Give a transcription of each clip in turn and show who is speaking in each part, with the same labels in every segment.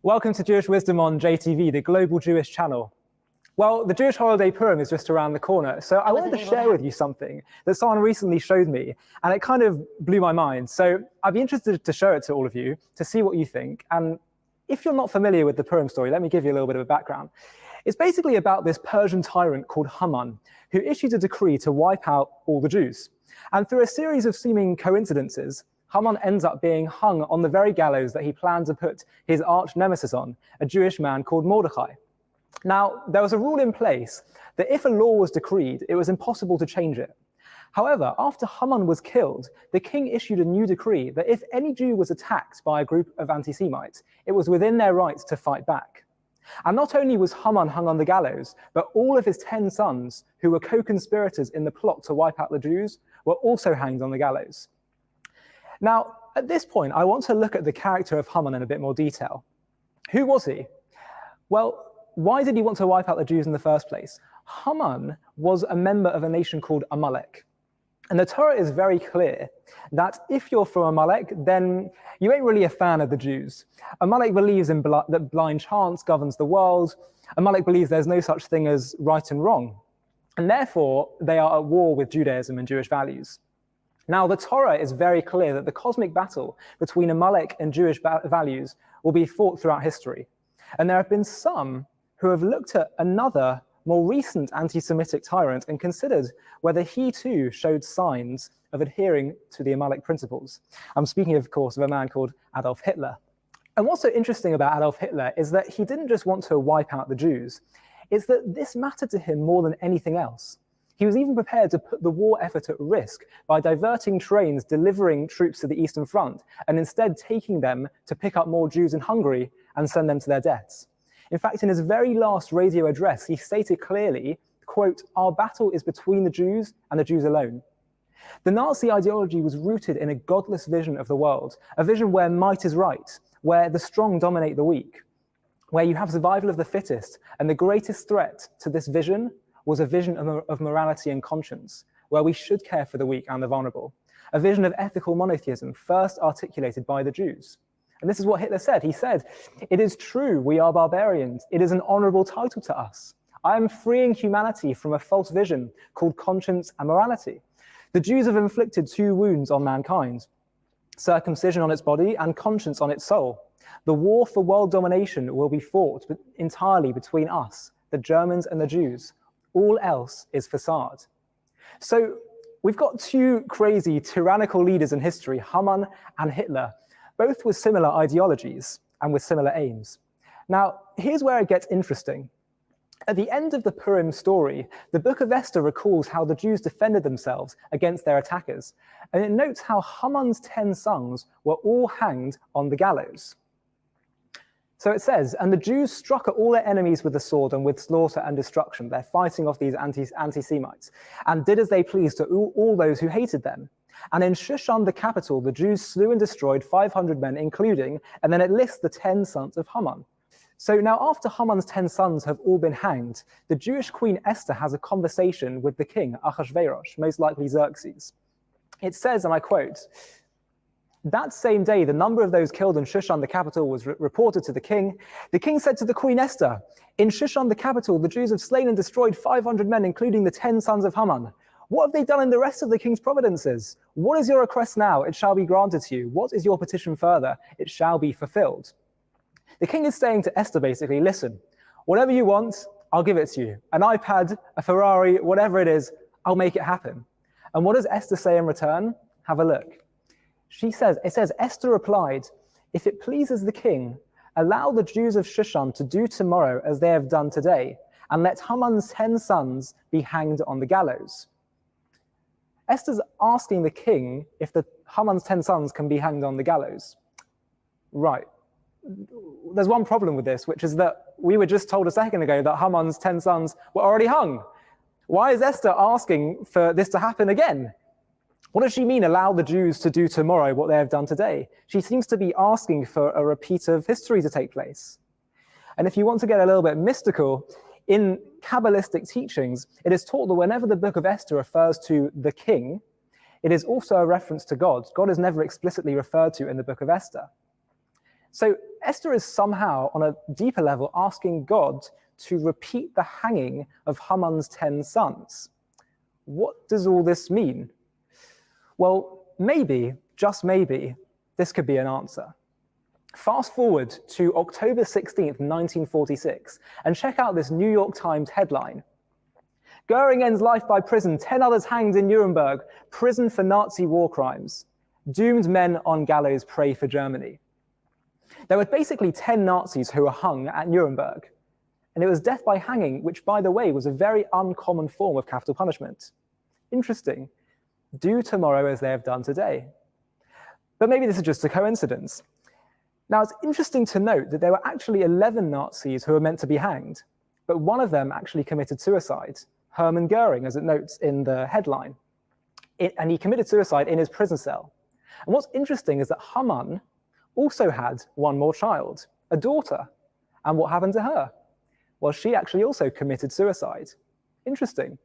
Speaker 1: Welcome to Jewish Wisdom on JTV, the global Jewish channel. Well, the Jewish holiday Purim is just around the corner, so I wanted to share with you something that someone recently showed me, and it kind of blew my mind. So I'd be interested to show it to all of you, to see what you think. And if you're not familiar with the Purim story, let me give you a little bit of a background. It's basically about this Persian tyrant called Haman, who issued a decree to wipe out all the Jews. And through a series of seeming coincidences, Haman ends up being hung on the very gallows that he planned to put his arch nemesis on, a Jewish man called Mordecai. Now, there was a rule in place that if a law was decreed, it was impossible to change it. However, after Haman was killed, the king issued a new decree that if any Jew was attacked by a group of anti-Semites, it was within their rights to fight back. And not only was Haman hung on the gallows, but all of his 10 sons, who were co-conspirators in the plot to wipe out the Jews, were also hanged on the gallows. Now, at this point, I want to look at the character of Haman in a bit more detail. Who was he? Well, why did he want to wipe out the Jews in the first place? Haman was a member of a nation called Amalek. And the Torah is very clear that if you're from Amalek, then you ain't really a fan of the Jews. Amalek believes that blind chance governs the world. Amalek believes there's no such thing as right and wrong. And therefore, they are at war with Judaism and Jewish values. Now, the Torah is very clear that the cosmic battle between Amalek and Jewish values will be fought throughout history. And there have been some who have looked at another, more recent anti-Semitic tyrant and considered whether he too showed signs of adhering to the Amalek principles. I'm speaking, of course, of a man called Adolf Hitler. And what's so interesting about Adolf Hitler is that he didn't just want to wipe out the Jews. It's that this mattered to him more than anything else. He was even prepared to put the war effort at risk by diverting trains delivering troops to the Eastern Front and instead taking them to pick up more Jews in Hungary and send them to their deaths. In fact, in his very last radio address, he stated clearly, quote, "Our battle is between the Jews and the Jews alone." The Nazi ideology was rooted in a godless vision of the world, a vision where might is right, where the strong dominate the weak, where you have survival of the fittest, and the greatest threat to this vision was a vision of morality and conscience, where we should care for the weak and the vulnerable, a vision of ethical monotheism first articulated by the Jews. And this is what Hitler said. He said, "It is true, we are barbarians. It is an honorable title to us. I am freeing humanity from a false vision called conscience and morality. The Jews have inflicted 2 wounds on mankind, circumcision on its body and conscience on its soul. The war for world domination will be fought entirely between us, the Germans and the Jews. All else is facade." So we've got 2 crazy tyrannical leaders in history, Haman and Hitler, both with similar ideologies and with similar aims. Now, here's where it gets interesting. At the end of the Purim story, the book of Esther recalls how the Jews defended themselves against their attackers, and it notes how Haman's 10 sons were all hanged on the gallows. So it says, and the Jews struck at all their enemies with the sword and with slaughter and destruction. They're fighting off these anti-Semites, and did as they pleased to all those who hated them. And in Shushan, the capital, the Jews slew and destroyed 500 men, including, and then it lists the 10 sons of Haman. So now after Haman's 10 sons have all been hanged, the Jewish queen Esther has a conversation with the king, Ahasuerus, most likely Xerxes. It says, and I quote, that same day, the number of those killed in Shushan, the capital, was reported to the king. The king said to the queen Esther, in Shushan, the capital, the Jews have slain and destroyed 500 men, including the 10 sons of Haman. What have they done in the rest of the king's providences? What is your request now? It shall be granted to you. What is your petition further? It shall be fulfilled. The king is saying to Esther, basically, listen, whatever you want, I'll give it to you. An iPad, a Ferrari, whatever it is, I'll make it happen. And what does Esther say in return? Have a look. It says, Esther replied, if it pleases the king, allow the Jews of Shushan to do tomorrow as they have done today, and let Haman's 10 sons be hanged on the gallows. Esther's asking the king if Haman's 10 sons can be hanged on the gallows. Right. There's one problem with this, which is that we were just told a second ago that Haman's 10 sons were already hung. Why is Esther asking for this to happen again? What does she mean, allow the Jews to do tomorrow what they have done today? She seems to be asking for a repeat of history to take place. And if you want to get a little bit mystical, in Kabbalistic teachings, it is taught that whenever the book of Esther refers to the king, it is also a reference to God. God is never explicitly referred to in the book of Esther. So Esther is somehow, on a deeper level, asking God to repeat the hanging of Haman's 10 sons. What does all this mean? Well, maybe, just maybe, this could be an answer. Fast forward to October 16th, 1946, and check out this New York Times headline. Goering ends life by prison, 10 others hanged in Nuremberg, prison for Nazi war crimes. Doomed men on gallows pray for Germany. There were basically 10 Nazis who were hung at Nuremberg, and it was death by hanging, which, by the way, was a very uncommon form of capital punishment. Interesting. Do tomorrow as they have done today. But maybe this is just a coincidence. Now, it's interesting to note that there were actually 11 Nazis who were meant to be hanged, but one of them actually committed suicide, Hermann Goering, as it notes in the headline. And he committed suicide in his prison cell. And what's interesting is that Haman also had one more child, a daughter. And what happened to her? Well, she actually also committed suicide. Interesting.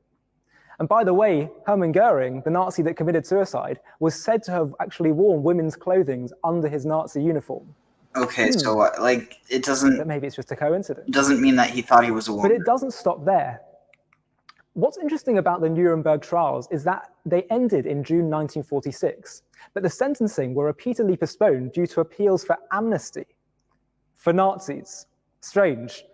Speaker 1: And by the way, Hermann Goering, the Nazi that committed suicide, was said to have actually worn women's clothing under his Nazi uniform.
Speaker 2: Okay, so like it doesn't.
Speaker 1: But maybe it's just a coincidence.
Speaker 2: It doesn't mean that he thought he was a woman.
Speaker 1: But it doesn't stop there. What's interesting about the Nuremberg trials is that they ended in June 1946, but the sentencing were repeatedly postponed due to appeals for amnesty for Nazis. Strange.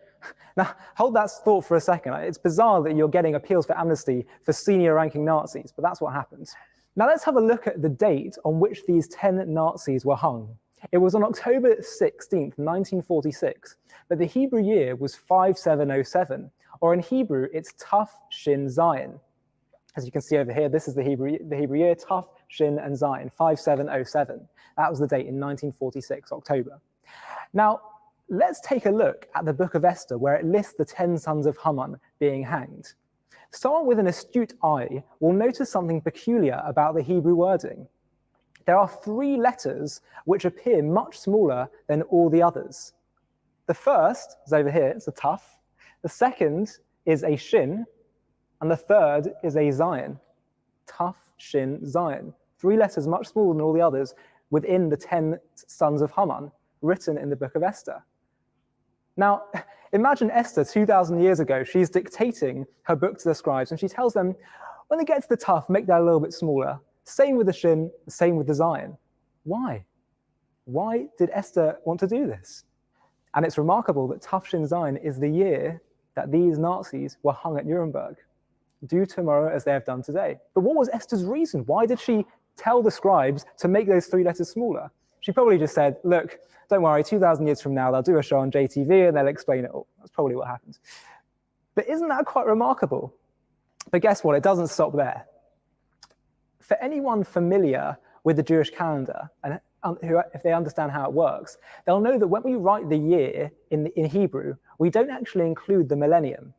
Speaker 1: Now, hold that thought for a second. It's bizarre that you're getting appeals for amnesty for senior-ranking Nazis, but that's what happened. Now, let's have a look at the date on which these 10 Nazis were hung. It was on October 16th, 1946, but the Hebrew year was 5707, or in Hebrew, it's Tuf Shin Zion. As you can see over here, this is the Hebrew year, Tuf Shin and Zion, 5707. That was the date in 1946, October. Now, let's take a look at the book of Esther, where it lists the 10 sons of Haman being hanged. Someone with an astute eye will notice something peculiar about the Hebrew wording. There are 3 letters which appear much smaller than all the others. The first is over here, it's a Tuf. The second is a Shin, and the third is a Zion. Tuf, Shin, Zion. 3 letters much smaller than all the others within the 10 sons of Haman, written in the book of Esther. Now, imagine Esther 2,000 years ago. She's dictating her book to the scribes, and she tells them, when they get to the Tuf, make that a little bit smaller. Same with the Shin, same with the Zion. Why? Why did Esther want to do this? And it's remarkable that Tuf Shin Zion is the year that these Nazis were hung at Nuremberg. Do tomorrow as they have done today. But what was Esther's reason? Why did she tell the scribes to make those 3 letters smaller? She probably just said, look, don't worry, 2,000 years from now, they'll do a show on JTV and they'll explain it all. That's probably what happened. But isn't that quite remarkable? But guess what? It doesn't stop there. For anyone familiar with the Jewish calendar, and who, if they understand how it works, they'll know that when we write the year in Hebrew, we don't actually include the millennium.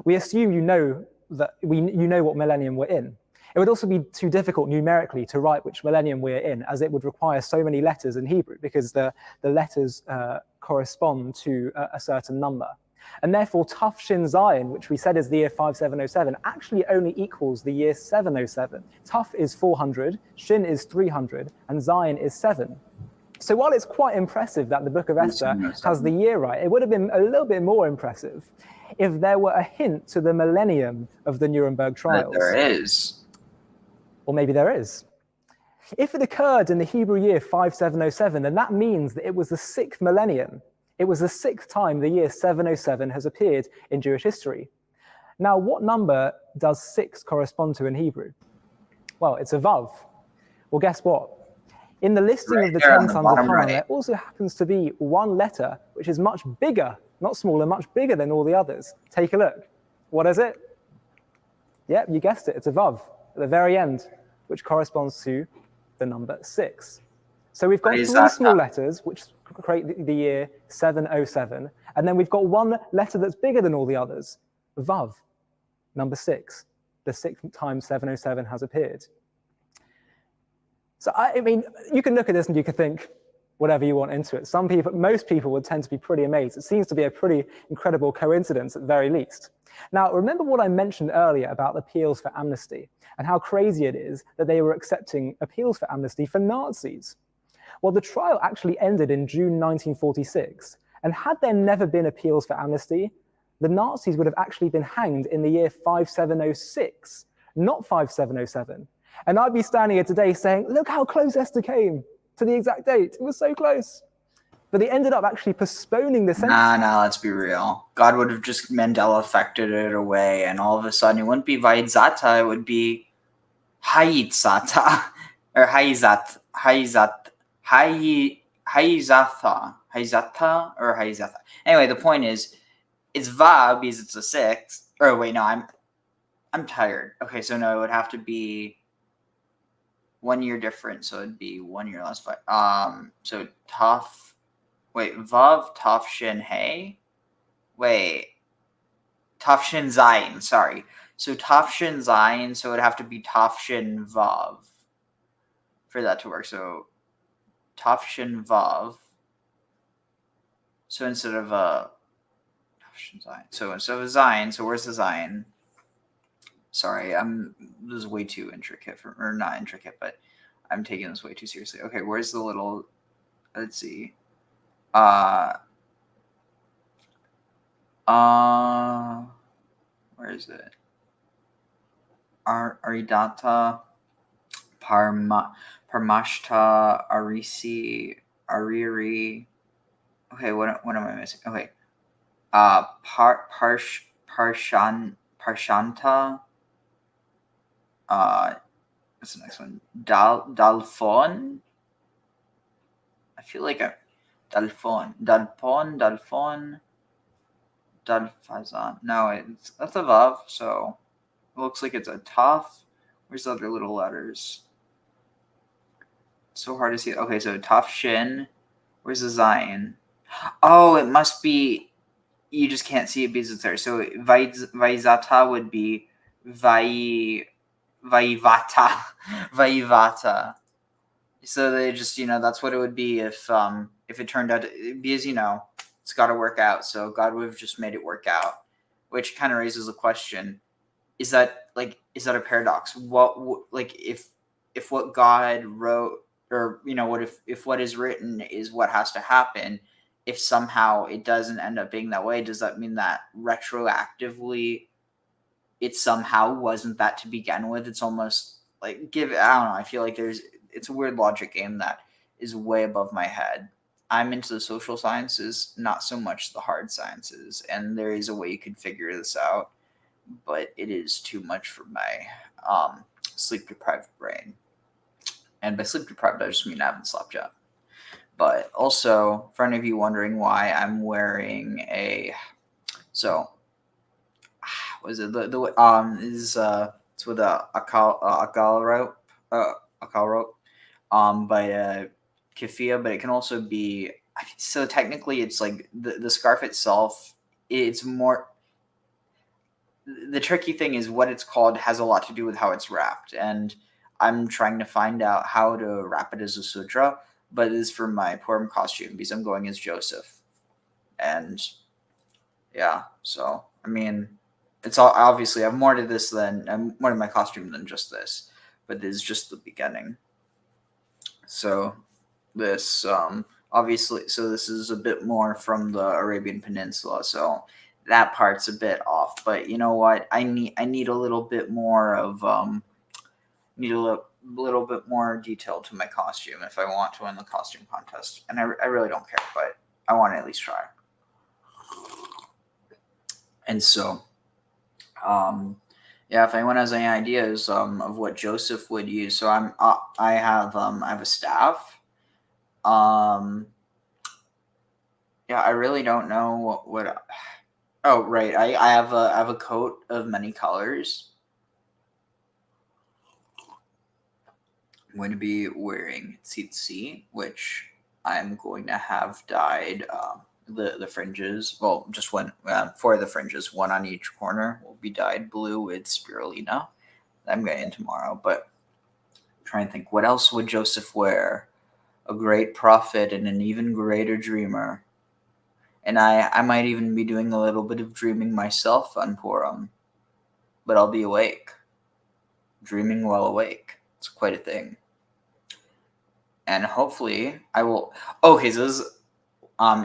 Speaker 1: We assume you know what millennium we're in. It would also be too difficult numerically to write which millennium we're in, as it would require so many letters in Hebrew, because the letters correspond to a certain number. And therefore, Tuf Shin Zion, which we said is the year 5707, actually only equals the year 707. Tuf is 400, Shin is 300, and Zion is 7. So while it's quite impressive that the book of Esther has the year right, it would have been a little bit more impressive if there were a hint to the millennium of the Nuremberg trials.
Speaker 2: But there is.
Speaker 1: Or maybe there is. If it occurred in the Hebrew year 5707, then that means that it was the 6th millennium. It was the 6th time the year 707 has appeared in Jewish history. Now, what number does 6 correspond to in Hebrew? Well, it's a Vav. Well, guess what? In the listing of the 10 sons of Haman, there also happens to be one letter which is much bigger, not smaller, much bigger than all the others. Take a look. What is it? Yep, you guessed it. It's a Vav at the very end, which corresponds to the number 6. So we've got 3 small letters, which create the year 707. And then we've got one letter that's bigger than all the others, Vav, number 6. The 6th time 707 has appeared. So, I mean, you can look at this and you can think whatever you want into it. Most people would tend to be pretty amazed. It seems to be a pretty incredible coincidence at the very least. Now, remember what I mentioned earlier about appeals for amnesty and how crazy it is that they were accepting appeals for amnesty for Nazis. Well, the trial actually ended in June 1946. And had there never been appeals for amnesty, the Nazis would have actually been hanged in the year 5706, not 5707. And I'd be standing here today saying, look how close Esther came to the exact date. It was so close. But they ended up actually postponing the sentence.
Speaker 2: Nah, let's be real. God would have just Mandela affected it away, and all of a sudden it wouldn't be Vaidzata, it would be Haitzata, or Haizata, or Haizatha. Anyway, the point is, it's Vav because it's a 6. Or wait, no, I'm tired. Okay, so no, it would have to be 1 year different, so it'd be 1 year less. So Taf, wait, Vav, Taf Shin Hey, wait, Taf Shin Zayin, sorry. So Taf Shin Zayin, so it'd have to be Taf Shin Vav for that to work. So Taf Shin Vav. So instead of Taf Shin Zayin, so instead of Zayin, so where's the Zayin? Sorry, this is way too intricate or not intricate, but I'm taking this way too seriously. Okay, where's the little, let's see. Where is it? Aridata, Parmashta, Ariri. Okay, what am I missing? Okay. Parshanta. What's the next one? Dalphon. I feel like Dalphon. Dalfazan. No, that's a Vav, so it looks like it's a Taf. Where's the other little letters? It's so hard to see. Okay, so Taf Shin. Where's the Zayin? Oh, it must be. You just can't see it because it's there. So Vaizata would be Vaivata. So they just, that's what it would be if it turned out because it's got to work out. So God would have just made it work out, which kind of raises the question: is that a paradox? If what God wrote, or what if what is written is what has to happen? If somehow it doesn't end up being that way, does that mean that retroactively it somehow wasn't that to begin with? It's almost like I don't know. I feel like it's a weird logic game that is way above my head. I'm into the social sciences, not so much the hard sciences, and there is a way you could figure this out, but it is too much for my sleep-deprived brain. And by sleep-deprived, I just mean I haven't slept yet. But also, for any of you wondering why I'm wearing was it the is it's with a akal rope by keffiyeh, but it can also be, so technically it's like the scarf itself, it's more, the tricky thing is what it's called has a lot to do with how it's wrapped, and I'm trying to find out how to wrap it as a sutra, but it is for my Purim costume because I'm going as Joseph. And yeah, so I mean, it's all, obviously I have more to this than more to my costume than just this, but this is just the beginning. So this obviously, so this is a bit more from the Arabian Peninsula, so that part's a bit off. But you know what? I need a little bit more of need a little bit more detail to my costume if I want to win the costume contest. And I really don't care, but I want to at least try. And so, yeah, if anyone has any ideas of what Joseph would use, so I have a staff. Yeah, I really don't know what. Oh, right, I have a coat of many colors. I'm going to be wearing tzitzi, which I'm going to have dyed. The fringes, well, just one, 4 of the fringes, 1 on each corner, will be dyed blue with spirulina. I'm getting tomorrow, but I'm trying to think, what else would Joseph wear? A great prophet and an even greater dreamer. And I might even be doing a little bit of dreaming myself on Purim, but I'll be awake. Dreaming while awake. It's quite a thing. And hopefully I will. Okay, so this is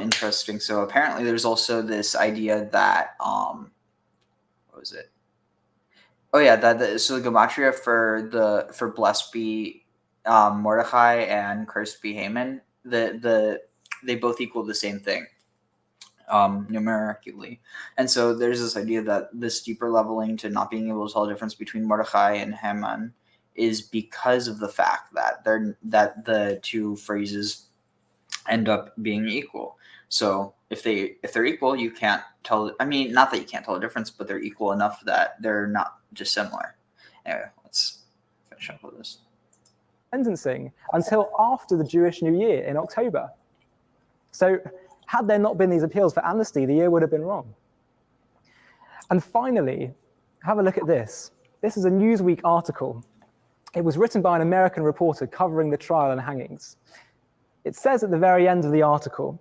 Speaker 2: interesting. So apparently there's also this idea that what was it? Oh yeah, so the gematria for blessed be Mordechai and cursed be Haman, they both equal the same thing numerically. And so there's this idea that this deeper leveling to not being able to tell the difference between Mordechai and Haman is because of the fact that the two phrases end up being equal. So if they're equal, you can't tell. I mean, not that you can't tell the difference, but they're equal enough that they're not dissimilar. Anyway, let's finish up with this.
Speaker 1: Sentencing until after the Jewish New Year in October. So had there not been these appeals for amnesty, the year would have been wrong. And finally, have a look at this. This is a Newsweek article. It was written by an American reporter covering the trial and hangings. It says at the very end of the article,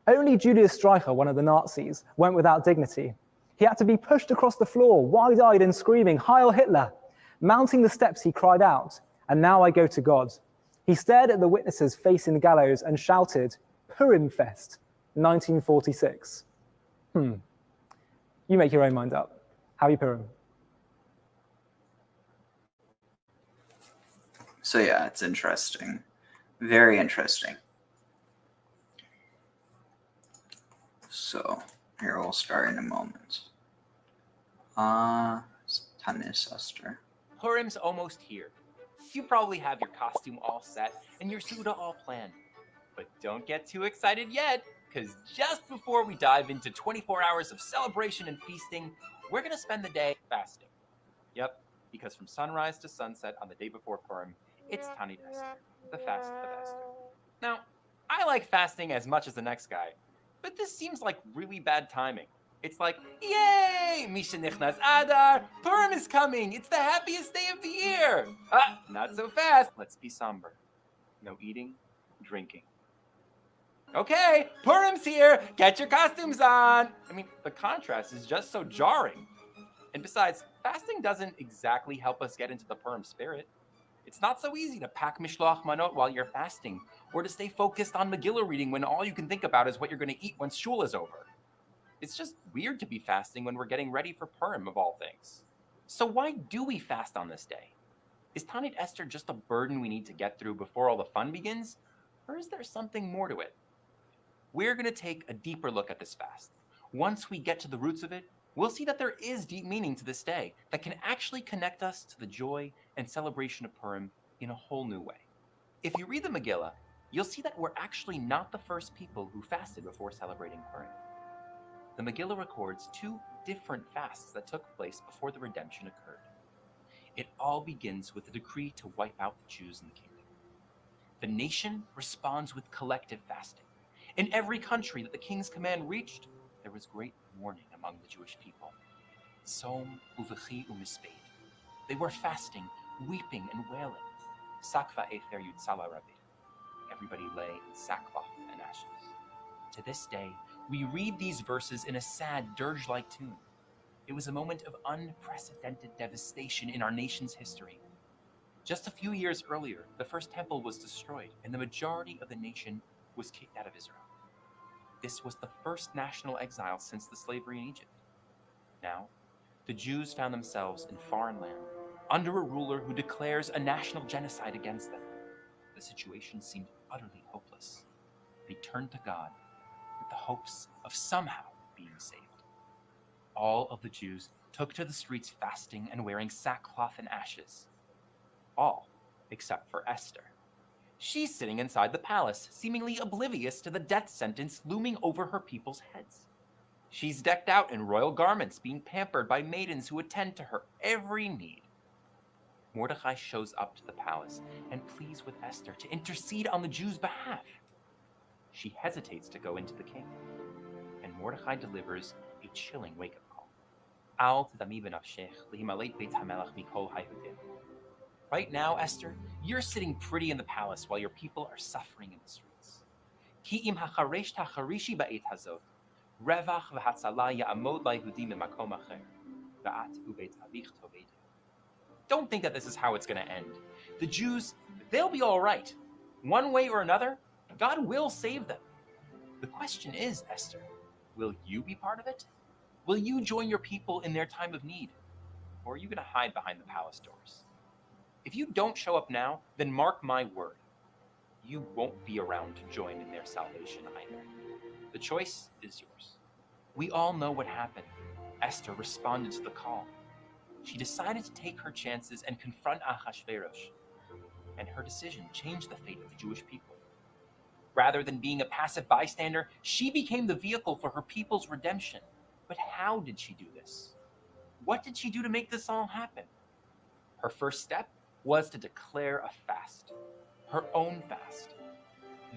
Speaker 1: only Julius Streicher, one of the Nazis, went without dignity. He had to be pushed across the floor, wide-eyed and screaming, Heil Hitler! Mounting the steps, he cried out, and now I go to God. He stared at the witnesses facing the gallows and shouted, Purim Fest, 1946. You make your own mind up. Happy Purim.
Speaker 2: So yeah, it's interesting. Very interesting. So here we'll start in a moment. Tanis Esther.
Speaker 3: Purim's almost here. You probably have your costume all set and your Suda all planned. But don't get too excited yet, because just before we dive into 24 hours of celebration and feasting, we're going to spend the day fasting. Yep, because from sunrise to sunset on the day before Purim, it's Tanit Esther, the fast of Esther. Now, I like fasting as much as the next guy, but this seems like really bad timing. It's like, yay! Misha Nichnas Adar! Purim is coming! It's the happiest day of the year! Not so fast. Let's be somber. No eating, drinking. Okay, Purim's here! Get your costumes on! I mean, the contrast is just so jarring. And besides, fasting doesn't exactly help us get into the Purim spirit. It's not so easy to pack mishloach manot while you're fasting, or to stay focused on Megillah reading when all you can think about is what you're going to eat once shul is over. It's just weird to be fasting when we're getting ready for Purim, of all things. So why do we fast on this day? Is Tanit Esther just a burden we need to get through before all the fun begins? Or is there something more to it? We're going to take a deeper look at this fast. Once we get to the roots of it, we'll see that there is deep meaning to this day that can actually connect us to the joy and celebration of Purim in a whole new way. If you read the Megillah, you'll see that we're actually not the first people who fasted before celebrating Purim. The Megillah records 2 different fasts that took place before the redemption occurred. It all begins with a decree to wipe out the Jews in the kingdom. The nation responds with collective fasting. In every country that the king's command reached, there was great mourning among the Jewish people. Som uv'chi u'misped. They were fasting, weeping and wailing. Sakva efer yutzala rabbi. Everybody lay in sackcloth and ashes. To this day, we read these verses in a sad, dirge-like tune. It was a moment of unprecedented devastation in our nation's history. Just a few years earlier, the first temple was destroyed, and the majority of the nation was kicked out of Israel. This was the first national exile since the slavery in Egypt. Now, the Jews found themselves in foreign land, under a ruler who declares a national genocide against them. The situation seemed utterly hopeless. They turned to God with the hopes of somehow being saved. All of the Jews took to the streets fasting and wearing sackcloth and ashes. All except for Esther. She's sitting inside the palace, seemingly oblivious to the death sentence looming over her people's heads. She's decked out in royal garments, being pampered by maidens who attend to her every need. Mordecai shows up to the palace and pleads with Esther to intercede on the Jews' behalf. She hesitates to go into the king, and Mordecai delivers a chilling wake-up call. Al tadami b'nafshech lihimalet beit hamelech mikol haYehudim. Right now, Esther, you're sitting pretty in the palace while your people are suffering in the streets. Ki im hacharesh tacharishi ba'et hazot, revach v'hatzala ya'amod laYehudim b'makom acher, va'at u'beit avich tovedu. Don't think that this is how it's going to end. The Jews, they'll be all right. One way or another, God will save them. The question is, Esther, will you be part of it? Will you join your people in their time of need? Or are you going to hide behind the palace doors? If you don't show up now, then mark my word. You won't be around to join in their salvation either. The choice is yours. We all know what happened. Esther responded to the call. She decided to take her chances and confront Ahasuerus, and her decision changed the fate of the Jewish people. Rather than being a passive bystander, she became the vehicle for her people's redemption. But how did she do this? What did she do to make this all happen? Her first step was to declare a fast, her own fast.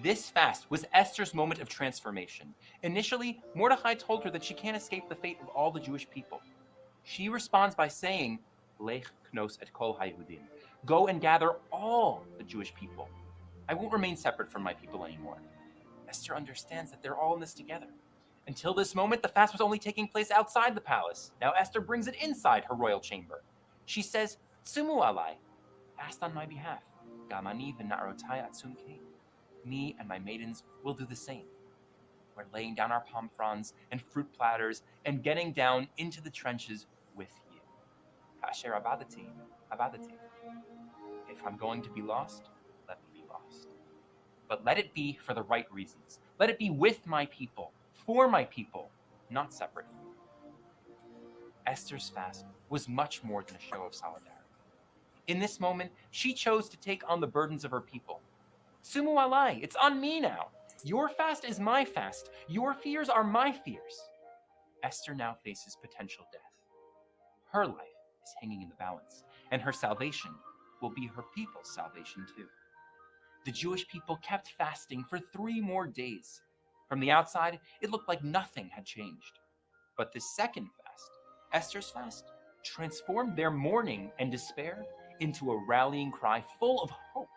Speaker 3: This fast was Esther's moment of transformation. Initially, Mordecai told her that she can't escape the fate of all the Jewish people. She responds by saying, Lech knos et kol haYehudim. Go and gather all the Jewish people. I won't remain separate from my people anymore. Esther understands that they're all in this together. Until this moment, the fast was only taking place outside the palace. Now Esther brings it inside her royal chamber. She says, Tsumu alai, fast on my behalf. Gamani v'na'arotai atzumki. Me and my maidens will do the same. We're laying down our palm fronds and fruit platters and getting down into the trenches with you. Kasher abadati, abadati. If I'm going to be lost, let me be lost. But let it be for the right reasons. Let it be with my people, for my people, not separate from them. Esther's fast was much more than a show of solidarity. In this moment, she chose to take on the burdens of her people. Sumu alai, it's on me now. Your fast is my fast. Your fears are my fears. Esther now faces potential death. Her life is hanging in the balance, and her salvation will be her people's salvation too. The Jewish people kept fasting for 3 more days. From the outside, it looked like nothing had changed. But this second fast, Esther's fast, transformed their mourning and despair into a rallying cry full of hope.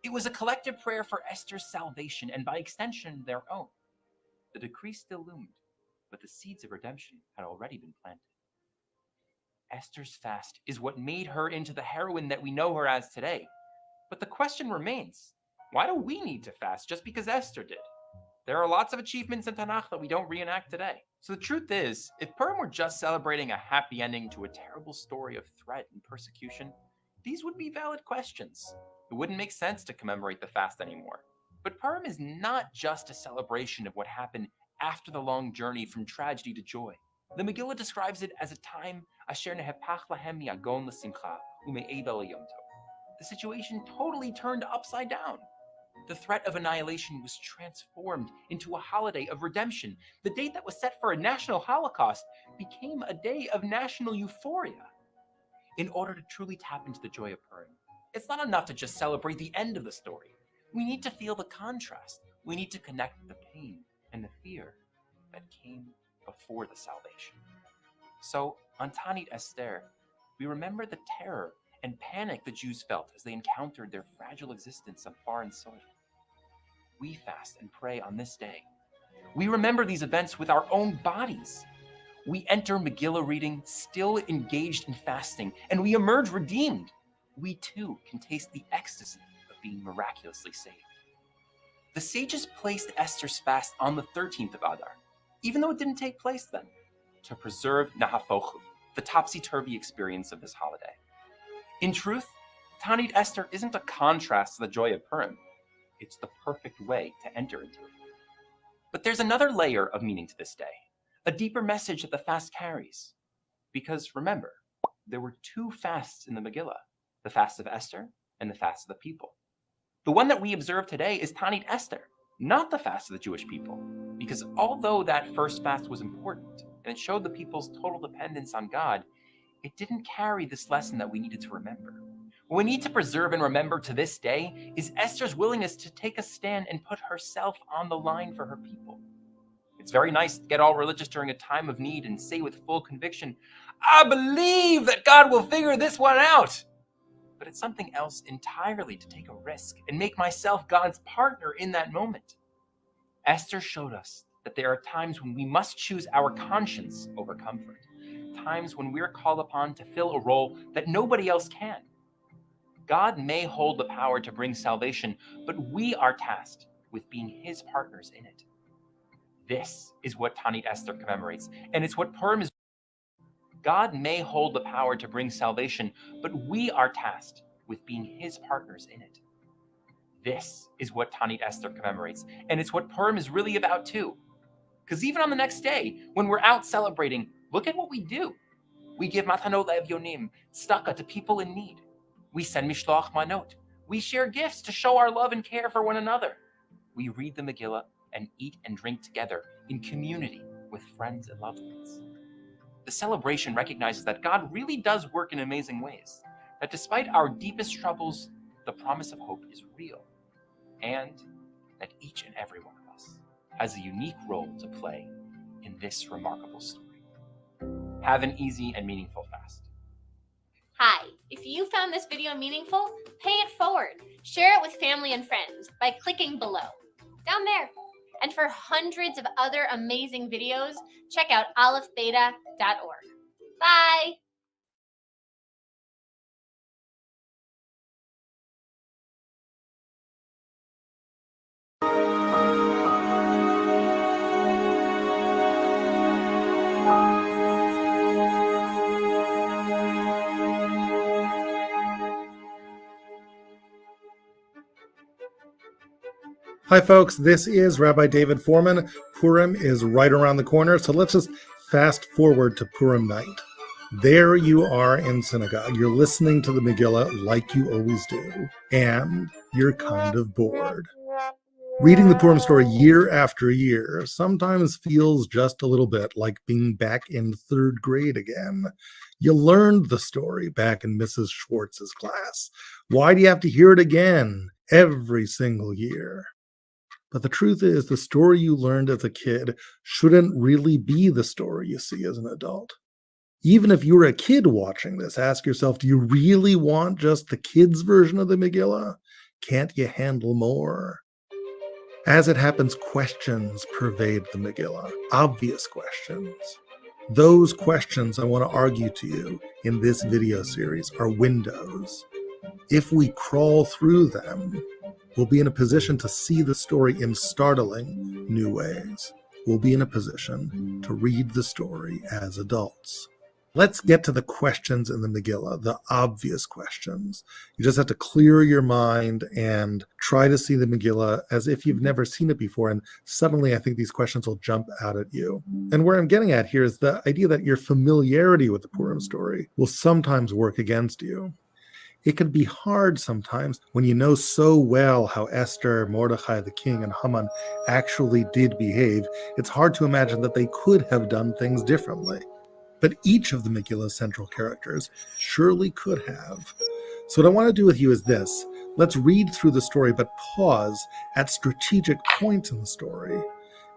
Speaker 3: It was a collective prayer for Esther's salvation and by extension, their own. The decree still loomed, but the seeds of redemption had already been planted. Esther's fast is what made her into the heroine that we know her as today. But the question remains, why do we need to fast just because Esther did? There are lots of achievements in Tanakh that we don't reenact today. So the truth is, if Purim were just celebrating a happy ending to a terrible story of threat and persecution, these would be valid questions. It wouldn't make sense to commemorate the fast anymore. But Purim is not just a celebration of what happened after the long journey from tragedy to joy. The Megillah describes it as a time asher nehepach lahem mi'agon l'simcha u'me'eda l'yom tov. The situation totally turned upside down. The threat of annihilation was transformed into a holiday of redemption. The date that was set for a national Holocaust became a day of national euphoria. In order to truly tap into the joy of Purim, it's not enough to just celebrate the end of the story. We need to feel the contrast. We need to connect the pain and the fear that came before the salvation. So, on Tanit Esther, we remember the terror and panic the Jews felt as they encountered their fragile existence on foreign soil. We fast and pray on this day. We remember these events with our own bodies. We enter Megillah reading still engaged in fasting, and we emerge redeemed. We too can taste the ecstasy of being miraculously saved. The sages placed Esther's fast on the 13th of Adar, even though it didn't take place then, to preserve Nahafochu, the topsy-turvy experience of this holiday. In truth, Tanit Esther isn't a contrast to the joy of Purim. It's the perfect way to enter into it. But there's another layer of meaning to this day, a deeper message that the fast carries. Because remember, there were two fasts in the Megillah, the fast of Esther and the fast of the people. The one that we observe today is Tanit Esther, not the fast of the Jewish people, because although that first fast was important and it showed the people's total dependence on God, it didn't carry this lesson that we needed to remember. What we need to preserve and remember to this day is Esther's willingness to take a stand and put herself on the line for her people. It's very nice to get all religious during a time of need and say with full conviction, I believe that God will figure this one out. But it's something else entirely to take a risk and make myself God's partner in that moment. Esther showed us that there are times when we must choose our conscience over comfort, times when we're called upon to fill a role that nobody else can. God may hold the power to bring salvation, but we are tasked with being his partners in it. This is what Tanit Esther commemorates, and it's what Purim is. God may hold the power to bring salvation, but we are tasked with being his partners in it. This is what Tanit Esther commemorates, and it's what Purim is really about too. Because even on the next day, when we're out celebrating, look at what we do. We give matanot le'evyonim, tzedakah to people in need. We send mishloach manot. We share gifts to show our love and care for one another. We read the Megillah and eat and drink together in community with friends and loved ones. The celebration recognizes that God really does work in amazing ways, that despite our deepest troubles, the promise of hope is real, and that each and every one of us has a unique role to play in this remarkable story. Have an easy and meaningful fast.
Speaker 4: Hi, if you found this video meaningful, pay it forward. Share it with family and friends by clicking below, down there. And for hundreds of other amazing videos, check out alephbeta.org. Bye!
Speaker 5: Hi folks, this is Rabbi David Foreman. Purim is right around the corner, so let's just fast forward to Purim night. There you are in synagogue. You're listening to the Megillah like you always do, and you're kind of bored. Reading the Purim story year after year sometimes feels just a little bit like being back in third grade again. You learned the story back in Mrs. Schwartz's class. Why do you have to hear it again every single year? But the truth is, the story you learned as a kid shouldn't really be the story you see as an adult. Even if you're a kid watching this, ask yourself, do you really want just the kids' version of the Megillah? Can't you handle more? As it happens, questions pervade the Megillah, obvious questions. Those questions I want to argue to you in this video series are windows. If we crawl through them, we'll be in a position to see the story in startling new ways. We'll be in a position to read the story as adults. Let's get to the questions in the Megillah, the obvious questions. You just have to clear your mind and try to see the Megillah as if you've never seen it before, and suddenly I think these questions will jump out at you. And where I'm getting at here is the idea that your familiarity with the Purim story will sometimes work against you. It can be hard sometimes when you know so well how Esther, Mordecai, the king, and Haman actually did behave. It's hard to imagine that they could have done things differently. But each of the Megillah's central characters surely could have. So what I want to do with you is this. Let's read through the story, but pause at strategic points in the story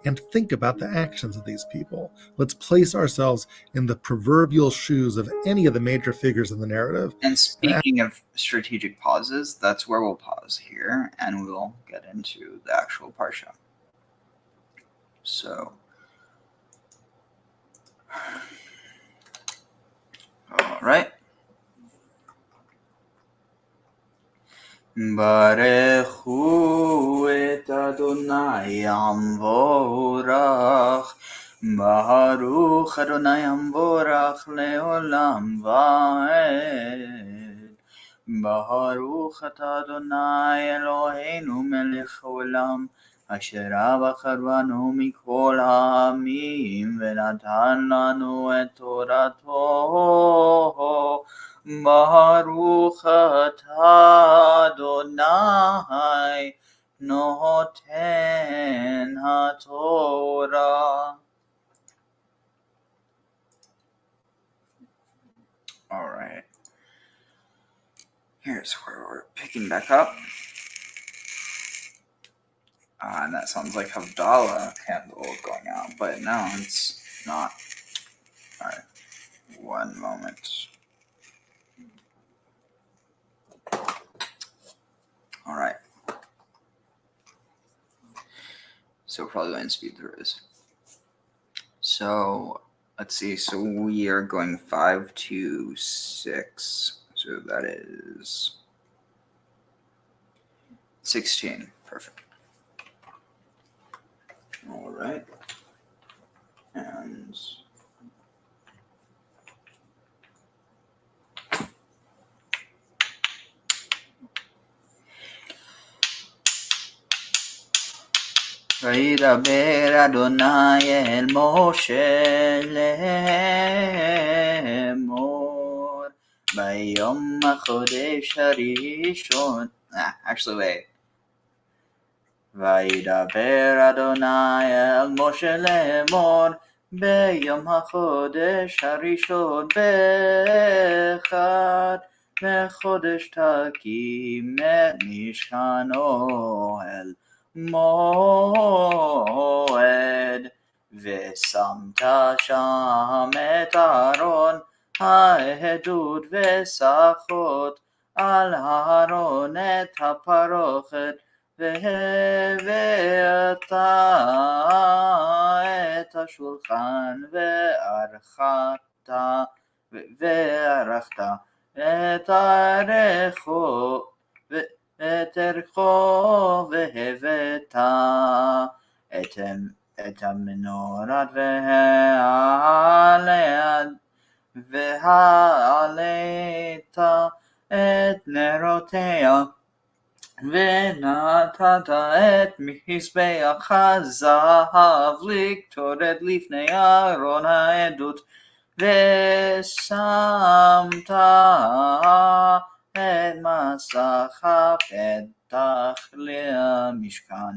Speaker 5: and think about the actions of these people. Let's place ourselves in the proverbial shoes of any of the major figures in the narrative.
Speaker 2: And speaking of strategic pauses, that's where we'll pause here, and we'll get into the actual Parsha. So, all right. ברכו את אדוני המבורך, ברוך אדוני המבורך לעולם ועד. ברוך אתה אדוני אלוהינו מלך העולם, אשר בחר בנו מכל העמים ונתן לנו את תורתו. ברוך אתה אדוני נותן התורה. All right. Here's where we're picking back up. And that sounds like Havdalah candle going out, but no, it's not. All right. One moment. All right. So we're probably going to speed through this. So let's see. So we are going 5 to 6. So that is 16. Perfect. All right. And וידבר אדוני אל משה לאמור ביום החודש הראשון. Actually, wait. וידבר אדוני אל משה לאמור ביום החודש הראשון באחד לחודש תקים את משכן אוהל מועד, ושמת שם את ארון העדות ושחות על הארון את הפרוכת, והבאת את השולחן וערכת את ערכו את ערכו, והבאת את המנורת והעלית את נרותיה, ונתת את מזבח הזהב לקטורת לפני ארון העדות, ושמת את מסך הפתח למשכן,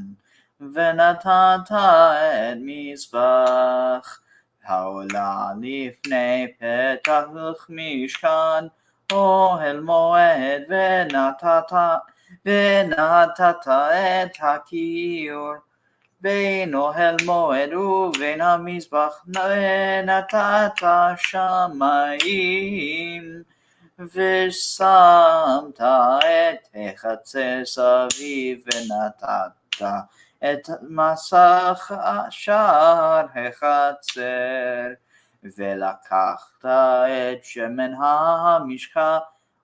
Speaker 2: ונתת את מזבח העולה לפני פתח משכן אוהל מועד, ונתת את הכיור בין אוהל מועד ובין המזבח, ונתת שמיים, ושמת את החצר סביב, ונתת את מסך שער החצר, ולקחת את שמן המשחה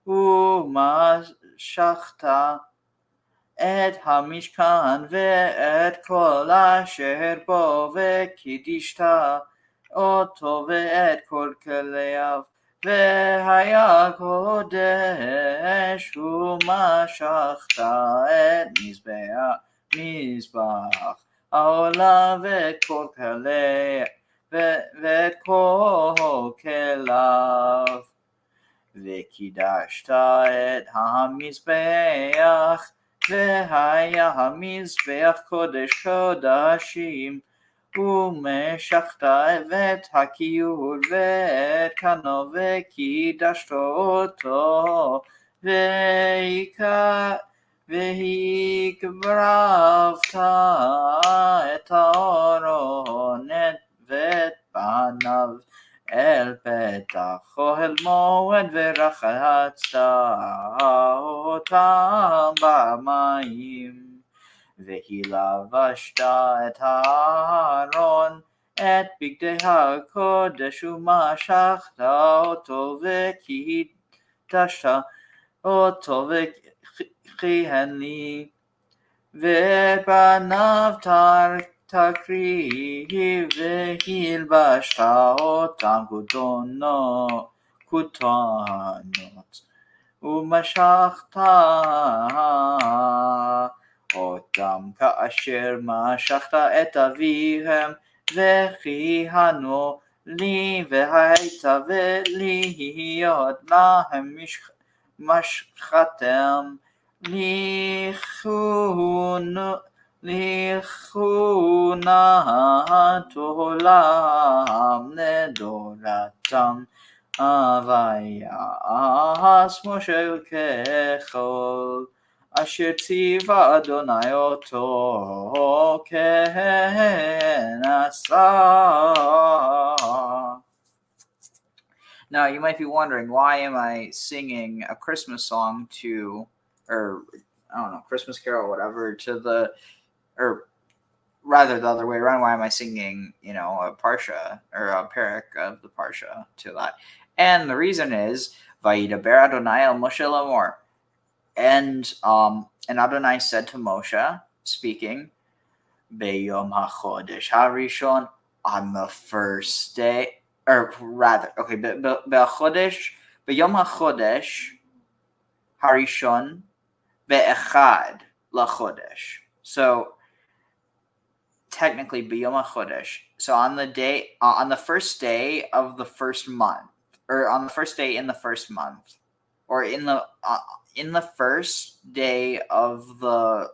Speaker 2: ומשכת את המשכן ואת כל אשר בו, וקידשת אותו ואת כל כליו, והיה קודש, ומשכת את מזבח העולה ואת כל כליו ואת כל כליו, וקידשת את המזבח, והיה המזבח קודש קודשים, ומשכת את הכיור ואת קנו וקידשת אותו, והקרבת את הארון ואת פניו אל פתח אוהל מועד ורחצת אותם במים. והלבשת את הארון את בגדי הקודש ומשכת אותו וקידשת אותו וכיהן לי, ובניו תקריב והלבשת אותם כותנות ומשכת אותם כאשר משכת את אביהם, וכיהנו לי והיית ולהיות להם משכתם לכהונת עולם לדורתם. ויעש משה ככל אשר ציווה אדוני אותו כן עשה. Now you might be wondering, why am I singing a Christmas song to, or I don't know, Christmas carol or whatever, to the, or rather the other way around, why am I singing, a Parsha or a parak of the Parsha to that? And the reason is, Vayidaber Adonai el Moshe lamor. And Adonai said to Moshe, speaking, Beyom HaChodesh HaRishon, on the first day, or rather, okay, Beyom HaChodesh HaRishon Be'echad LaChodesh. So technically, Beyom HaChodesh. So on the first day of the first month, or on the first day in the first month, or in the first day of the,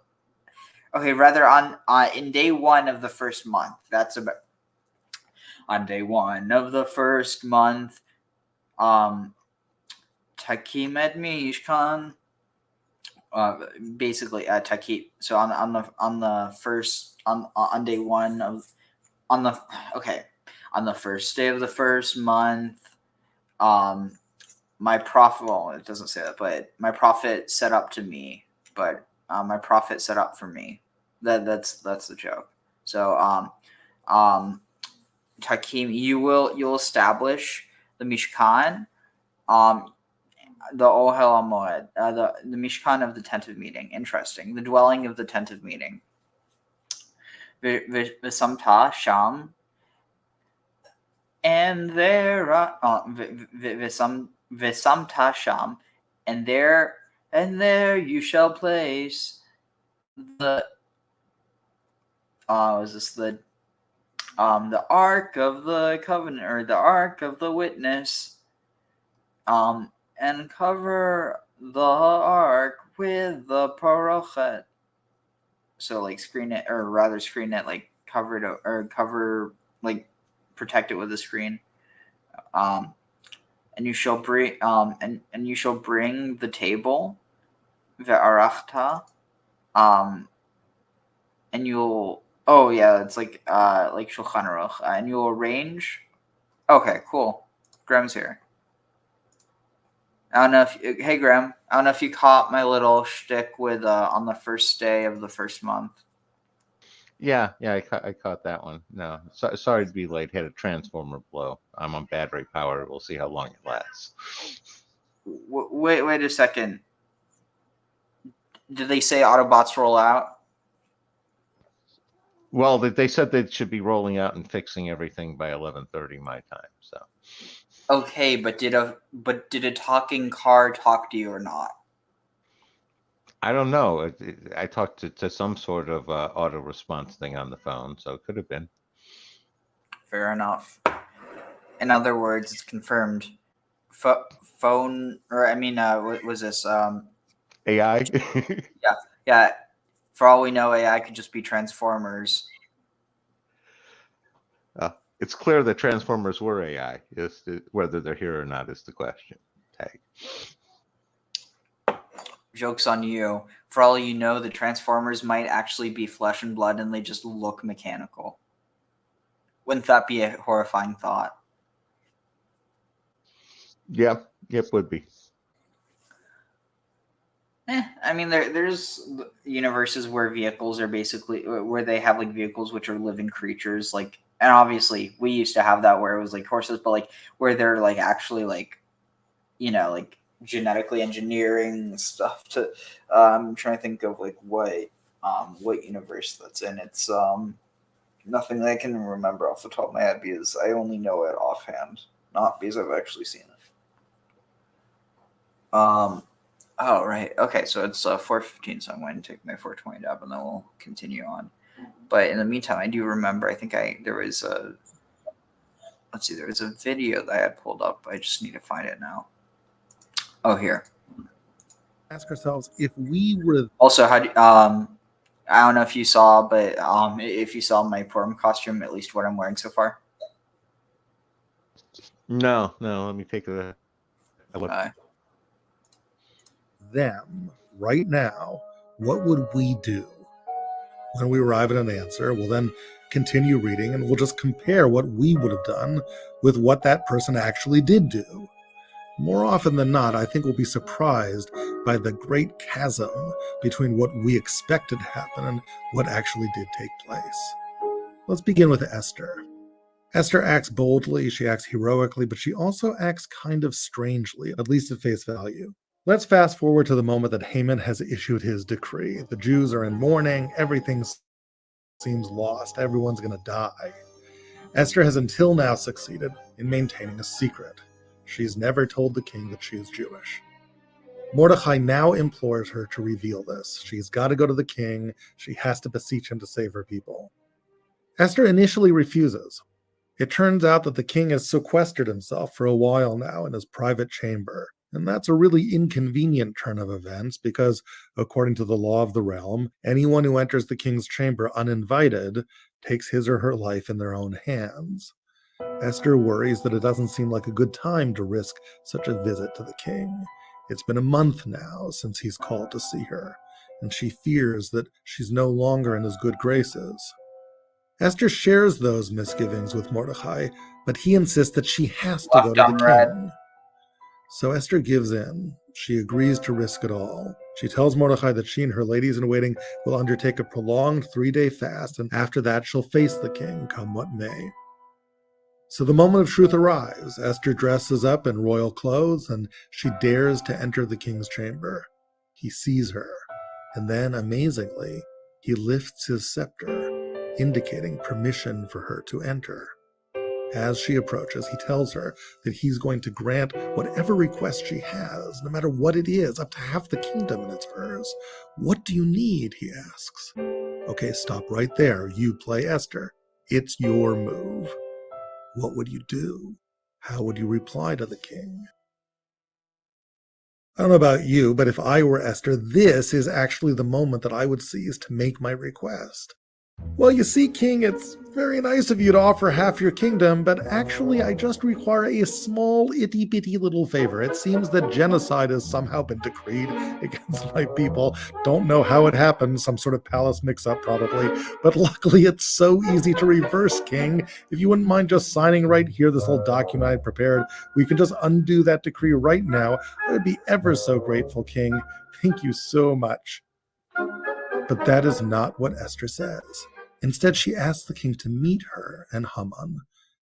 Speaker 2: okay, rather in day one of the first month. That's about on day one of the first month. Takim et Mishkan. Basically, Takim. So on day one of on the first day of the first month. My prophet, well, it doesn't say that, but my prophet set up to me, but my prophet set up for me. That's the joke. So Takim, you'll establish the Mishkan, the Ohel HaMoed, the Mishkan of the tent of meeting. Interesting. The dwelling of the tent of meeting. V'samta sham, and there V'samta sham, and there you shall place the the ark of the covenant, or the ark of the witness, and cover the ark with the parochet. So screen it, or rather screen it, cover it, or cover, protect it with a screen. And you shall bring and you shall bring the table, ve'arachta, and you'll, it's like Shulchan Aruch, and you'll arrange. Okay, cool. Graham's here. I don't know hey Graham, I don't know if you caught my little shtick with on the first day of the first month.
Speaker 6: Yeah, I caught that one. No, sorry to be late. Had a transformer blow. I'm on battery power. We'll see how long it lasts.
Speaker 2: Wait a second. Did they say Autobots roll out?
Speaker 6: Well, they said they should be rolling out and fixing everything by 11:30 my time. So.
Speaker 2: Okay, but did a talking car talk to you or not?
Speaker 6: I don't know. I talked to some sort of auto response thing on the phone, so it could have been.
Speaker 2: Fair enough. In other words, it's confirmed. phone, or I mean, what was this?
Speaker 6: AI.
Speaker 2: Yeah. For all we know, AI could just be Transformers.
Speaker 6: It's clear that Transformers were AI. Whether they're here or not is the question. Tag.
Speaker 2: Joke's on you. For all you know, the Transformers might actually be flesh and blood and they just look mechanical. Wouldn't that be a horrifying thought?
Speaker 6: Yeah, it would be.
Speaker 2: I mean, there's universes where vehicles are basically, where they have like vehicles which are living creatures, like, and obviously we used to have that where it was like horses, but like where they're like actually like, like genetically engineering stuff to. I'm trying to think of like what universe that's in. It's nothing that I can remember off the top of my head because I only know it offhand, not because I've actually seen it. Oh, right. Okay, so it's 4:15, so I'm going to take my 4:20 dab, and then we'll continue on. But in the meantime, I do remember, I think there was a video that I had pulled up. I just need to find it now. Oh, here.
Speaker 5: Ask ourselves, if we were...
Speaker 2: Also, I don't know if you saw, but if you saw my Purim costume, at least what I'm wearing so far.
Speaker 6: No, let me take a look.
Speaker 5: Them right now, what would we do? When we arrive at an answer, we'll then continue reading and we'll just compare what we would have done with what that person actually did do. More often than not, I think we'll be surprised by the great chasm between what we expected to happen and what actually did take place. Let's begin with Esther. Esther acts boldly, she acts heroically, but she also acts kind of strangely, at least at face value. Let's fast forward to the moment that Haman has issued his decree. The Jews are in mourning, everything seems lost, everyone's going to die. Esther has until now succeeded in maintaining a secret. She's never told the king that she is Jewish. Mordecai now implores her to reveal this. She's got to go to the king. She has to beseech him to save her people. Esther initially refuses. It turns out that the king has sequestered himself for a while now in his private chamber. And that's a really inconvenient turn of events because, according to the law of the realm, anyone who enters the king's chamber uninvited takes his or her life in their own hands. Esther worries that it doesn't seem like a good time to risk such a visit to the king. It's been a month now since he's called to see her, and she fears that she's no longer in his good graces. Esther shares those misgivings with Mordecai, but he insists that she has to go to the king. So Esther gives in. She agrees to risk it all. She tells Mordecai that she and her ladies-in-waiting will undertake a prolonged 3-day fast, and after that she'll face the king, come what may. So the moment of truth arrives. Esther dresses up in royal clothes, and she dares to enter the king's chamber. He sees her, and then, amazingly, he lifts his scepter, indicating permission for her to enter. As she approaches, he tells her that he's going to grant whatever request she has, no matter what it is, up to half the kingdom, and it's hers. What do you need? He asks. Okay, stop right there. You play Esther. It's your move. What would you do? How would you reply to the king? I don't know about you, but if I were Esther, this is actually the moment that I would seize to make my request. Well, you see, king, it's very nice of you to offer half your kingdom, but actually I just require a small itty-bitty little favor. It seems that genocide has somehow been decreed against my people. Don't know how it happened, some sort of palace mix-up probably, but luckily it's so easy to reverse, king. If you wouldn't mind just signing right here, this little document I prepared, we can just undo that decree right now. I would be ever so grateful, king. Thank you so much. But that is not what Esther says. Instead, she asks the king to meet her and Haman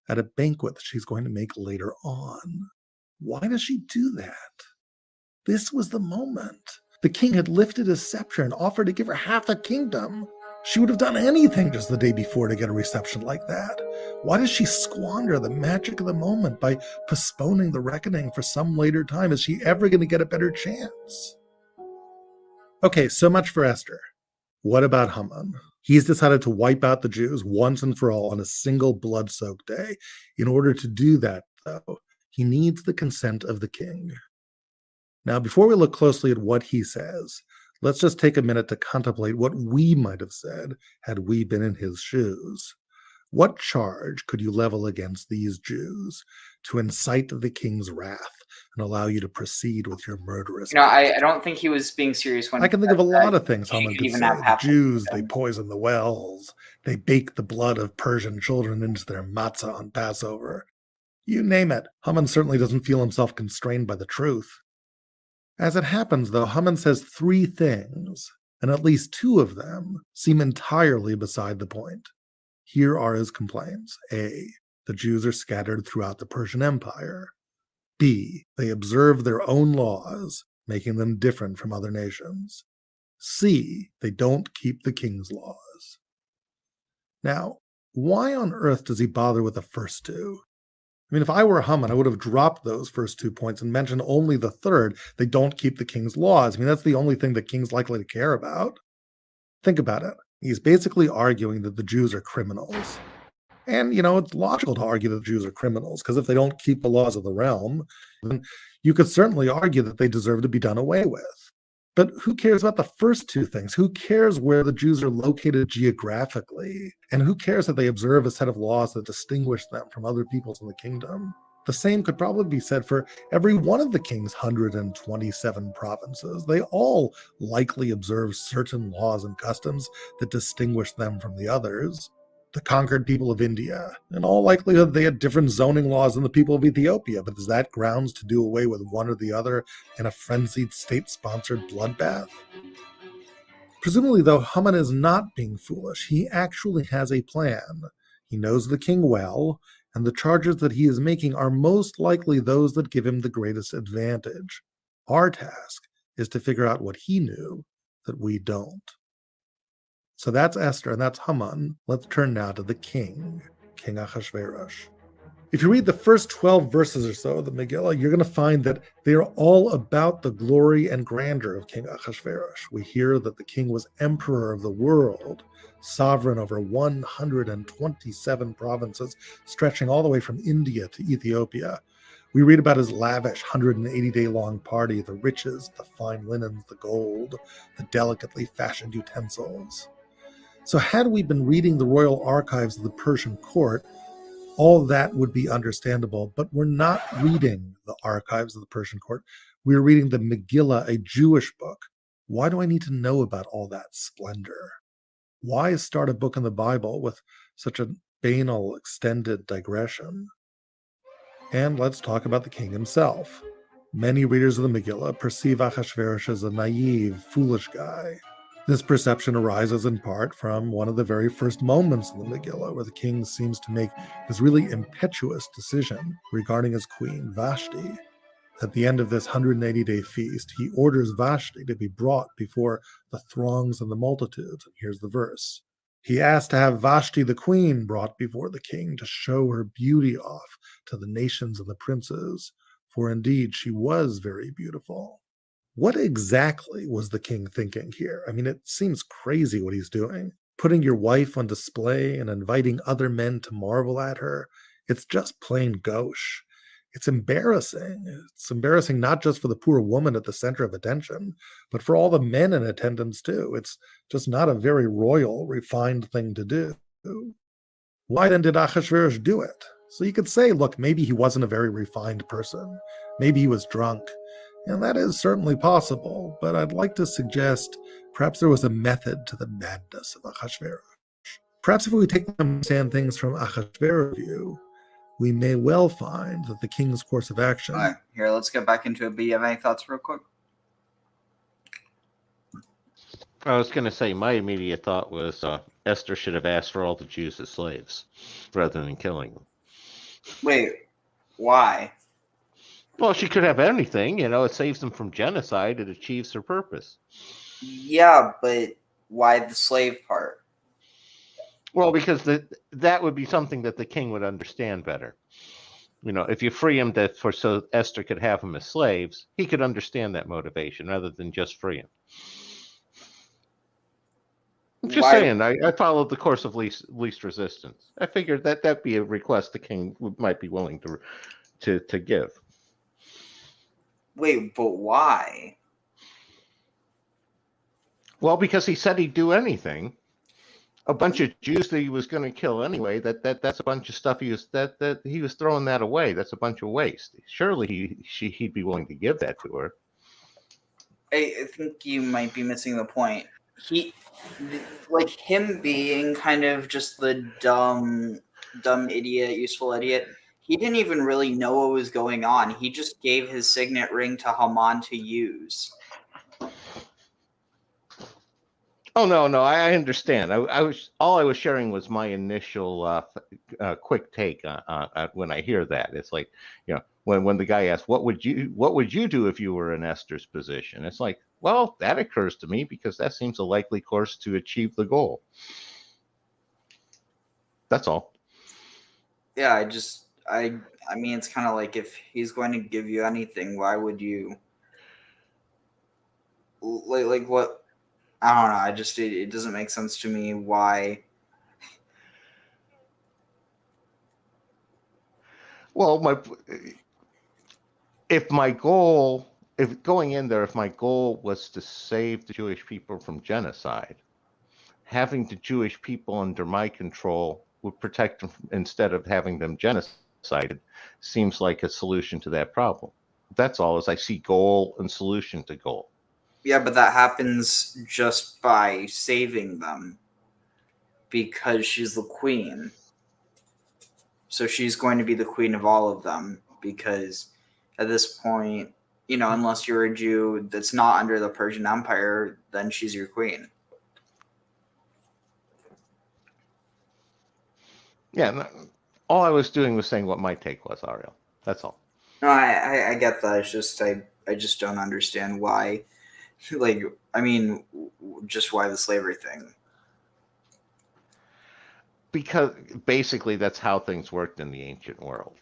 Speaker 5: at a banquet that she's going to make later on. Why does she do that? This was the moment. The king had lifted his scepter and offered to give her half the kingdom. She would have done anything just the day before to get a reception like that. Why does she squander the magic of the moment by postponing the reckoning for some later time? Is she ever going to get a better chance? Okay, so much for Esther. What about Haman? He's decided to wipe out the Jews once and for all on a single blood-soaked day. In order to do that, though, He needs the consent of the king. Now, before we look closely at what he says, let's just take a minute to contemplate what we might have said had we been in his shoes. What charge could you level against these Jews to incite the king's wrath and allow you to proceed with your murderous
Speaker 2: I don't think he was being serious when
Speaker 5: I can think of a lot of things
Speaker 2: you
Speaker 5: Haman
Speaker 2: could
Speaker 5: could
Speaker 2: even
Speaker 5: say.
Speaker 2: have
Speaker 5: The
Speaker 2: half
Speaker 5: Jews,
Speaker 2: of
Speaker 5: they
Speaker 2: them.
Speaker 5: poison the wells. They bake the blood of Persian children into their matzah on Passover. You name it. Haman certainly doesn't feel himself constrained by the truth. As it happens, though, Haman says 3 things, and at least 2 of them seem entirely beside the point. Here are his complaints. A, the Jews are scattered throughout the Persian Empire. B, they observe their own laws, making them different from other nations. C, they don't keep the king's laws. Now, why on earth does he bother with the first 2? I mean, if I were Haman, I would have dropped those first 2 points and mentioned only the third. They don't keep the king's laws. I mean, that's the only thing the king's likely to care about. Think about it. He's basically arguing that the Jews are criminals. And, it's logical to argue that the Jews are criminals, because if they don't keep the laws of the realm, then you could certainly argue that they deserve to be done away with. But who cares about the first 2 things? Who cares where the Jews are located geographically? And who cares that they observe a set of laws that distinguish them from other peoples in the kingdom? The same could probably be said for every one of the king's 127 provinces. They all likely observe certain laws and customs that distinguish them from the others. The conquered people of India, in all likelihood, they had different zoning laws than the people of Ethiopia, but is that grounds to do away with one or the other in a frenzied state-sponsored bloodbath? Presumably, though, Haman is not being foolish. He actually has a plan. He knows the king well, and the charges that he is making are most likely those that give him the greatest advantage. Our task is to figure out what he knew that we don't. So that's Esther, and that's Haman. Let's turn now to the king, King Ahasuerus. If you read the first 12 verses or so of the Megillah, you're going to find that they are all about the glory and grandeur of King Ahasuerus. We hear that the king was emperor of the world, sovereign over 127 provinces, stretching all the way from India to Ethiopia. We read about his lavish 180-day-long party, the riches, the fine linens, the gold, the delicately fashioned utensils. So had we been reading the royal archives of the Persian court, all that would be understandable, but we're not reading the archives of the Persian court. We're reading the Megillah, a Jewish book. Why do I need to know about all that splendor? Why start a book in the Bible with such a banal, extended digression? And let's talk about the king himself. Many readers of the Megillah perceive Ahasuerus as a naive, foolish guy. This perception arises in part from one of the very first moments in the Megillah, where the king seems to make this really impetuous decision regarding his queen, Vashti. At the end of this 180-day feast, he orders Vashti to be brought before the throngs and the multitudes. And here's the verse. He asked to have Vashti the queen brought before the king to show her beauty off to the nations and the princes, for indeed she was very beautiful. What exactly was the king thinking here? I mean, it seems crazy what he's doing. Putting your wife on display and inviting other men to marvel at her. It's just plain gauche. It's embarrassing. It's embarrassing not just for the poor woman at the center of attention, but for all the men in attendance too. It's just not a very royal, refined thing to do. Why then did Ahasuerus do it? So you could say, look, maybe he wasn't a very refined person. Maybe he was drunk. And that is certainly possible, but I'd like to suggest perhaps there was a method to the madness of Ahasuerus. Perhaps if we take and understand things from Ahasuerus' view, we may well find that the king's course of action...
Speaker 2: All right, here, let's get back into it. But you have any thoughts real quick?
Speaker 6: I was going to say, my immediate thought was Esther should have asked for all the Jews as slaves rather than killing them.
Speaker 2: Wait, why?
Speaker 6: Well, she could have anything, it saves them from genocide. It achieves her purpose.
Speaker 2: Yeah, but why the slave part?
Speaker 6: Well, because that would be something that the king would understand better. If you free him so Esther could have him as slaves, he could understand that motivation rather than just free him. I'm just saying, I followed the course of least resistance. I figured that'd be a request the king might be willing to give.
Speaker 2: Wait, but why?
Speaker 6: Well, because he said he'd do anything. A bunch of Jews that he was going to kill anyway. That's a bunch of stuff he was throwing that away. That's a bunch of waste. Surely he'd be willing to give that to her.
Speaker 2: I think you might be missing the point. Like him being kind of just the dumb idiot, useful idiot. He didn't even really know what was going on. He just gave his signet ring to Haman to use.
Speaker 6: Oh no, I understand. I was sharing was my initial quick take when I hear that. It's like, when the guy asks, what would you do if you were in Esther's position? It's like, well, that occurs to me because that seems a likely course to achieve the goal. That's all.
Speaker 2: Yeah, I mean, it's kind of like if he's going to give you anything, why would you like what? I don't know. It doesn't make sense to me why.
Speaker 6: Well, if my goal was to save the Jewish people from genocide, having the Jewish people under my control would protect them instead of having them genocided seems like a solution to that problem. That's all, as I see goal and solution to goal.
Speaker 2: Yeah, but that happens just by saving them because she's the queen. So she's going to be the queen of all of them because at this point, unless you're a Jew that's not under the Persian Empire, then she's your queen.
Speaker 6: Yeah, no, all I was doing was saying what my take was, Ariel. That's all.
Speaker 2: No, I get that. It's just I just don't understand why. Like, I mean, just why the slavery thing?
Speaker 6: Because basically that's how things worked in the ancient world,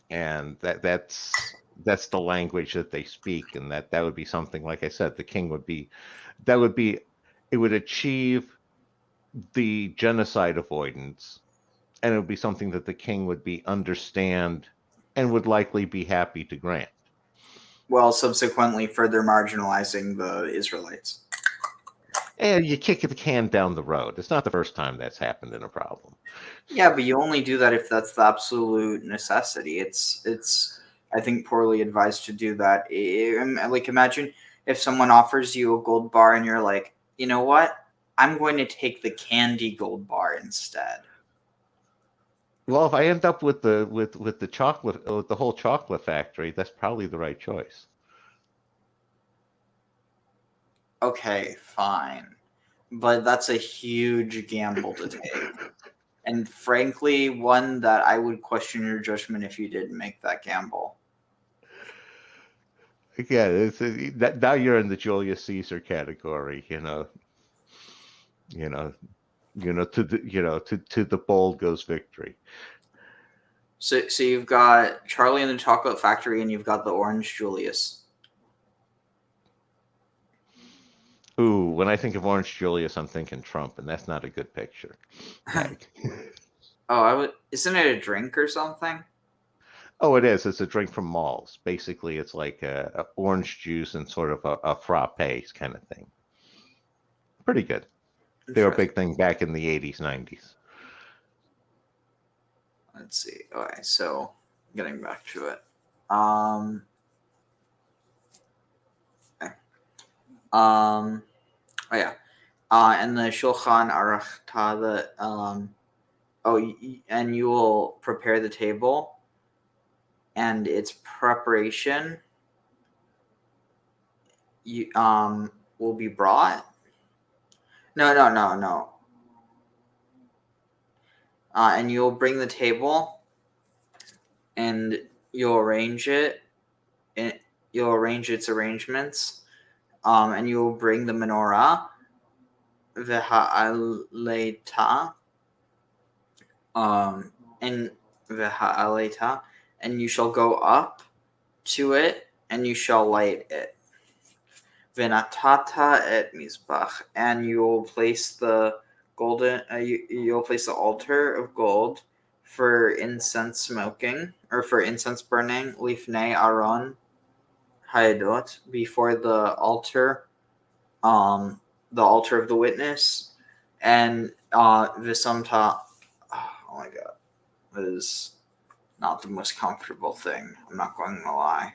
Speaker 6: and that's the language that they speak, and that would be something, like I said, the king would be, it would achieve the genocide avoidance, and it would be something that the king would understand and would likely be happy to grant.
Speaker 2: Well, subsequently further marginalizing the Israelites.
Speaker 6: And you kick the can down the road. It's not the first time that's happened in a problem.
Speaker 2: Yeah, but you only do that if that's the absolute necessity. It's I think poorly advised to do that. Like, imagine if someone offers you a gold bar and you're like, you know what? I'm going to take the candy gold bar instead.
Speaker 6: Well, if I end up with the chocolate, with the whole chocolate factory, that's probably the right choice.
Speaker 2: Okay, fine. But that's a huge gamble to take. And frankly, one that I would question your judgment if you didn't make that gamble.
Speaker 6: Yeah, now you're in the Julius Caesar category, to the bold goes victory.
Speaker 2: So you've got Charlie and the Chocolate Factory, and you've got the Orange Julius.
Speaker 6: Ooh, when I think of Orange Julius, I'm thinking Trump, and that's not a good picture.
Speaker 2: Isn't it a drink or something?
Speaker 6: Oh, it is. It's a drink from malls. Basically, it's like a orange juice and sort of a frappe kind of thing. Pretty good. They were a big thing back in the 80s, 90s.
Speaker 2: Let's see. Okay, so getting back to it. Okay. Oh yeah. And the Shulchan Aruch, and you will prepare the table, and its preparation will be brought. No. And you'll bring the table, and you'll arrange it, and you'll arrange its arrangements, and you'll bring the menorah, v'ha'aleta, and v'ha'aleta, and you shall go up to it, and you shall light it. V'natata et mizbach, and you will place the golden. You'll place the altar of gold, for incense smoking, or for incense burning, lifnei aron hayadot, before the altar of the witness, and visamta. Oh my god, that is not the most comfortable thing. I'm not going to lie.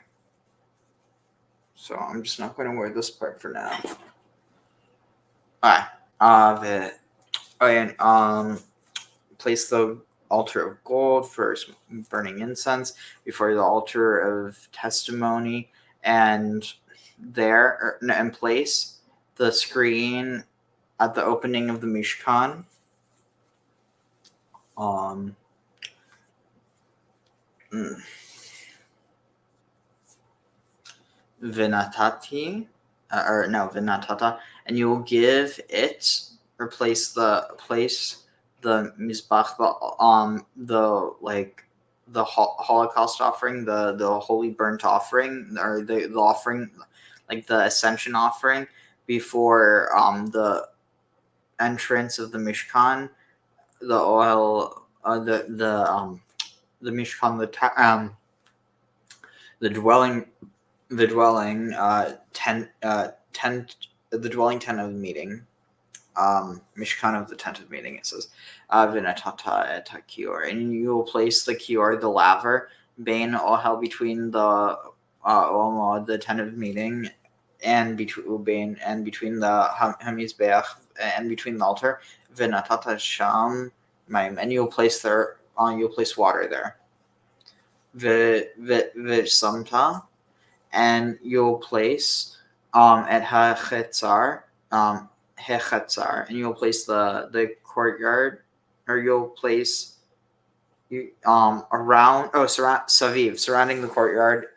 Speaker 2: So I'm just not going to wear this part for now. Alright. Place the altar of gold for burning incense before the altar of testimony, and place the screen at the opening of the Mishkan. Vinatati, vinatata, and you will give it, or place the mizbach, the Holocaust offering, the holy burnt offering, or the offering, like the ascension offering, before the entrance of the Mishkan, the oil, the Mishkan, the dwelling tent, the dwelling tent of the meeting, Mishkan of the tent of meeting. It says, "Vinatata et kior," and you will place the kior, the laver, bain ohel, between the the tent of meeting, and between the hamizbeach, and between the altar. Vinatata sham maim, and you'll place water there. V'samta, and you'll place at 𐤐𤒄𤒅, and you'll place the courtyard, or you'll place around, saviv, surrounding the courtyard,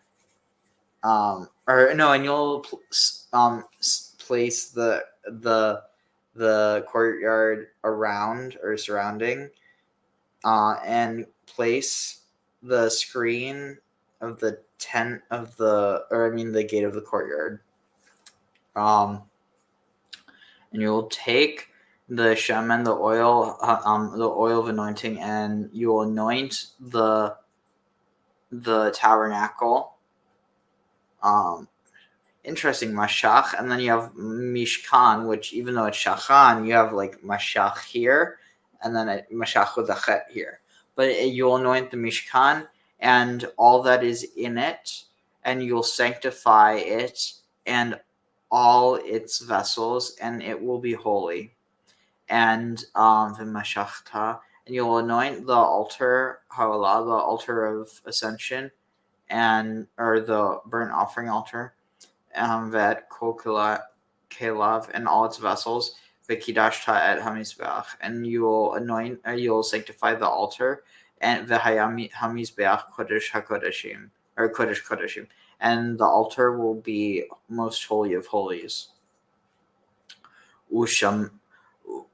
Speaker 2: and you'll place the courtyard around, or surrounding, and place the screen of the tent of the gate of the courtyard. And you'll take the shem and the oil of anointing, and you will anoint the tabernacle. Interesting, mashach, and then you have mishkan, which, even though it's shachan, you have like mashach here, and then a mashach with a chet here. But you'll anoint the Mishkan and all that is in it, and you'll sanctify it and all its vessels, and it will be holy. And v'mashachta, and you'll anoint the altar, the altar of ascension, or the burnt offering altar, v'et kol kelav, and all its vessels, v'kidashta et hamizbeach, and you'll sanctify the altar, and v'hayam hamizbeach kodesh hakodeshim, or kodesh kodeshim, and the altar will be most holy of holies.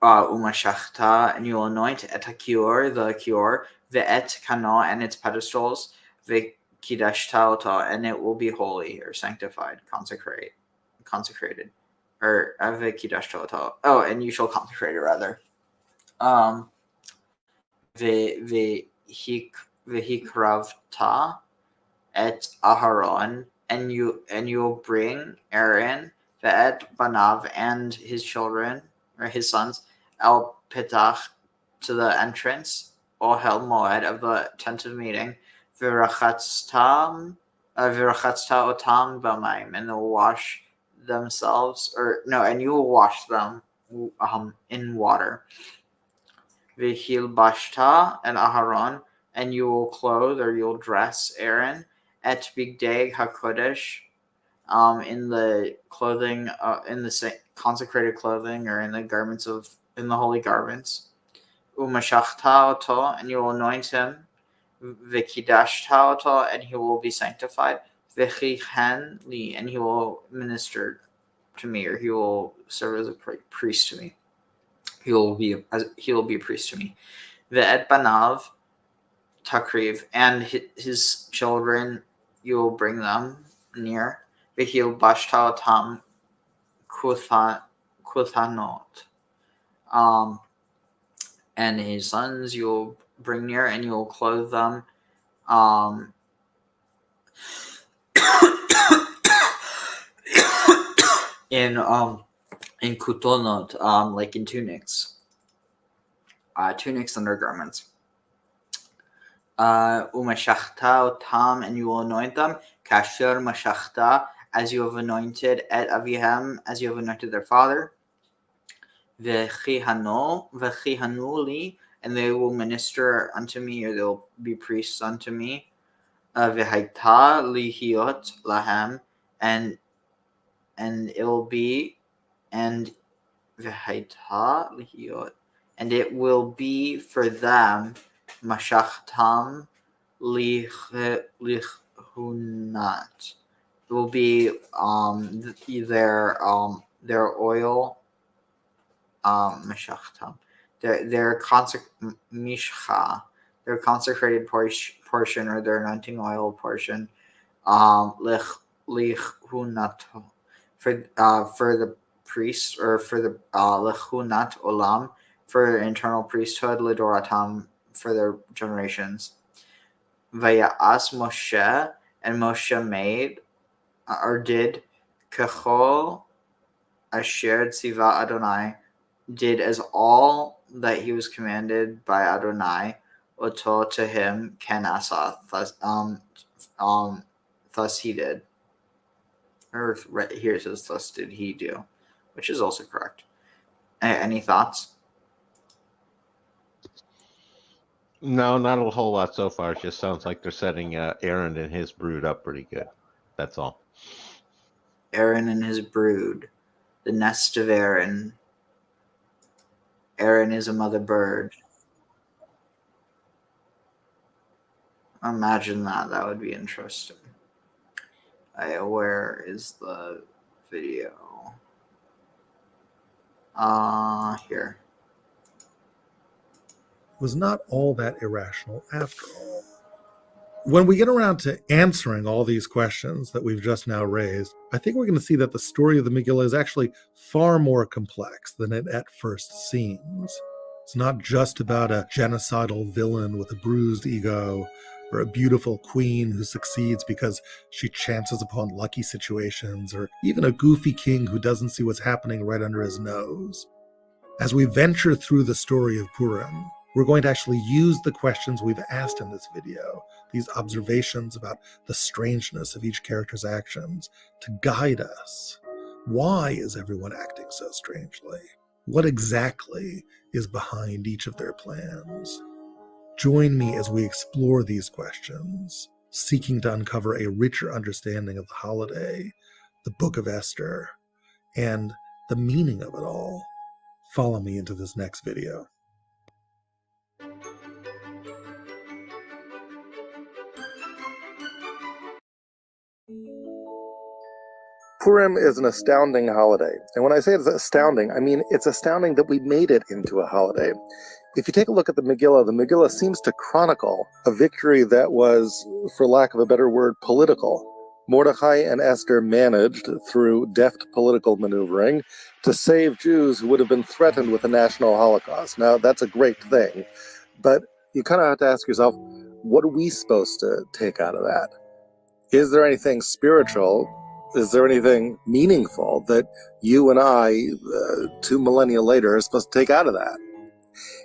Speaker 2: Umashachta, and you will anoint et hakior, the kior, ve'et kano, and its pedestals, ve'kidashta oto, and it will be holy, or sanctified, consecrated, or ve'kidashta oto. Oh, and you shall consecrate it, rather. V'hikravta et Aharon, and you will bring Aaron, ve'et banav, and his children, or his sons, el petach, to the entrance, ohel moed, of the tent of meeting, v'rachatzta otam b'mayim, and they'll wash themselves, and you will wash them in water. V'hilbashta and Aharon, and you will clothe, or you'll dress Aaron, et bigdei hakodesh, in the clothing, in the consecrated clothing, or in the holy garments. Umashachta oto, and you will anoint him. V'kidashta oto, and he will be sanctified. V'chichen li, and he will minister to me, or he will serve as a priest to me. He will be a priest to me. Ve'et banav takriv, and his children, you will bring them near. V'hil bashta otam kuthanot, and his sons you will bring near, and you will clothe them in kutonot, like in tunics, undergarments. Umashachta otam, and you will anoint them, kasher mashachta, as you have anointed et avihem, as you have anointed their father. V'chihanu li, and they will minister unto me, or they will be priests unto me. V'haita lihiot lahem, and it will be, and v'haita lihiot, and it will be for them, mashachtam lichunat. It will be their oil, mashachtam, their mishcha, their consecrated portion, or their anointing oil portion, lichunat, for the priests, or for the lichunat olam, for internal priesthood, lidoratam, for their generations. Vayas Moshe, and Moshe made, or did, kechol asher tziva Adonai, did as all that he was commanded by Adonai, oto, to him, ken asa, thus he did. Or right here it says, thus did he do, which is also correct. Any thoughts?
Speaker 6: No, not a whole lot so far. It just sounds like they're setting Aaron and his brood up pretty good. That's all.
Speaker 2: Aaron and his brood. The nest of Aaron. Aaron is a mother bird. Imagine that. That would be interesting. Where is the video? Here.
Speaker 5: Was not all that irrational after all. When we get around to answering all these questions that we've just now raised, I think we're going to see that the story of the Megillah is actually far more complex than it at first seems. It's not just about a genocidal villain with a bruised ego, or a beautiful queen who succeeds because she chances upon lucky situations, or even a goofy king who doesn't see what's happening right under his nose. As we venture through the story of Purim, we're going to actually use the questions we've asked in this video, these observations about the strangeness of each character's actions, to guide us. Why is everyone acting so strangely? What exactly is behind each of their plans? Join me as we explore these questions, seeking to uncover a richer understanding of the holiday, the Book of Esther, and the meaning of it all. Follow me into this next video. Purim is an astounding holiday. And when I say it's astounding, I mean it's astounding that we made it into a holiday. If you take a look at the Megillah seems to chronicle a victory that was, for lack of a better word, political. Mordechai and Esther managed, through deft political maneuvering, to save Jews who would have been threatened with a national Holocaust. Now, that's a great thing, but you kind of have to ask yourself, what are we supposed to take out of that? Is there anything spiritual? Is there anything meaningful that you and I, 2 millennia later, are supposed to take out of that?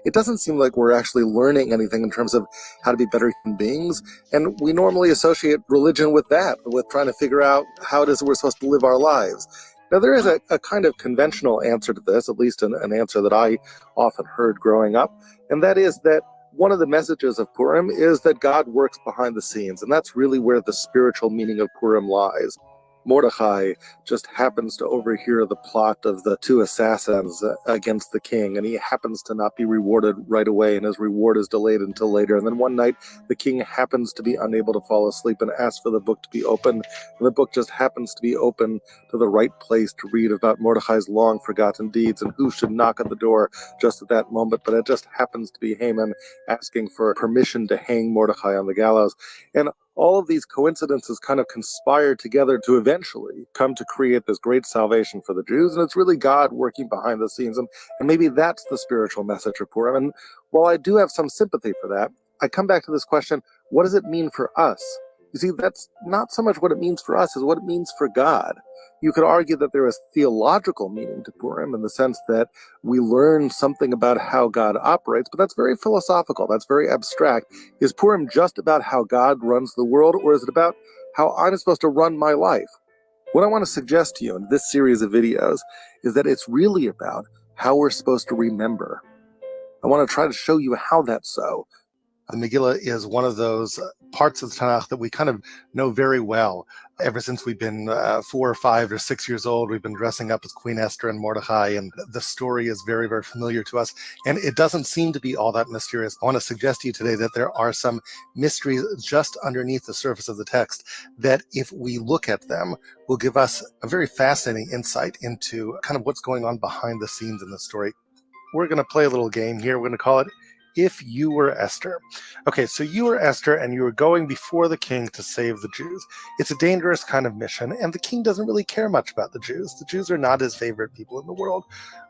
Speaker 5: It doesn't seem like we're actually learning anything in terms of how to be better human beings, and we normally associate religion with that, with trying to figure out how it is we're supposed to live our lives. Now, there is a kind of conventional answer to this, at least an answer that I often heard growing up, and that is that one of the messages of Purim is that God works behind the scenes, and that's really where the spiritual meaning of Purim lies. Mordechai just happens to overhear the plot of the 2 assassins against the king, and he happens to not be rewarded right away, and his reward is delayed until later. And then one night, the king happens to be unable to fall asleep and asks for the book to be opened, and the book just happens to be open to the right place to read about Mordechai's long-forgotten deeds and who should knock at the door just at that moment, but it just happens to be Haman asking for permission to hang Mordechai on the gallows. And all of these coincidences kind of conspire together to eventually come to create this great salvation for the Jews. And it's really God working behind the scenes. And maybe that's the spiritual message of Purim. And while I do have some sympathy for that, I come back to this question, what does it mean for us? You see, that's not so much what it means for us as what it means for God. You could argue that there is theological meaning to Purim in the sense that we learn something about how God operates, but that's very philosophical, that's very abstract. Is Purim just about how God runs the world, or is it about how I'm supposed to run my life? What I want to suggest to you in this series of videos is that it's really about how we're supposed to remember. I want to try to show you how that's so. The Megillah is one of those parts of the Tanakh that we kind of know very well. Ever since we've been 4 or 5 or 6 years old, we've been dressing up as Queen Esther and Mordecai, and the story is very, very familiar to us. And it doesn't seem to be all that mysterious. I want to suggest to you today that there are some mysteries just underneath the surface of the text that, if we look at them, will give us a very fascinating insight into kind of what's going on behind the scenes in the story. We're going to play a little game here. We're going to call it If You Were Esther. Okay, so you were Esther and you were going before the king to save the Jews. It's a dangerous kind of mission, and the king doesn't really care much about the Jews. The Jews are not his favorite people in the world.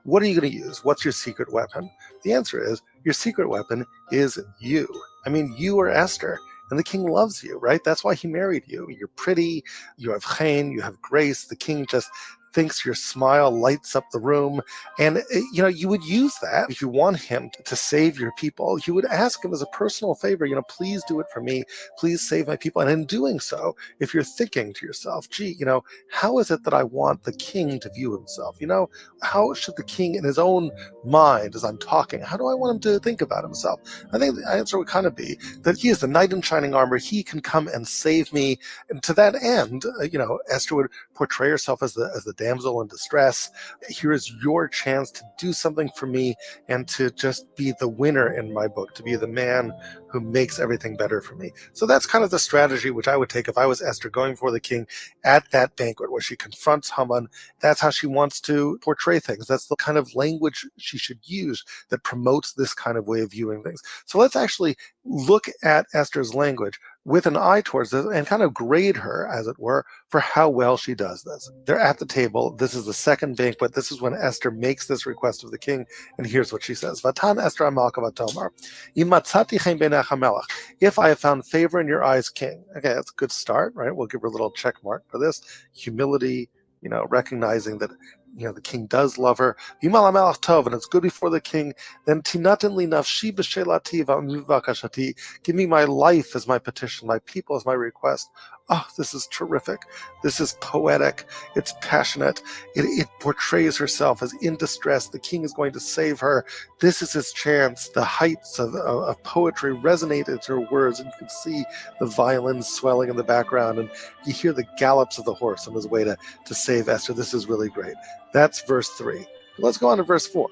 Speaker 5: What are you going to use? What's your secret weapon? The answer is, your secret weapon is you. I mean, you are Esther, and the king loves you, right? That's why he married you. You're pretty, you have chen, you have grace. The king just thinks your smile lights up the room. And, you know, you would use that if you want him to save your people. You would ask him as a personal favor, you know, please do it for me. Please save my people. And in doing so, if you're thinking to yourself, gee, you know, how is it that I want the king to view himself? You know, how should the king in his own mind, as I'm talking, how do I want him to think about himself? I think the answer would kind of be that he is the knight in shining armor. He can come and save me. And to that end, you know, Esther would portray herself as the damsel in distress. Here is your chance to do something for me and to just be the winner in my book, to be the man who makes everything better for me. So that's kind of the strategy which I would take if I was Esther going before the king at that banquet where she confronts Haman. That's how she wants to portray things. That's the kind of language she should use that promotes this kind of way of viewing things. So let's actually look at Esther's language with an eye towards this and kind of grade her, as it were, for how well she does this. They're at the table. This is the second banquet. This is when Esther makes this request of the king, and here's what she says. Vatan Esther Amalka Vatomar, Imatzati chen beinech hamelech. If I have found favor in your eyes, king. Okay, that's a good start, right? We'll give her a little check mark for this. Humility, you know, recognizing that, you know, the king does love her. Yimal hamelech tov, and it's good before the king. Then tinatin li nafshi b'shelati v'mivakashati. Give me my life as my petition, my people as my request. Oh, this is terrific. This is poetic. It's passionate. It portrays herself as in distress. The king is going to save her. This is his chance. The heights of poetry resonate into her words, and you can see the violins swelling in the background, and you hear the gallops of the horse on his way to save Esther. This is really great. That's verse 3. Let's go on to verse 4.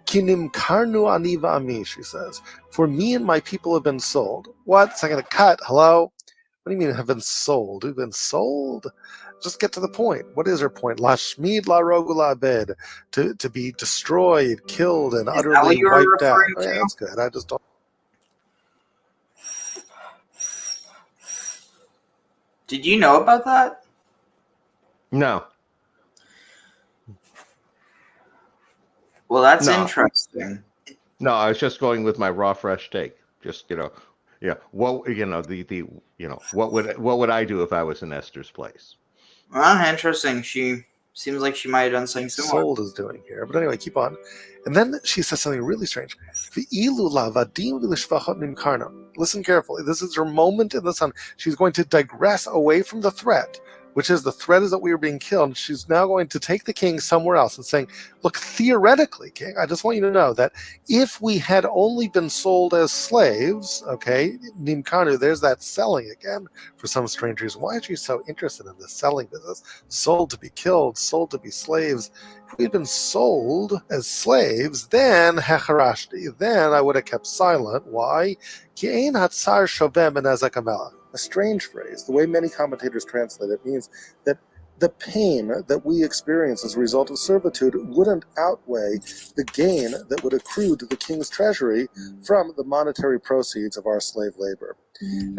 Speaker 5: Kinim karnu ani va'ami, she says. For me and my people have been sold. What? Second to cut. Hello? What do you mean have been sold? We've been sold? Just get to the point. What is her point? Lashmid la rogu la abed. To be destroyed, killed, and utterly wiped out. Oh, yeah, that's good. I just don't.
Speaker 2: Did you know about that?
Speaker 6: No.
Speaker 2: Well, that's interesting.
Speaker 6: No, I was just going with my raw, fresh take. Just, you know, yeah. What, you know, you know, what would I do if I was in Esther's place?
Speaker 2: Well, interesting. She seems like she might have done something similar.
Speaker 5: Sold is doing here. But anyway, keep on. And then she says something really strange. Listen carefully. This is her moment in the sun. She's going to digress away from the threat, which is the threat is that we are being killed. She's now going to take the king somewhere else and saying, look, theoretically, king, I just want you to know that if we had only been sold as slaves, okay, Nimkanu, there's that selling again for some strange reason. Why is she so interested in this selling business? Sold to be killed, sold to be slaves. If we had been sold as slaves, then hecharashti, then I would have kept silent. Why? Ki ein hatzar shoveh benezek hamelech. A strange phrase. The way many commentators translate it means that the pain that we experience as a result of servitude wouldn't outweigh the gain that would accrue to the king's treasury from the monetary proceeds of our slave labor.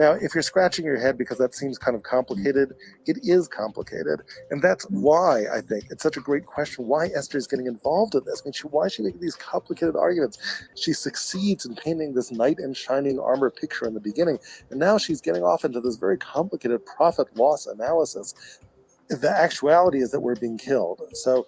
Speaker 5: Now, if you're scratching your head because that seems kind of complicated, it is complicated. And that's why I think it's such a great question why Esther is getting involved in this. I mean, why is she making these complicated arguments? She succeeds in painting this knight in shining armor picture in the beginning, and now she's getting off into this very complicated profit loss analysis. The actuality is that we're being killed. So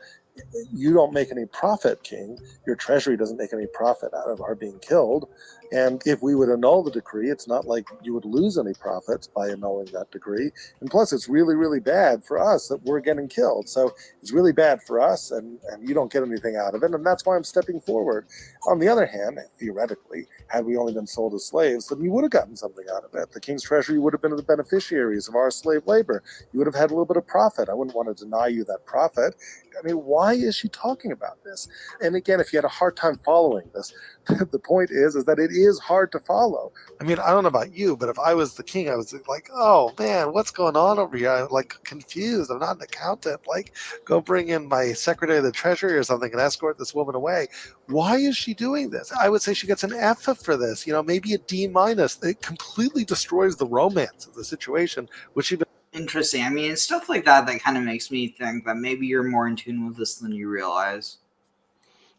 Speaker 5: you don't make any profit, king. Your treasury doesn't make any profit out of our being killed. And if we would annul the decree, it's not like you would lose any profits by annulling that decree. And plus, it's really, really bad for us that we're getting killed. So it's really bad for us, and you don't get anything out of it. And that's why I'm stepping forward. On the other hand, theoretically, had we only been sold as slaves, then we would have gotten something out of it. The king's treasury would have been the beneficiaries of our slave labor. You would have had a little bit of profit. I wouldn't want to deny you that profit. I mean, why is she talking about this? And again, if you had a hard time following this, the point is that it is hard to follow. I mean, I don't know about you, but if I was the king, I was like, oh man, what's going on over here? I'm like confused. I'm not an accountant. Like, go bring in my secretary of the treasury or something and escort this woman away. Why is she doing this? I would say she gets an F for this, maybe a D-. It completely destroys the romance of the situation, which she.
Speaker 2: Interesting. I mean, it's stuff like that kind of makes me think that maybe you're more in tune with this than you realize.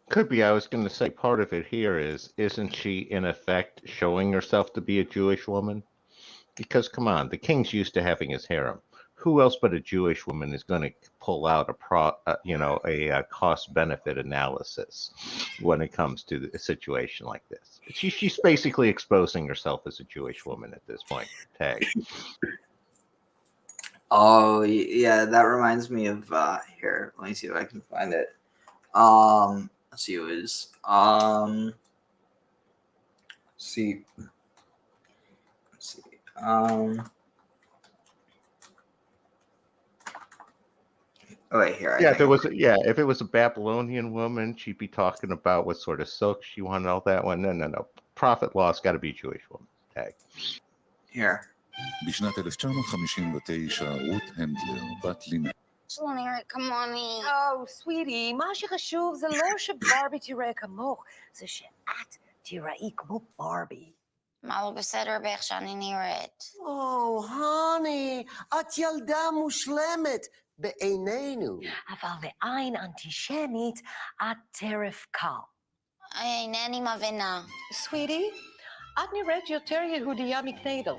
Speaker 6: Could be. I was going to say part of it here isn't she in effect showing herself to be a Jewish woman? Because come on, the king's used to having his harem. Who else but a Jewish woman is going to pull out a cost-benefit analysis when it comes to a situation like this? She's basically exposing herself as a Jewish woman at this point. Tag.
Speaker 2: Oh yeah, that reminds me of here. Let me see if I can find it. Let's see. It was let's see. Oh wait, here.
Speaker 6: If it was a Babylonian woman, she'd be talking about what sort of silk she wanted, all that one. No. Profit loss got to be Jewish woman. Tag.
Speaker 2: Here.
Speaker 7: בשנת 1959 רות הנדלר, בת לינה.
Speaker 8: שלא נראה כמוני.
Speaker 9: סוויטי, מה שחשוב זה לא שברבי תראה כמוך, זה שאת תיראי כמו ברבי.
Speaker 8: מה לא בסדר באיך שאני נראית?
Speaker 10: הוני, את ילדה מושלמת בעינינו.
Speaker 9: אבל לעין אנטישמית את טרף קל.
Speaker 8: אינני מבינה.
Speaker 9: סוויטי, את נראית יותר יהודייה מקניידל.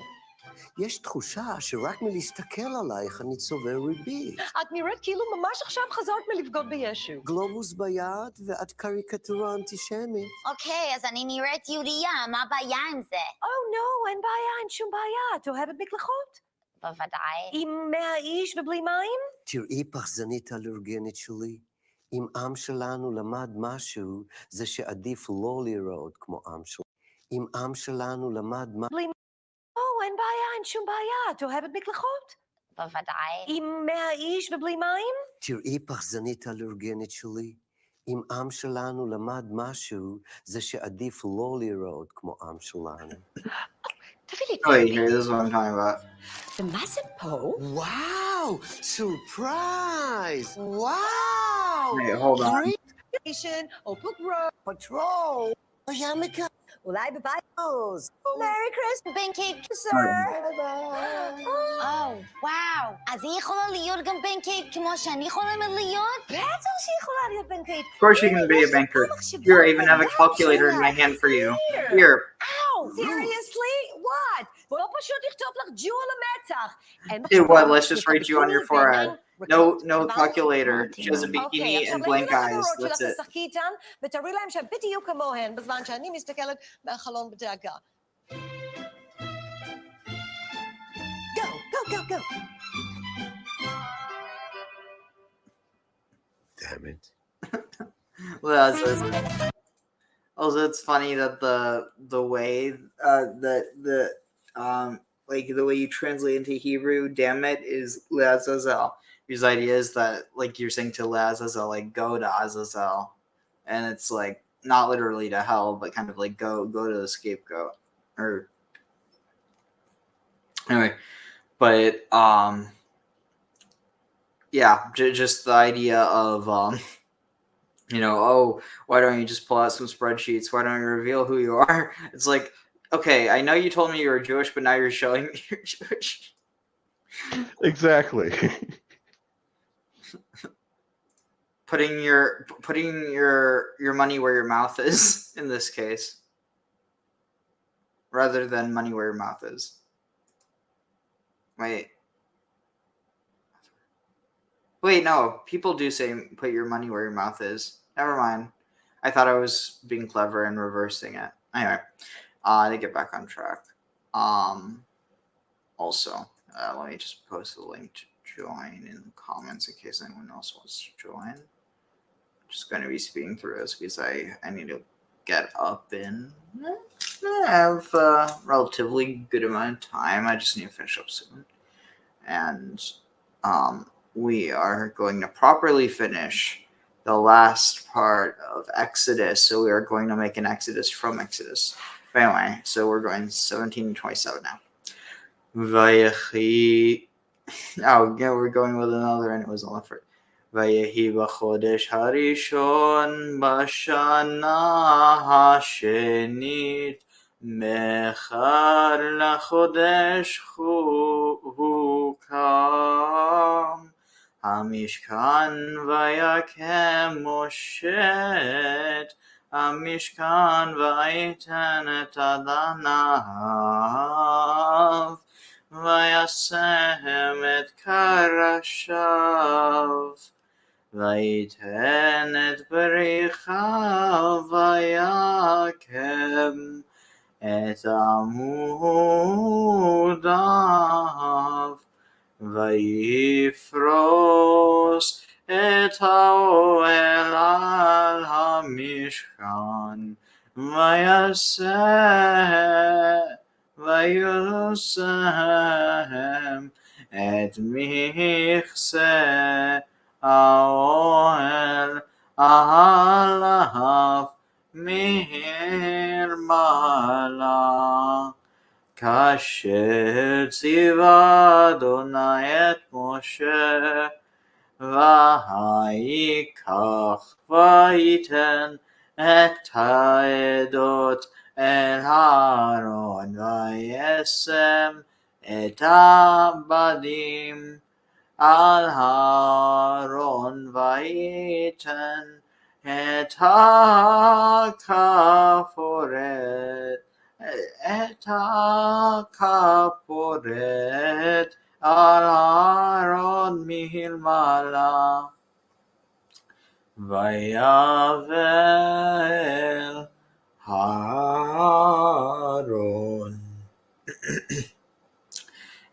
Speaker 10: יש תחושה שרק מלהסתכל עלייך אני צובר ריבית.
Speaker 9: את נראית כאילו ממש עכשיו חזרת מלבגוד בישו.
Speaker 10: גלובוס ביד ואת קריקטורה אנטישמית.
Speaker 8: אוקיי, אז אני נראית יהודייה, מה הבעיה עם זה?
Speaker 9: לא, אין בעיה, אין שום בעיה. את אוהבת מקלחות?
Speaker 8: בוודאי.
Speaker 9: עם 100 איש ובלי מים?
Speaker 10: תראי פחזנית אלרגנית שלי. אם עם שלנו למד משהו, זה שעדיף לא לראות כמו עם שלנו. אם עם שלנו למד משהו...
Speaker 9: אין בעיה, אין שום בעיה. את אוהבת מקלחות?
Speaker 8: בוודאי.
Speaker 9: עם 100 איש ובלי מים?
Speaker 10: תראי פחזנית אלרגנית שלי. אם עם שלנו למד משהו, זה שעדיף לא לראות כמו עם שלנו.
Speaker 2: Oh, wait, here, this is what I'm talking about.
Speaker 9: ומה זה פה?
Speaker 10: וואו, surprise! וואו!
Speaker 2: Wait, hold on.
Speaker 9: או פוגרו.
Speaker 10: Patrol! היה מכאן.
Speaker 9: אולי בבית.
Speaker 8: Merry Christmas, בן קייק. וואו. אז היא יכולה להיות גם בן קייק כמו שאני יכולה להיות?
Speaker 9: בטח שהיא יכולה להיות בן קייק.
Speaker 2: Of course you can be a banker. Here, I even have a calculator in my hand for you. Here.
Speaker 9: Ow! Seriously? What? בוא פשוט לכתוב לך ג'ו על המצח.
Speaker 2: Hey, what? Let's just write you on your forehead. No calculator. She has a bikini and blank eyes. That's it.
Speaker 9: ותראי להם שהם בדיוק כמוהן בזמן שאני מסתכלת מהחלון בדאגה. Go.
Speaker 10: Damn it.
Speaker 2: Well, also, it's funny that the way the way you translate into Hebrew, damn it, is Leazazel. Whose idea is that like you're saying to Leazazel, like go to Azazel, and it's like not literally to hell, but kind of like go to the scapegoat. Or anyway, but yeah, just the idea of oh, why don't you just pull out some spreadsheets? Why don't you reveal who you are? It's like, okay, I know you told me you were Jewish, but now you're showing me you're Jewish.
Speaker 6: Exactly.
Speaker 2: Putting your money where your mouth is in this case, rather than money where your mouth is. Wait, no. People do say put your money where your mouth is. Never mind. I thought I was being clever and reversing it. Anyway, to get back on track. Also, let me just post the link to join in the comments in case anyone else wants to join. I'm just going to be speeding through this because I need to get up in. I have a relatively good amount of time. I just need to finish up soon. And we are going to properly finish the last part of Exodus. So we are going to make an Exodus from Exodus. But anyway, so we're going 17 and 27 now. Vayechi. Oh, yeah, we're going with another, and it was on the first. Vayehi b'chodesh harishon b'shana hashenit mechar lachodesh hukam hamishkan vayakem Moshe המשכן ויתן את אדניו וישם את קרשיו ויתן את בריחיו ויקם את עמודיו ויפרוס את האוהל על המשכן ויושם את מכסה האוהל עליו מלמעלה כאשר ציווה אדוני את משה ויקח ויתן את העדות אל אהרון וישם את הבדים על אהרון ויתן את הכפורת על אהרון מלמעלה ויבל אהרון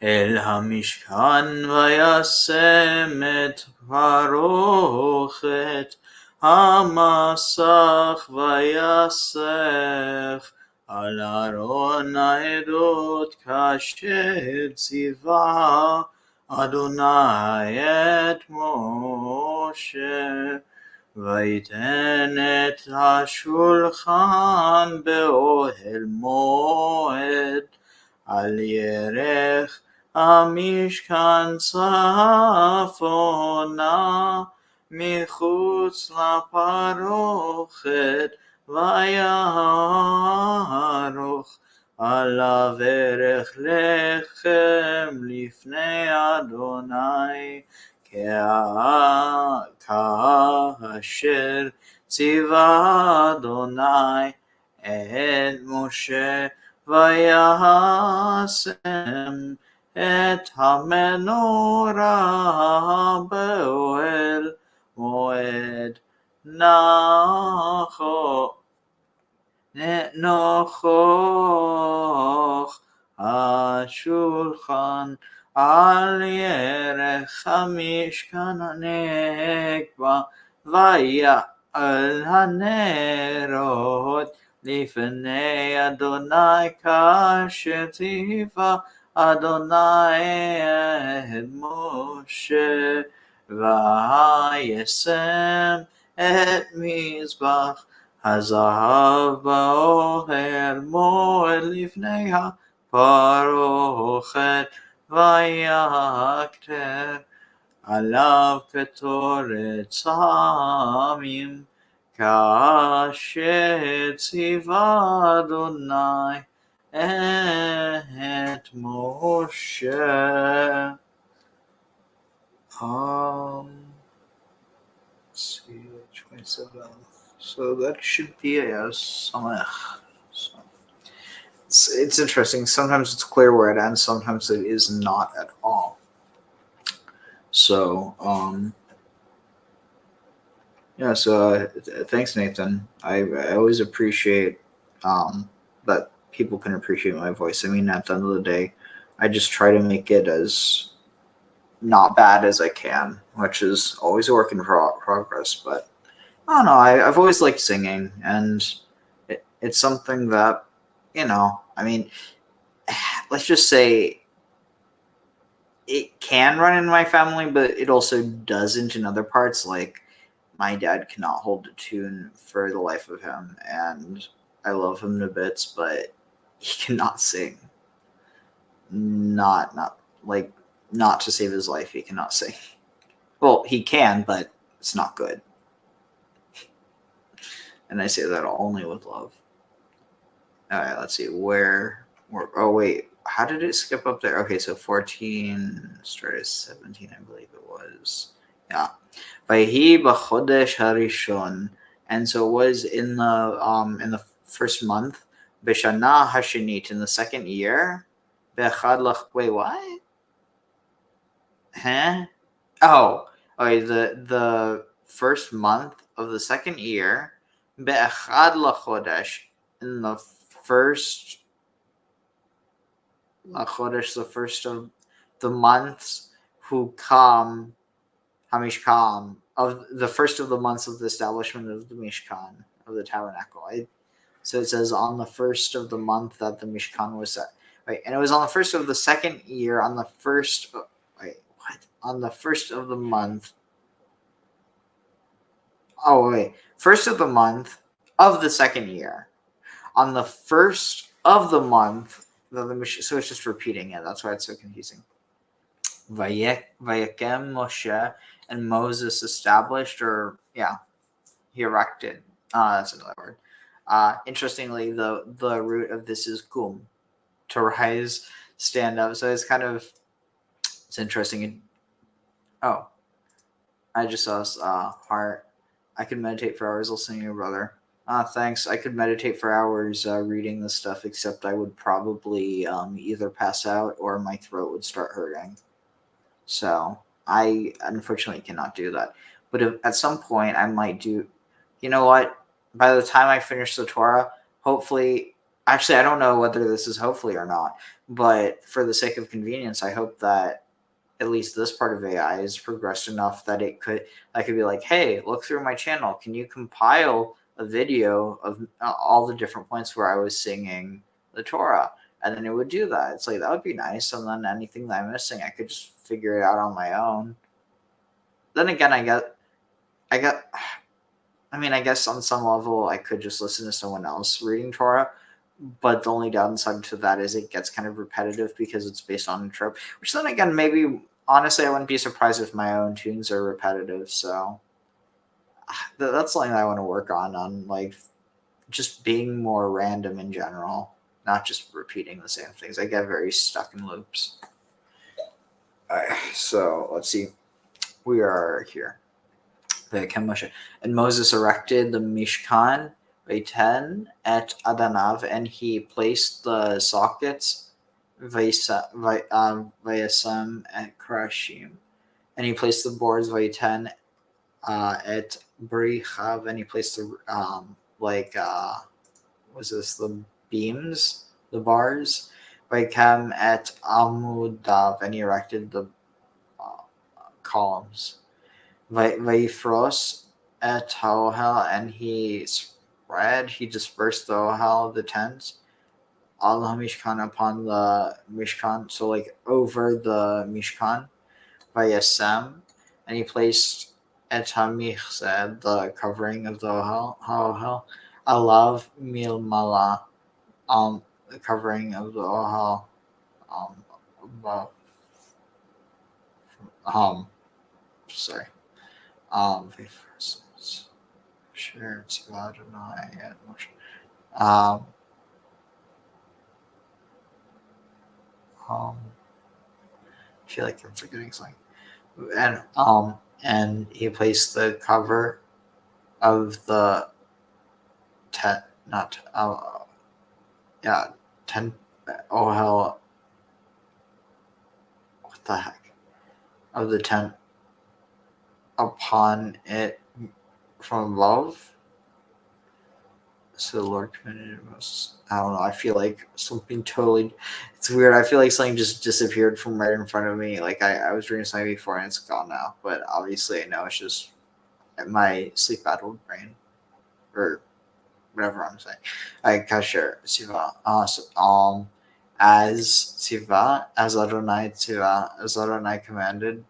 Speaker 2: אל המשכן וישם את פרוכת המסך ויסך על אהרון העדות כאשר ציווה אדוני את משה ויתן את השולחן באוהל מועד על ירך המשכן צפונה מחוץ לפרוכת ויערוך עליו ערך לחם לפני אדוני כאשר ציווה אדוני את משה וישם את המנורה באוהל מועד נוכח השולחן על ירך המשכן הנקבה ויעל הנרות לפני אדוני כאשר ציווה אדוני את משה וישם את מזבח הזהב באוהל מועד לפני הפרוכת ויקטר עליו קטורת צלמים, כאשר ציווה אדוני את משה. Let's see, 27. So that should be a samech. So it's interesting. Sometimes it's clear where it ends. Sometimes it is not at all. So yeah. So thanks, Nathan. I always appreciate that people can appreciate my voice. I mean, at the end of the day, I just try to make it as not bad as I can, which is always a work in progress. But I don't know. I've always liked singing, and it's something that, I mean, let's just say it can run in my family, but it also doesn't in other parts. Like, my dad cannot hold a tune for the life of him, and I love him to bits, but he cannot sing. Not to save his life, he cannot sing. Well, he can, but it's not good. And I say that only with love. All right, let's see. Oh, wait. How did it skip up there? Okay, so 14 started 17, I believe it was. Yeah. Vayhi b'chodesh harishon. And so it was in the first month. B'shana hashinit, in the second year. Wait, what? Huh? Oh, okay, the first month of the second year. Be'echad lachodesh, in the first lachodesh, the first of the months, who come hamishkan, of the first of the months of the establishment of the Mishkan, of the tabernacle. So it says on the first of the month that the Mishkan was set. Right, and it was on the first of the second year, on the first. Wait, what? On the first of the month. Oh wait, first of the month of the second year, on the first of the month. So it's just repeating it. That's why it's so confusing. Vayakem Moshe, and Moses established, or he erected. That's another word. Interestingly, the root of this is kum, to rise, stand up. So it's interesting. Oh, I just saw heart. I could meditate for hours listening to your brother. Thanks. I could meditate for hours reading this stuff, except I would probably either pass out or my throat would start hurting. So I unfortunately cannot do that. But at some point I might do, you know what? By the time I finish the Torah, hopefully, actually, I don't know whether this is hopefully or not, but for the sake of convenience, I hope that at least this part of AI is progressed enough that I could be like, hey, look through my channel. Can you compile a video of all the different points where I was singing the Torah? And then it would do that. It's like, that would be nice. And then anything that I'm missing, I could just figure it out on my own. Then again, I guess on some level I could just listen to someone else reading Torah. But the only downside to that is it gets kind of repetitive because it's based on a trope. Which then again, maybe, honestly, I wouldn't be surprised if my own tunes are repetitive. So that's something that I want to work on like just being more random in general, not just repeating the same things. I get very stuck in loops. All right, so let's see. We are here. And Moses erected the Mishkan, Vaiten et Adanav, and he placed the sockets, Vayasam et Karashim, and he placed the boards, Vaiten et Brichav, and he placed the the beams, the bars, Vaikam et Amudav, and he erected the columns. Vayifros et Ohel, and he dispersed the Ohel, the tents, al Mishkan, upon the Mishkan, so like over the Mishkan, Vayasam, and he placed et HaMichzeh, the covering of the Ohel, alav milmala, the covering of the Ohel, above, Sorry. Sure, Tzivah Adonai and Moshe. I feel like I'm forgetting something. And he placed the cover of the tent, not tent. Oh hell! What the heck? Of the tent upon it from love. So the Lord commanded Moses. I don't know. I feel like something totally. It's weird. I feel like something just disappeared from right in front of me. Like I was reading something before and it's gone now. But obviously, I know it's just my sleep-addled brain, or whatever I'm saying. Kasher Siva. As Siva, as Adonai Siva, as Adonai commanded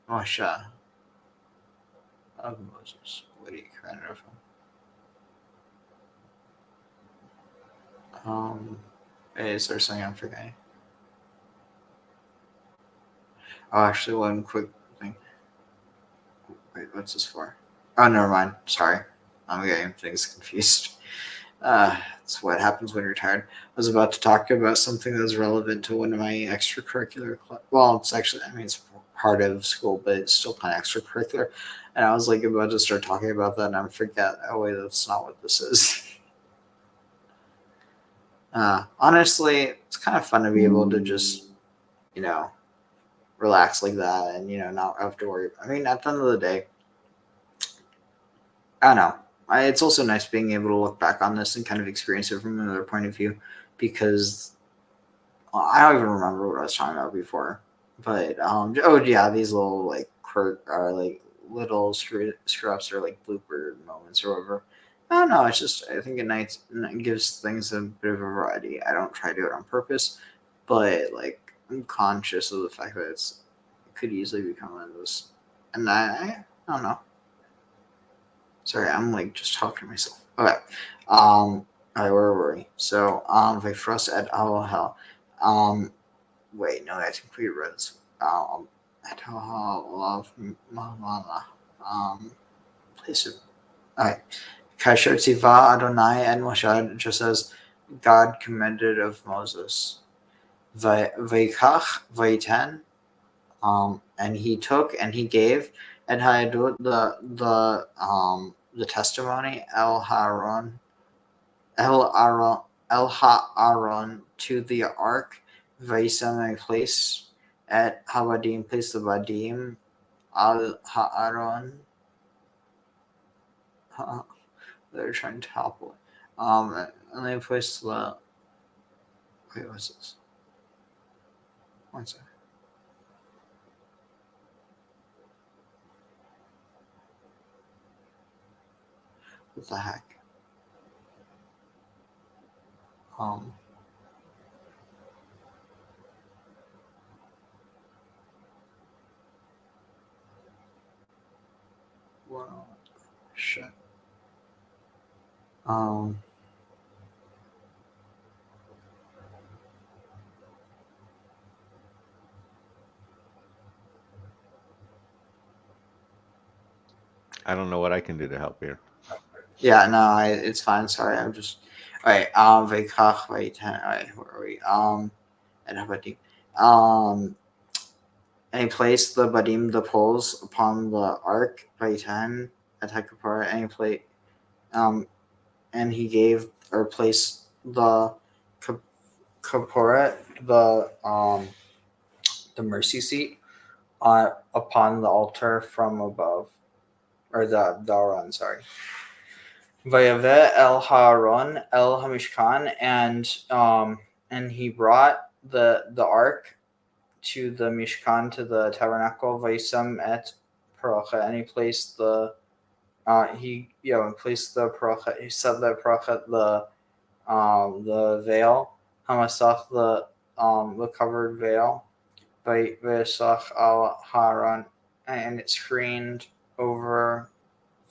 Speaker 2: Moshe of Moses. What he commanded of him. Is there something I'm forgetting? Oh, actually, one quick thing. Wait, what's this for? Oh, never mind. Sorry. I'm getting things confused. That's what happens when you're tired. I was about to talk about something that was relevant to one of my extracurricular well, it's actually, I mean, it's part of school, but it's still kind of extracurricular. And I was like about to start talking about that, and I forget. Oh, wait, that's not what this is. Honestly, it's kind of fun to be able to just, relax like that and, not have to worry. I mean, at the end of the day, I don't know. It's also nice being able to look back on this and kind of experience it from another point of view, because I don't even remember what I was talking about before. But these little like quirk or like little screw ups or like blooper moments or whatever. I don't know. It's just, I think it gives things a bit of a variety. I don't try to do it on purpose, but like I'm conscious of the fact that it could easily become one of those, and I don't know. Sorry, I'm like just talking to myself. Okay. All right, where were we? So, Vifros et Hell. Wait, no, I think we read this. Et love Mamala. Place it. All right. Kasher Tzivah Adonai and Moshe, just as God commanded of Moses. Vaikach Vaiten. And he took and he gave and Hayadut the testimony El Ha'aron to the ark, Vaisam a place at Habadim, place the Badim Al Ha'aron. They're trying to topple it. And they placed the. Wait, what's this? One second. What the heck? Well, shit.
Speaker 6: I don't know what I can do to help here.
Speaker 2: Yeah, no, it's fine. Sorry, I'm just. All right. Vaikach Vaiten. All right, where are we? And Habadim. And he placed the Badim, the poles, upon the ark Vaiten at Hekapara, and he placed, and he gave or placed the Kaporet, the mercy seat, upon the altar from above, or the Aron, sorry. Vayaveh el Ha'aron el Hamishkan, and he brought the ark to the Mishkan, to the tabernacle. Vaisam et Paracha, and he placed the placed the Paracha. He set the Paracha, the veil, Hamasach, the covered veil, Vaisach al Ha'aron, and it screened over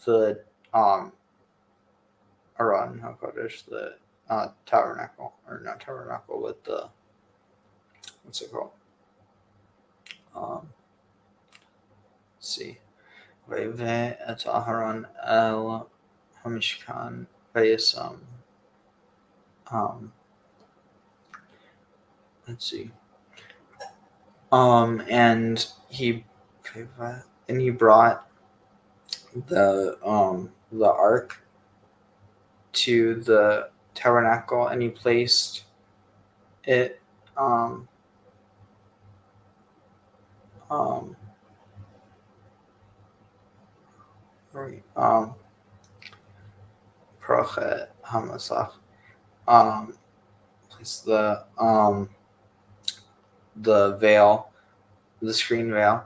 Speaker 2: the Aron HaKodesh, the tabernacle, or not tabernacle, but the, what's it called? see. ויבא את אהרון אל המשכן וישם. Let's see. And he brought the ark to the tabernacle, and he placed it Prochet Hamasach, place the veil, the screen veil,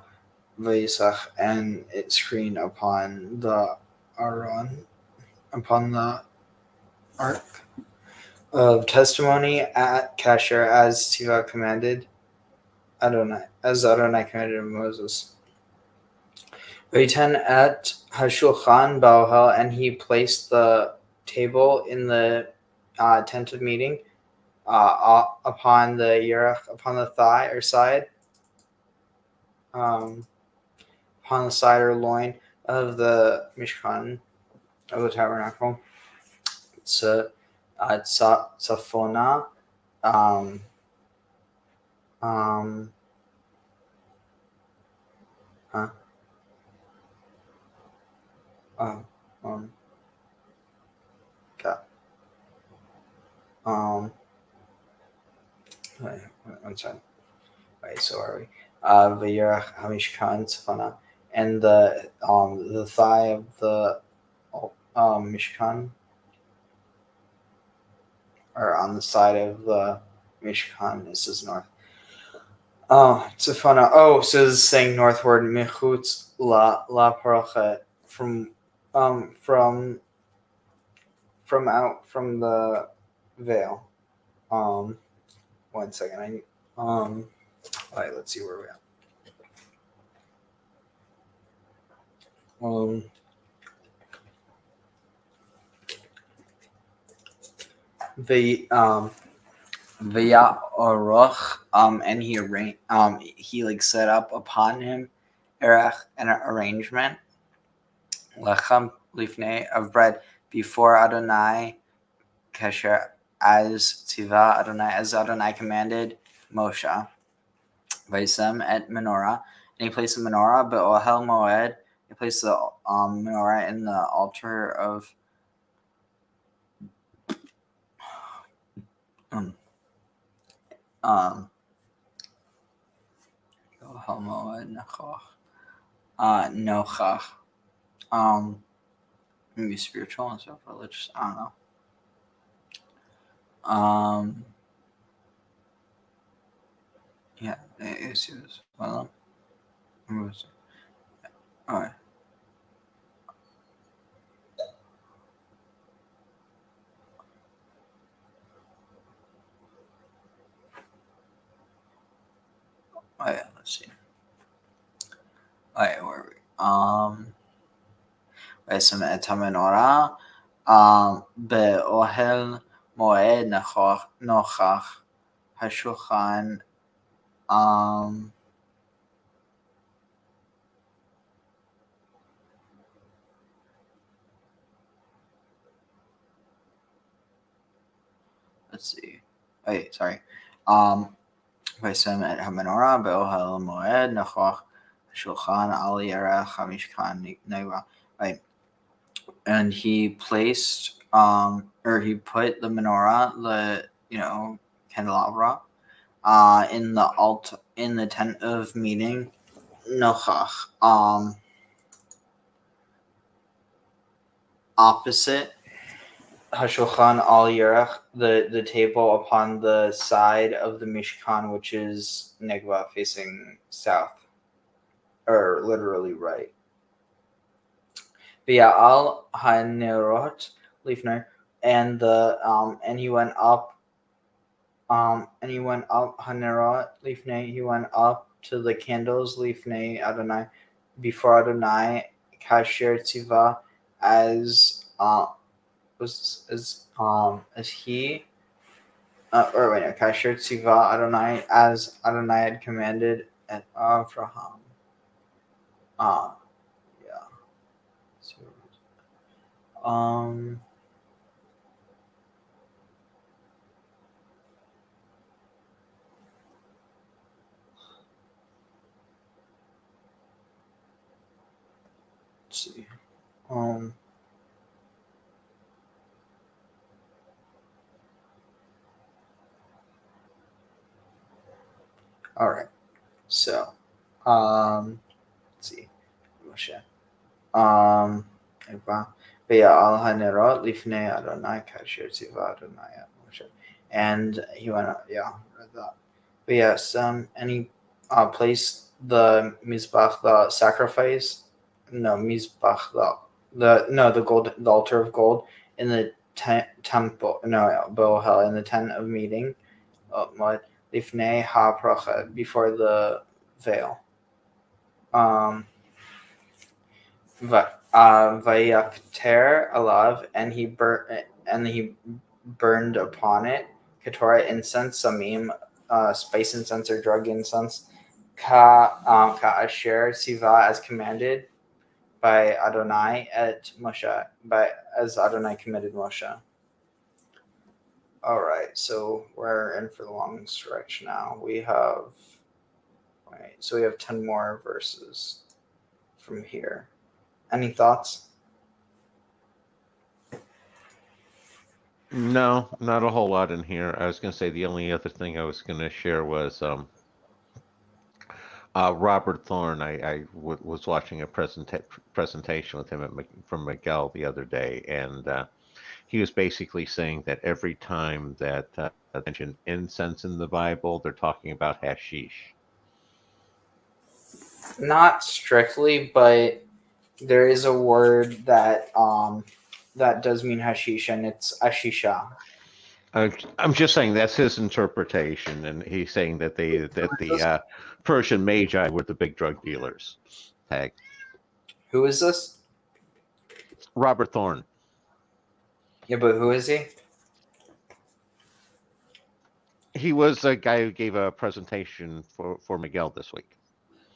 Speaker 2: Vayisach, and it screened upon the Aron, upon the ark of testimony at Kasher, as Tiva commanded Adonai, as Adonai commanded Moses. Vayiten at Hashulchan Ba'ohel, and he placed the table in the tent of meeting upon the yerach, upon the thigh or side, upon the side or loin of the Mishkan, of the tabernacle. Tzafona, one second. Wait, so are we? V'yerach hamishkan tzafana, and the thigh of the Mishkan, or on the side of the Mishkan, this is north. Tzafana. Oh, so this is saying northward. Mechutz la parochet, from out from the veil. 1 second. All right, let's see where we're at. Via Aruch, and he like set up upon him an arrangement lechem lifnei, of bread before Adonai, kasher, as tiva Adonai, as Adonai commanded Moshe. Vaisem et menorah, and he placed the menorah, but ohel moed, he placed the menorah in the altar of ohel moed nochach. Maybe spiritual and stuff, religious. I don't know. Yeah, it's well. All right. Oh yeah, let's see. All right, where are we? Some etamenora, be'ohel moed nochach hashulchan, let's see. Wait, sorry. Vaisem et hamenorah be'ohel moed nochach hashulchan al yerech hamishkan negva. Right. And he placed, or he put the menorah, the candelabra, in the tent of meeting, nochach, opposite Hashulchan al Yerech, the table upon the side of the Mishkan, which is Negva, facing south, or literally right. V'ya'al hanerot lifnei, and he went up hanerot lifnei, he went up to the candles lifnei Adonai, before Adonai, kasher tiva, as he kasher tiva Adonai, as Adonai had commanded at Avraham. Yeah. So, let's see. All right. So, let's see. Moshe. Al hanerot lifnei Adonai kasher tziva Adonai at Moshe. And he went up. Yeah, read that. But yes, and he placed the mizbach, the sacrifice. No, mizbach, the gold, the altar of gold in the temple. No, bohel in the tent of meeting. Lifnei ha before the veil. Vayakter alav, and he burned upon it ketorah incense, samim, spice incense or drug incense, ka asher siva, as commanded by Adonai at Moshe, as Adonai commanded Moshe. All right, so we're in for the long stretch now. We have 10 more verses from here. Any thoughts?
Speaker 6: No, not a whole lot in here. I was going to say the only other thing I was going to share was Robert Thorne. I was watching a presentation with him from Miguel the other day, and he was basically saying that every time that mention incense in the Bible, they're talking about hashish.
Speaker 2: Not strictly, but there is a word that that does mean hashish, and it's ashisha.
Speaker 6: I'm just saying that's his interpretation, and he's saying that the Persian magi were the big drug dealers. Tag.
Speaker 2: Who is this?
Speaker 6: Robert Thorne.
Speaker 2: Yeah, but who is he?
Speaker 6: He was a guy who gave a presentation for Miguel this week.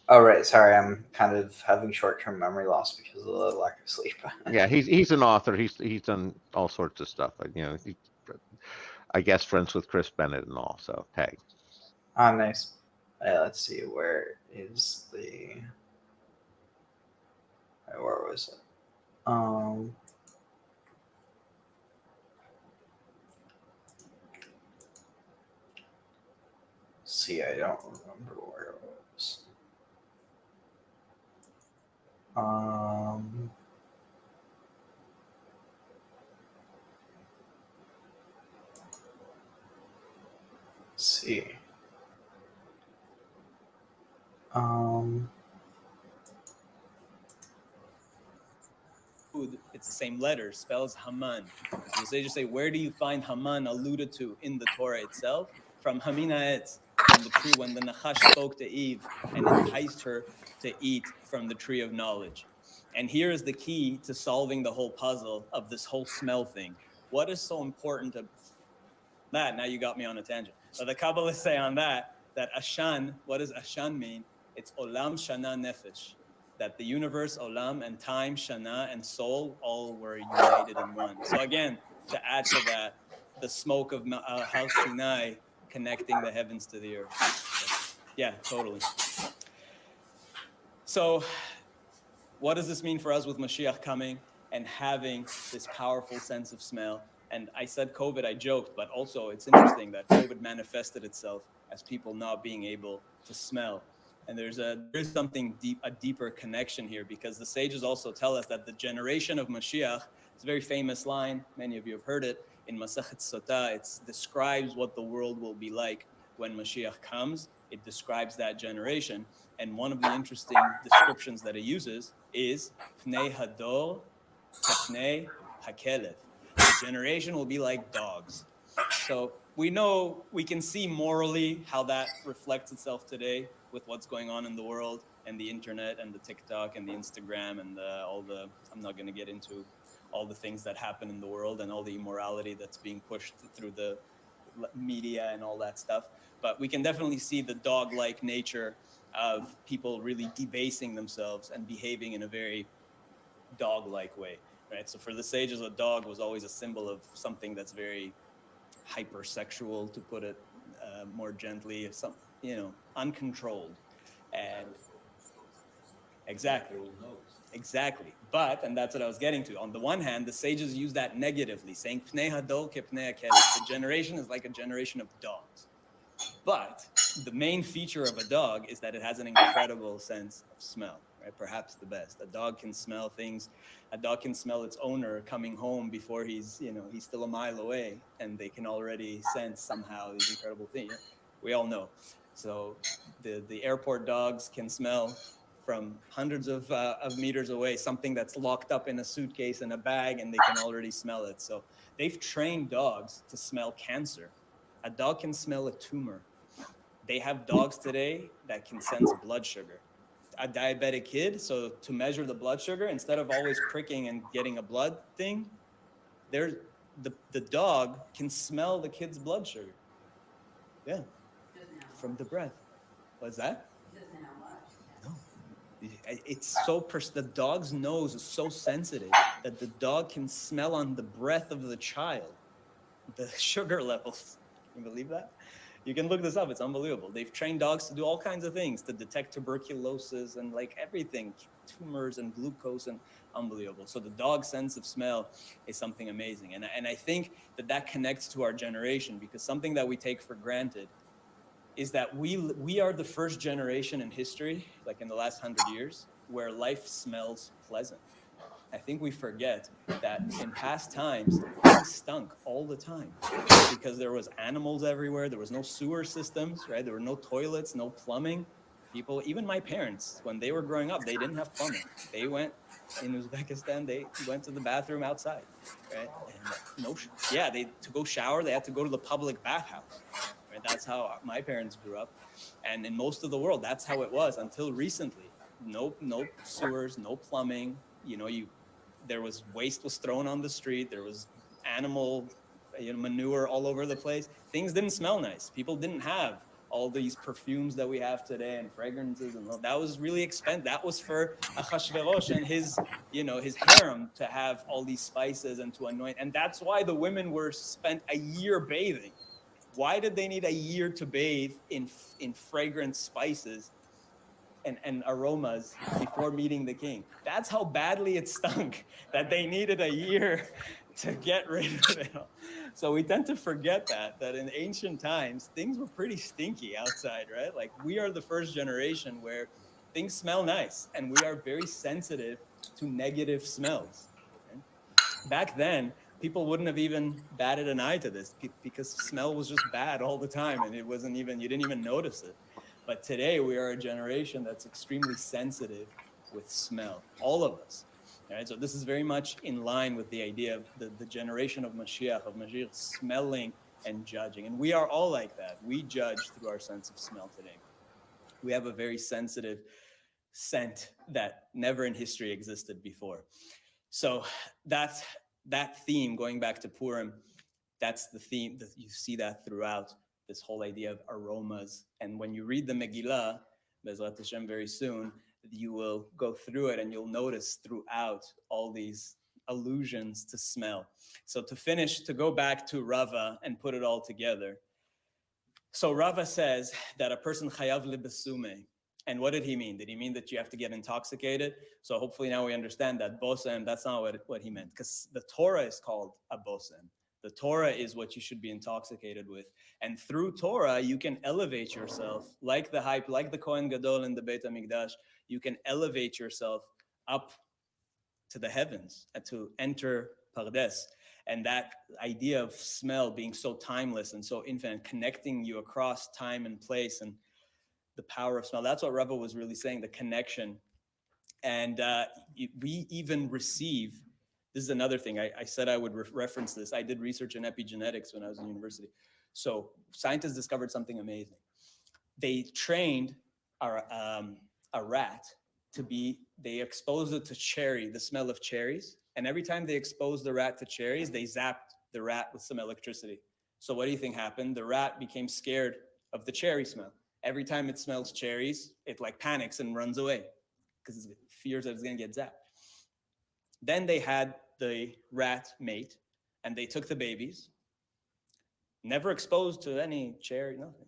Speaker 2: Oh, right. Sorry, I'm kind of having short-term memory loss because of the lack of sleep.
Speaker 6: Yeah, he's an author. He's done all sorts of stuff. I guess friends with Chris Bennett and all. So tag.
Speaker 2: Oh, nice. Let's see. Where is the? Where was it? See, I don't remember where it was. Let's see.
Speaker 11: It's the same letter, spells Haman. So the sages say, where do you find Haman alluded to in the Torah itself? From Hamin Ha'etz, from the tree when the Nachash spoke to Eve and enticed her to eat from the tree of knowledge. And here is the key to solving the whole puzzle of this whole smell thing. What is so important about that? Now you got me on a tangent. But the Kabbalists say on that Ashan, what does Ashan mean? It's Olam Shana Nefesh. That the universe, Olam, and time, Shana, and soul all were united in one. So again, to add to that, the smoke of Har Sinai connecting the heavens to the earth. Yeah, totally. So what does this mean for us with Mashiach coming and having this powerful sense of smell? And I said COVID, I joked, but also it's interesting that COVID manifested itself as people not being able to smell. And there's something deep, a deeper connection here, because the sages also tell us that the generation of Mashiach, it's a very famous line, many of you have heard it, in Masechet Sotah, it describes what the world will be like when Mashiach comes. It describes that generation. And one of the interesting descriptions that it uses is Pnei Hador Kepnei Hakelev. The generation will be like dogs. So we know, we can see morally how that reflects itself today with what's going on in the world and the internet and the TikTok and the Instagram and I'm not going to get into all the things that happen in the world and all the immorality that's being pushed through the media and all that stuff. But we can definitely see the dog-like nature of people really debasing themselves and behaving in a very dog-like way, right? So for the sages, a dog was always a symbol of something that's very hypersexual, to put it more gently, some, uncontrolled. And exactly. But, and that's what I was getting to, on the one hand, the sages use that negatively, saying pnei hador kepnei hakeleb. The generation is like a generation of dogs. But the main feature of a dog is that it has an incredible sense of smell, right? Perhaps the best. A dog can smell things. A dog can smell its owner coming home before he's still a mile away, and they can already sense somehow these incredible things. We all know. So the airport dogs can smell from hundreds of meters away something that's locked up in a suitcase in a bag, and they can already smell it. So they've trained dogs to smell cancer. A dog can smell a tumor. They have dogs today that can sense blood sugar. A diabetic kid, so to measure the blood sugar, instead of always pricking and getting a blood thing, the dog can smell the kid's blood sugar. Yeah, from the breath. What's that? No. It's so, the dog's nose is so sensitive that the dog can smell on the breath of the child the sugar levels. Can you believe that? You can look this up. It's unbelievable. They've trained dogs to do all kinds of things, to detect tuberculosis and like everything, tumors and glucose, and unbelievable. So the dog's sense of smell is something amazing. And I think that connects to our generation, because something that we take for granted is that we are the first generation in history, like in the last 100 years, where life smells pleasant. I think we forget that in past times, things stunk all the time because there was animals everywhere. There was no sewer systems, right? There were no toilets, no plumbing. People, even my parents, when they were growing up, they didn't have plumbing. They went, in Uzbekistan, they went to the bathroom outside, right? And to go shower, they had to go to the public bathhouse, right? That's how my parents grew up. And in most of the world, that's how it was until recently. No sewers, no plumbing. There was waste was thrown on the street. There was animal manure all over the place. Things didn't smell nice. People didn't have all these perfumes that we have today and fragrances, and that was really expensive. That was for Achashverosh and his harem to have all these spices and to anoint. And that's why the women were spent a year bathing. Why did they need a year to bathe in fragrant spices and aromas before meeting the king? That's how badly it stunk that they needed a year to get rid of it all. So we tend to forget that in ancient times, things were pretty stinky outside, right? Like, we are the first generation where things smell nice, and we are very sensitive to negative smells. Okay? Back then, people wouldn't have even batted an eye to this because smell was just bad all the time, and you didn't even notice it. But today, we are a generation that's extremely sensitive with smell, all of us. Right? So this is very much in line with the idea of the generation of Mashiach smelling and judging. And we are all like that. We judge through our sense of smell today. We have a very sensitive scent that never in history existed before. So that theme, going back to Purim, that's the theme that you see that throughout this whole idea of aromas. And when you read the Megillah, Bezrat Hashem, very soon, you will go through it and you'll notice throughout all these allusions to smell. So to go back to Rava and put it all together. So Rava says that a person chayav lebesume. And what did he mean? Did he mean that you have to get intoxicated? So hopefully now we understand that bosem, that's not what he meant, because the Torah is called a bosem. The Torah is what you should be intoxicated with. And through Torah, you can elevate yourself like the Kohen Gadol in the Beit HaMikdash. You can elevate yourself up to the heavens and to enter Pardes. And that idea of smell being so timeless and so infinite, connecting you across time and place, and the power of smell. That's what Rava was really saying, the connection. And we even receive, this is another thing, I said I would reference this. I did research in epigenetics when I was in university. So scientists discovered something amazing. They trained a rat they exposed it to the smell of cherries. And every time they exposed the rat to cherries, they zapped the rat with some electricity. So what do you think happened? The rat became scared of the cherry smell. Every time it smells cherries, it like panics and runs away because it fears that it's going to get zapped. Then they had the rat mate, and they took the babies, never exposed to any cherry, nothing.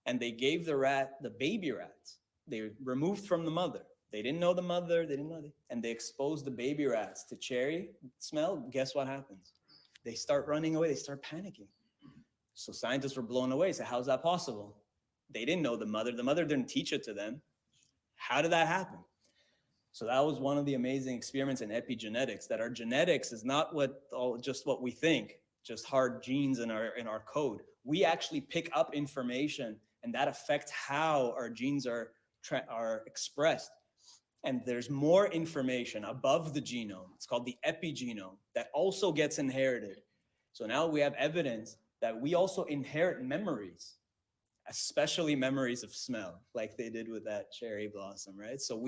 Speaker 11: And they gave the baby rats. They removed from the mother. They didn't know the mother, they didn't know and they exposed the baby rats to cherry smell. Guess what happens? They start running away, they start panicking. So scientists were blown away. So how's that possible? They didn't know the mother didn't teach it to them. How did that happen? So that was one of the amazing experiments in epigenetics, that our genetics is not just what we think, just hard genes in our code. We actually pick up information, and that affects how our genes are expressed. And there's more information above the genome. It's called the epigenome that also gets inherited. So now we have evidence that we also inherit memories, especially memories of smell, like they did with that cherry blossom, right? So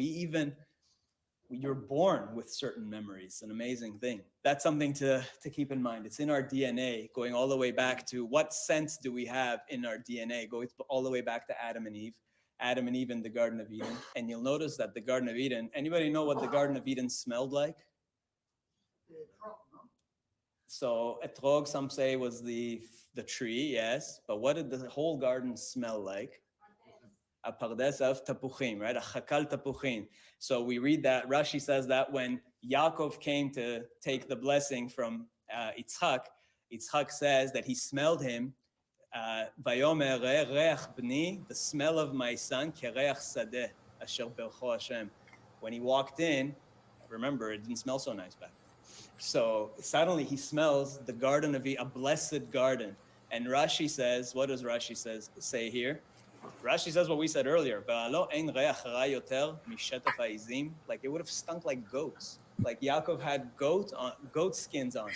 Speaker 11: you're born with certain memories, an amazing thing. That's something to keep in mind. It's in our DNA, going all the way back to what sense do we have in our DNA, going all the way back to Adam and Eve in the Garden of Eden. And you'll notice that the Garden of Eden, anybody know what the Garden of Eden smelled like? So etrog, some say, was the tree, yes. But what did the whole garden smell like? A pardes of tapuchim, right? A chakal tapuchim. So we read that, Rashi says that when Yaakov came to take the blessing from Yitzchak says that he smelled him, Vayomer reach bni, the smell of my son, kereach sadeh, asher bercho Hashem. When he walked in, remember, it didn't smell so nice back then. So suddenly he smells the garden of a blessed garden. And Rashi says, what does Rashi say here? Rashi says what we said earlier. Like it would have stunk like goats. Like Yaakov had goat skins on.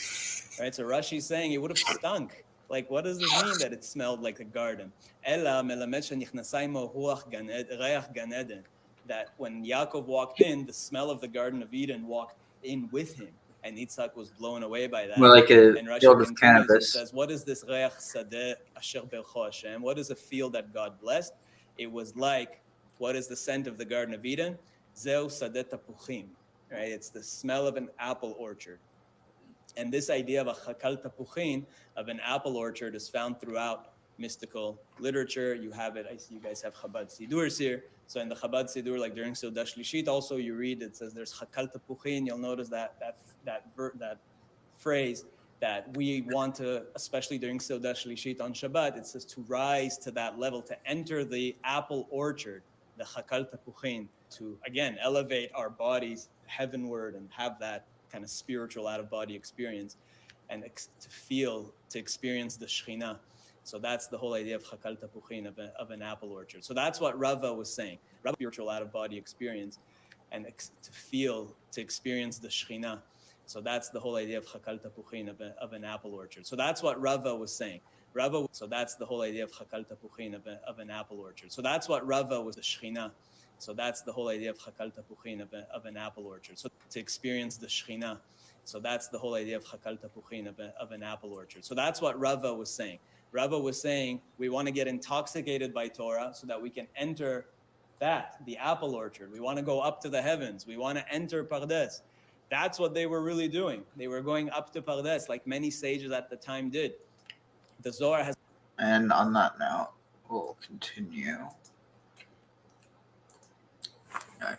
Speaker 11: Right? So Rashi's saying it would have stunk. Like, what does this mean that it smelled like a garden? That when Yaakov walked in, the smell of the Garden of Eden walked in with him. And Yitzchak was blown away by that.
Speaker 2: More like a
Speaker 11: and Rashi
Speaker 2: field of
Speaker 11: continues
Speaker 2: cannabis.
Speaker 11: and says, what is this reach sadeh asher bercho Hashem? What is a field that God blessed? It was like, what is the scent of the Garden of Eden? Zeu sadeh tapuchim, right? It's the smell of an apple orchard. And this idea of a chakal tapuchin, of an apple orchard, is found throughout mystical literature. You have it, I see you guys have Chabad Sidurs here. So in the Chabad Sidur, like during Seudah Shlishit, also you read, it says there's chakal tapuchin. You'll notice that phrase that we want to, especially during Seudah Shlishit on Shabbat, it says to rise to that level, to enter the apple orchard, the chakal tapuchin, to again elevate our bodies heavenward and have that kind of spiritual out-of-body experience, and to experience the Shekhinah. So that's the whole idea of chakal tapuchin, of an apple orchard. So that's what Rava was saying. Rava, spiritual out-of-body experience, and to experience the Shekhinah. So that's the whole idea of chakal tapuchin, of an apple orchard. So that's what Rava was saying. So that's the whole idea of chakal tapuchin, of an apple orchard. So that's what Rava was, the Shekhinah. So that's the whole idea of chakal tapuchin, of an apple orchard. So to experience the Shekhinah. So that's the whole idea of chakal tapuchin, of an apple orchard. So that's what Rava was saying. Rava was saying we want to get intoxicated by Torah so that we can enter the apple orchard. We want to go up to the heavens. We want to enter Pardes. That's what they were really doing. They were going up to Pardes, like many sages at the time did. The Zohar has.
Speaker 2: And on that note, we'll continue. Okay.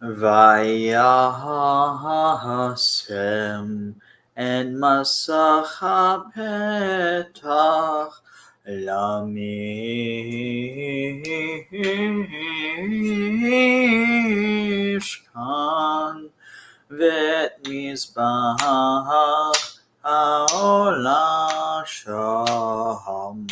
Speaker 2: Vayasem et masach hapetach lamishkan vet mizbach haolah sham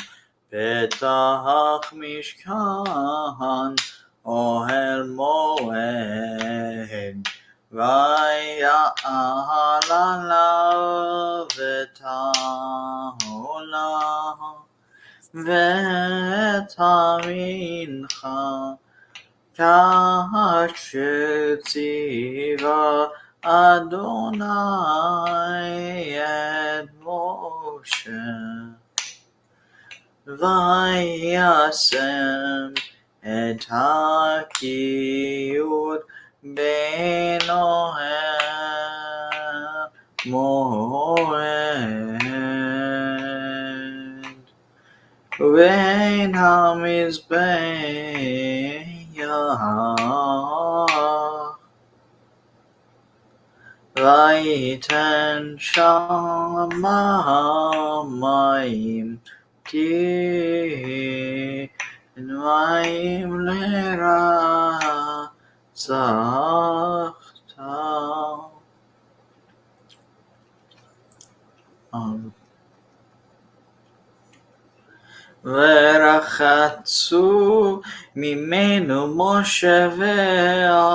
Speaker 2: petach mishkan ohel moed vaya'al alav et ha'olah ואת המנחה כאשר ציווה אדוני את משה. וישם את הכיעור בין אוהל מועד ובין המזבח ויתן שמה מים מים לרצחת ורחצו ממנו משה ואהרון.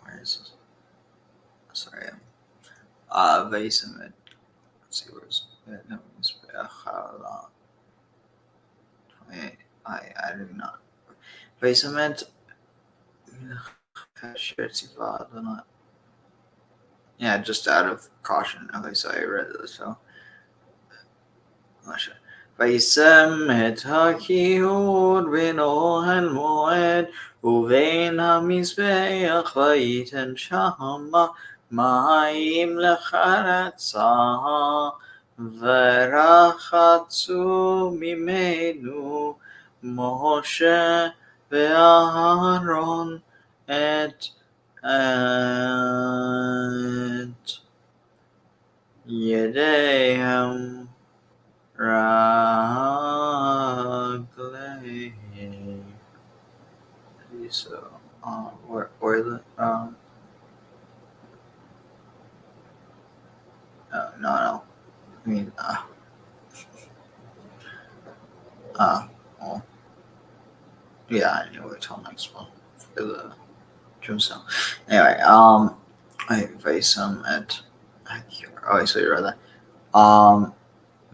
Speaker 2: Where is this? Sorry. וישם את, let's see, where's it? No, it's I do not. וישם את yeah, just out of caution. Okay, so I read this. So, וישם את הכיעור בין אוהל מועד ובין המזבח ויתן שמה מים לחרצה ורחצו ממנו משה ואהרון את ידיהם רגליהם. So, where the no. I mean, well, yeah, anyway, till next one for the Tombstone. Anyway, Vaisam at oh, so you read that.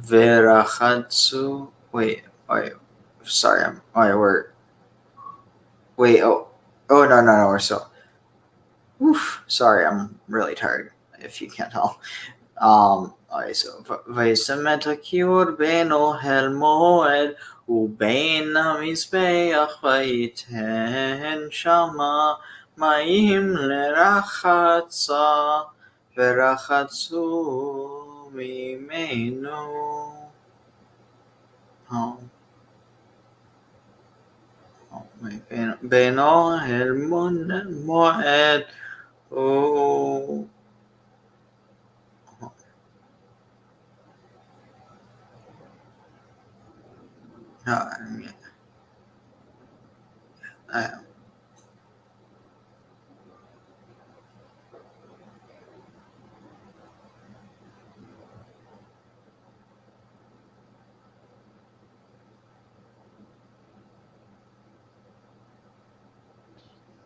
Speaker 2: Verachatsu. Wait, sorry, we're no, we're so. Oof, sorry, I'm really tired. If you can't tell. Okay, so וישם את הכיעור בין אוהל מועד ובין המזבח ויתן שמה מים לרחצה ורחצו ממנו. בין אוהל מועד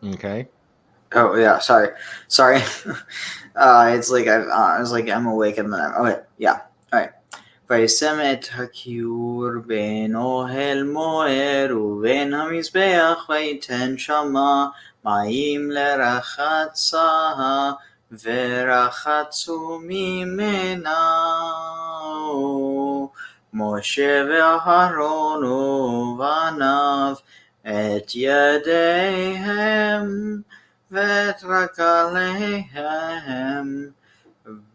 Speaker 6: Okay.
Speaker 2: Oh yeah, sorry. It's like I was like I'm awake and then okay, yeah. All right. וישם את הכיעור בין אוהל מועד ובין המזבח ויתן שמה מים לרחצה ורחצו ממנה משה ואהרון ובניו את ידיהם ואת רגליהם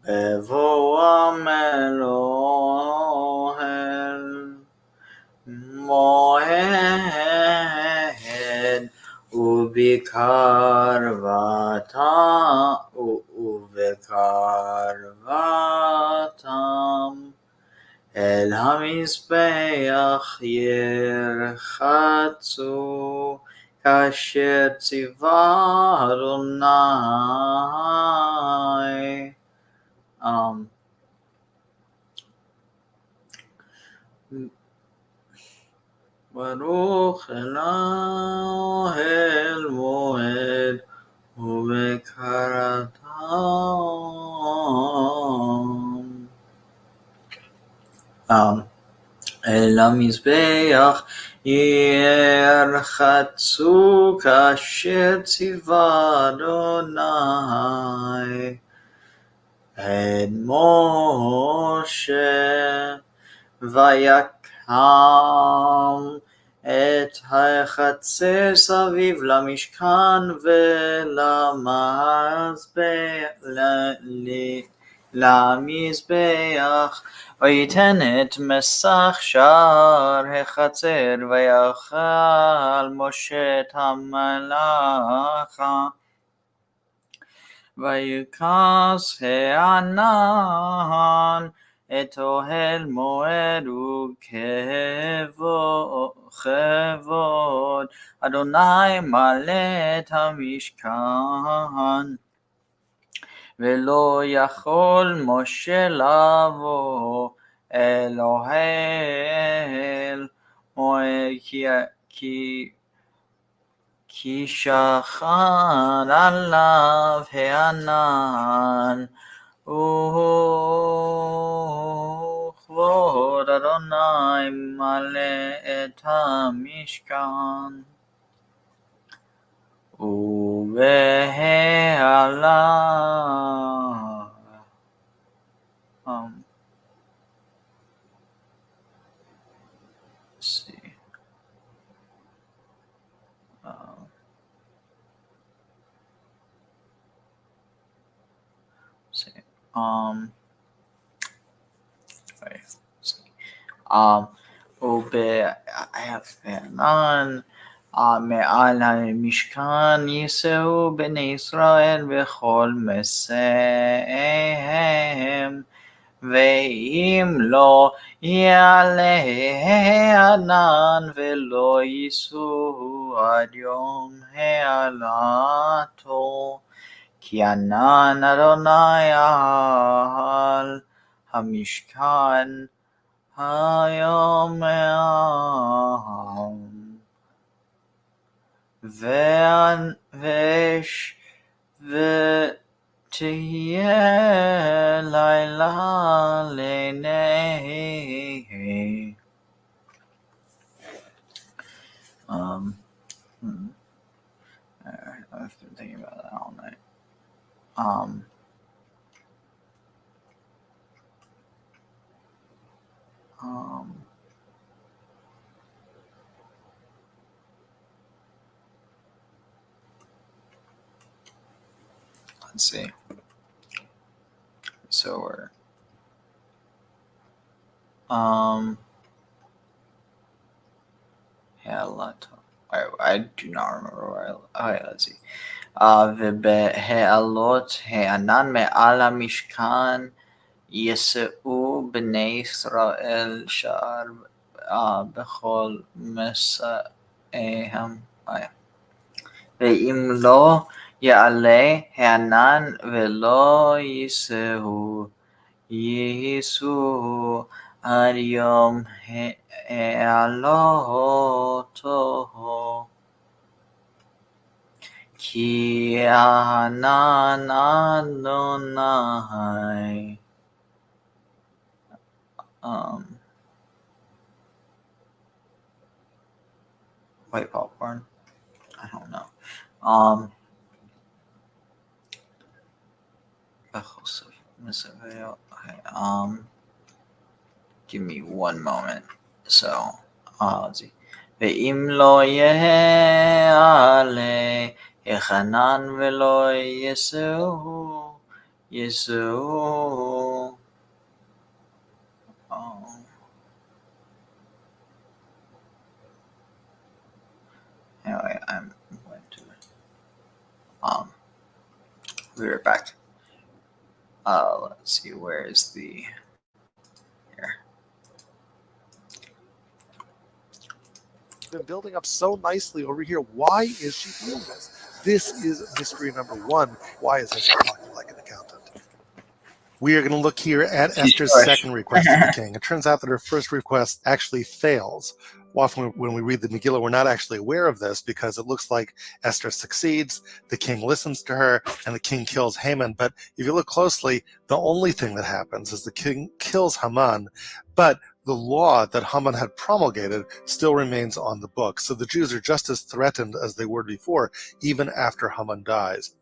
Speaker 2: בבואם אל אוהל מועד ובקרבתם אל המזבח ירחצו כאשר ציווה אדוני. ברוך אל האוהל מועד ובקרתם אל המזבח ירחצו כאשר ציווה אדוני את משה ויקם את החצר סביב למשכן ולמזבח ויתן את מסך שער החצר ויאכל משה את המלאכה ויכס הענן את אוהל מועד וכבוד אדוני מלא את המשכן ולא יכול משה לבוא אל אוהל מועד כי שכן עליו הענן וכבוד אדוני מלא את המשכן ובהלה see ובענן מעל המשכן יישאו בני ישראל בכל מסעיהם ואם לא יעלה הענן ולא יישאו עד יום העלאתו כי ענן אדוני על המשכן היום ותהיה לילה לעיני I've been thinking about that all night. Let's see. So we're yeah, I do not remember where okay, let's see. ובהעלות הענן מעל המשכן יישאו בני ישראל שער בכל מסעיהם. ואם לא יעלה הענן ולא יישאו עד יום העלותו כי הענן אדוני white popcorn? I don't know. Okay, give me one moment. So, let's see. ואם לא יעלה החנן ולא יישאו anyway, I'm going to be right back. Let's see, where is the here.
Speaker 5: Been building up so nicely over here. Why is she doing this? This is mystery number one. Why is Esther talking like an accountant? We are going to look here at Esther's second request to the king. It turns out that her first request actually fails. Often when we read the Megillah, we're not actually aware of this because it looks like Esther succeeds, the king listens to her, and the king kills Haman. But if you look closely, the only thing that happens is the king kills Haman, but the law that Haman had promulgated still remains on the books. So the Jews are just as threatened as they were before, even after Haman dies.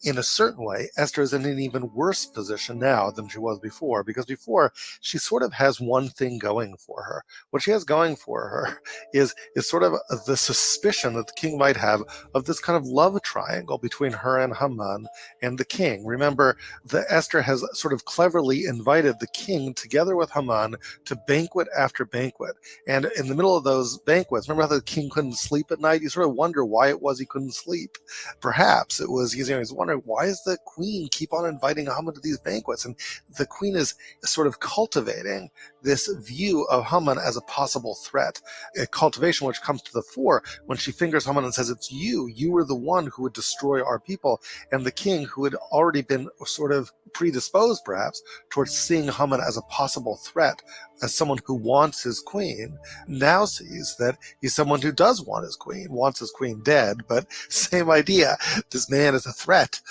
Speaker 5: In a certain way, Esther is in an even worse position now than she was before, because before she sort of has one thing going for her. What she has going for her is sort of the suspicion that the king might have of this kind of love triangle between her and Haman and the king. Remember, Esther has sort of cleverly invited the king together with Haman to banquet after banquet. And in the middle of those banquets, remember how the king couldn't sleep at night? You sort of wonder why it was he couldn't sleep. Perhaps it was, he's wondering, why does the queen keep on inviting Haman to these banquets? And the queen is sort of cultivating this view of Haman as a possible threat, a cultivation which comes to the fore when she fingers Haman and says, it's you were the one who would destroy our people. And the king, who had already been sort of predisposed perhaps towards seeing Haman as a possible threat, as someone who wants his queen, now sees that he's someone who does want his queen, wants his queen dead, but same idea. This man is a threat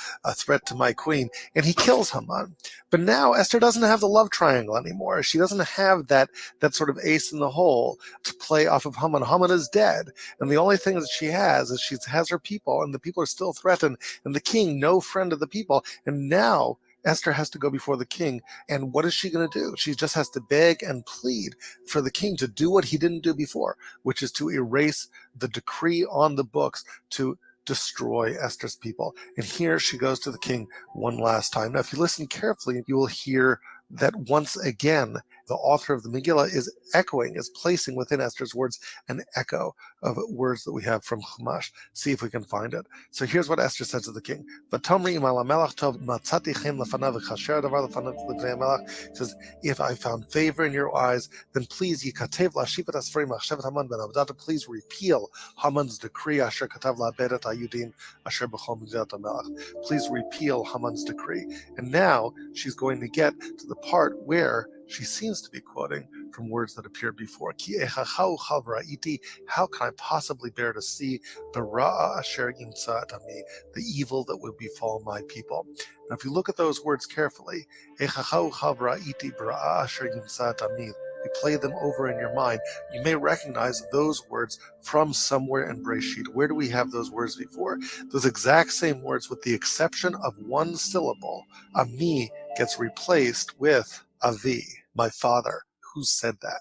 Speaker 5: to my queen, and he kills Haman. But now Esther doesn't have the love triangle anymore. She doesn't have that sort of ace in the hole to play off of Haman. Haman is dead, and the only thing that she has is she has her people, and the people are still threatened, and the king, no friend of the people, and now Esther has to go before the king, and what is she going to do? She just has to beg and plead for the king to do what he didn't do before, which is to erase the decree on the books to destroy Esther's people. And here she goes to the king one last time. Now, if you listen carefully, you will hear that once again, the author of the Megillah is placing within Esther's words an echo of words that we have from Chumash. See if we can find it. So here's what Esther says to the king. He says, if I found favor in your eyes, then please, please repeal Haman's decree. Please repeal Haman's decree. And now she's going to get to the part where she seems to be quoting from words that appeared before. How can I possibly bear to see the evil that would befall my people? Now, if you look at those words carefully, you play them over in your mind, you may recognize those words from somewhere in Breshit. Where do we have those words before? Those exact same words, with the exception of one syllable. Ami gets replaced with Avi, my father. Who said that?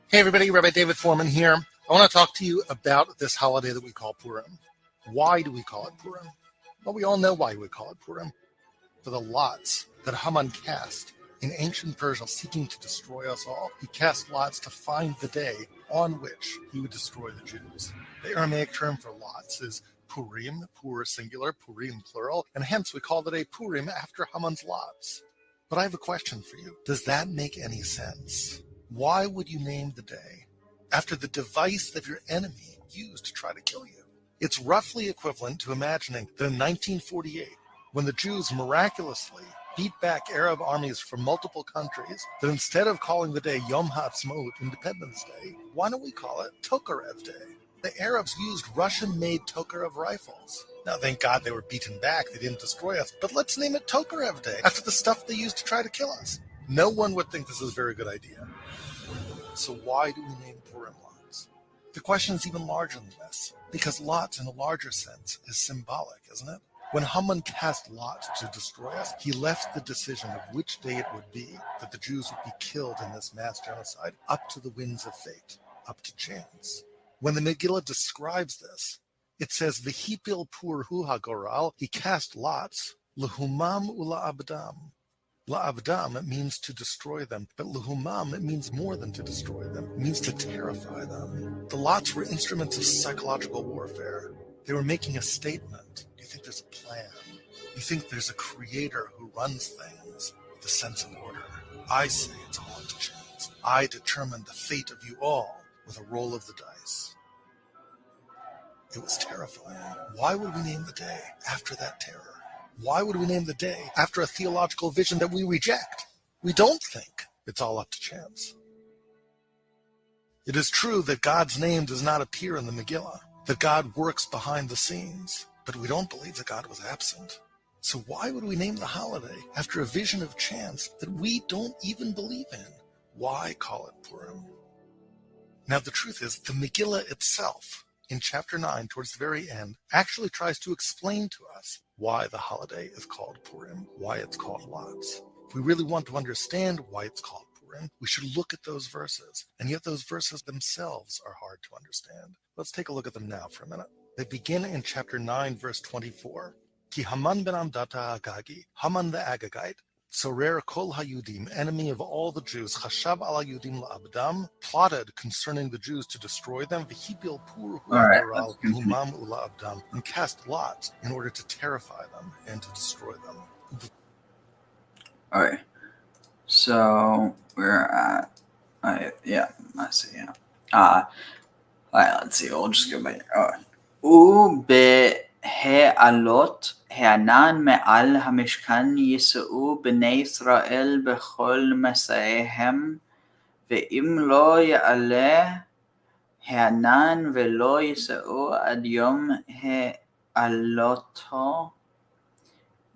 Speaker 5: Hey everybody, Rabbi David Foreman here. I want to talk to you about this holiday that we call Purim. Why do we call it Purim? Well, we all know why we call it Purim. For the lots that Haman cast in ancient Persia, seeking to destroy us all. He cast lots to find the day on which he would destroy the Jews. The Aramaic term for lots is Purim, Pur singular, Purim plural, and hence we call the day Purim after Haman's lots. But I have a question for you. Does that make any sense? Why would you name the day after the device that your enemy used to try to kill you? It's roughly equivalent to imagining that in 1948, when the Jews miraculously beat back Arab armies from multiple countries, that instead of calling the day Yom HaAtzmaut, Independence Day, why don't we call it Tokarev Day? The Arabs used Russian-made Tokarev rifles. Now, thank God they were beaten back. They didn't destroy us. But let's name it Tokarev Day after the stuff they used to try to kill us. No one would think this is a very good idea. So why do we name Purim lots? The question is even larger than this, because lots in a larger sense is symbolic, isn't it? When Haman cast lots to destroy us, he left the decision of which day it would be that the Jews would be killed in this mass genocide up to the winds of fate, up to chance. When the Megillah describes this, it says, V'hipil pur hu hagoral, he cast lots, l'humam ula'abdam, La'avdam, it means to destroy them, but Luhumam, it means more than to destroy them. It means to terrify them. The lots were instruments of psychological warfare. They were making a statement. Do you think there's a plan? You think there's a creator who runs things with a sense of order? I say it's all up to chance. I determine the fate of you all with a roll of the dice. It was terrifying. Why would we name the day after that terror? Why would we name the day after a theological vision that we reject? We don't think it's all up to chance. It is true that God's name does not appear in the Megillah, that God works behind the scenes, but we don't believe that God was absent. So why would we name the holiday after a vision of chance that we don't even believe in? Why call it Purim? Now the truth is, the Megillah itself, in chapter 9, towards the very end, actually tries to explain to us why the holiday is called Purim, why it's called lots. If we really want to understand why it's called Purim, we should look at those verses, and yet those verses themselves are hard to understand. Let's take a look at them now for a minute. They begin in chapter 9, verse 24. Ki Haman ben Amdata Agagi, Haman the Agagite, Tzorer Kol HaYudim, enemy of all the Jews, Chashav al HaYudim la'abdam, plotted concerning the Jews to destroy them, V'hibil pur hu'adoral humam ula'abdam, and cast lots in order to terrify them and to destroy them.
Speaker 2: All right. So we're at, I see. All right, let's see. We'll just go by here. העלות הענן מעל המשכן יישאו בני ישראל בכל מסעיהם, ואם לא יעלה הענן ולא יישאו עד יום העלותו,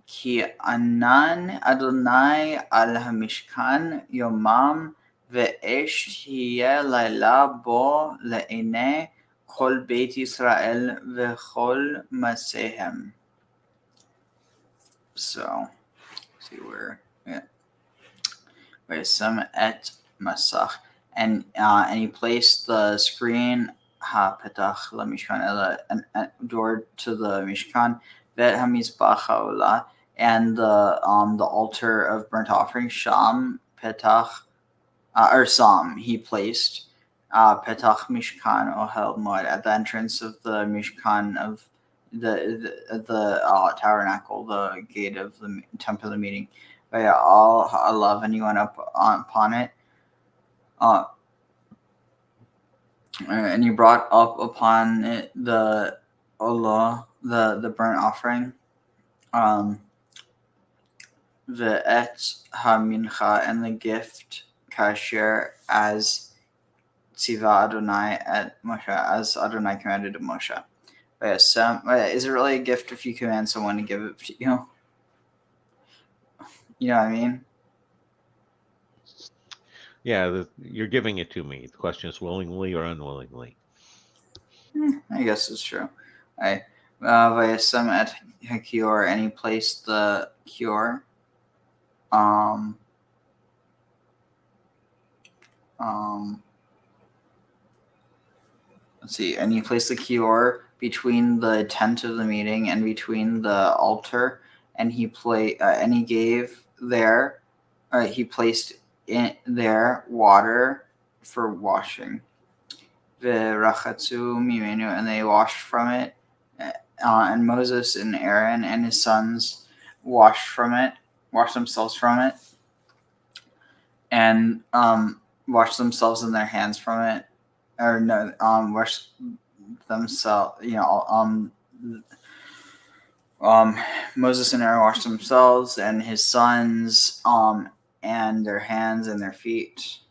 Speaker 2: כי ענן אדוני על המשכן יומם, ואש תהיה לילה בו לעיני כל בית ישראל וכל מעשיהם. So, see where, some et masach, and he placed the screen ha'petach lemishkan, a door to the Mishkan, vet hamizbach ha'olah, and the altar of burnt offering, sham petach, or sam, he placed Petach Mishkan Ohel Moed, at the entrance of the Mishkan of the tabernacle, the gate of the temple of the meeting. All ha'alav, and he went up upon it. And he brought up upon it the olah, the burnt offering, the et hamincha, and the gift kasher, as Tziva Adonai at Moshe, as Adonai commanded to Moshe. Is it really a gift if you command someone to give it to you? You know what I mean?
Speaker 6: Yeah, you're giving it to me. The question is willingly or unwillingly.
Speaker 2: I guess it's true. Vayasem at Hakior, and he placed the Kior. Let's see, and he placed the Kior between the tent of the meeting and between the altar, and he gave there, he placed in there water for washing. V'rachatzu mimenu, and they washed from it, and Moses and Aaron and his sons washed themselves from it, and washed themselves and their hands from it. Or no, wash themselves. Moses and Aaron washed themselves and his sons, and their hands and their feet.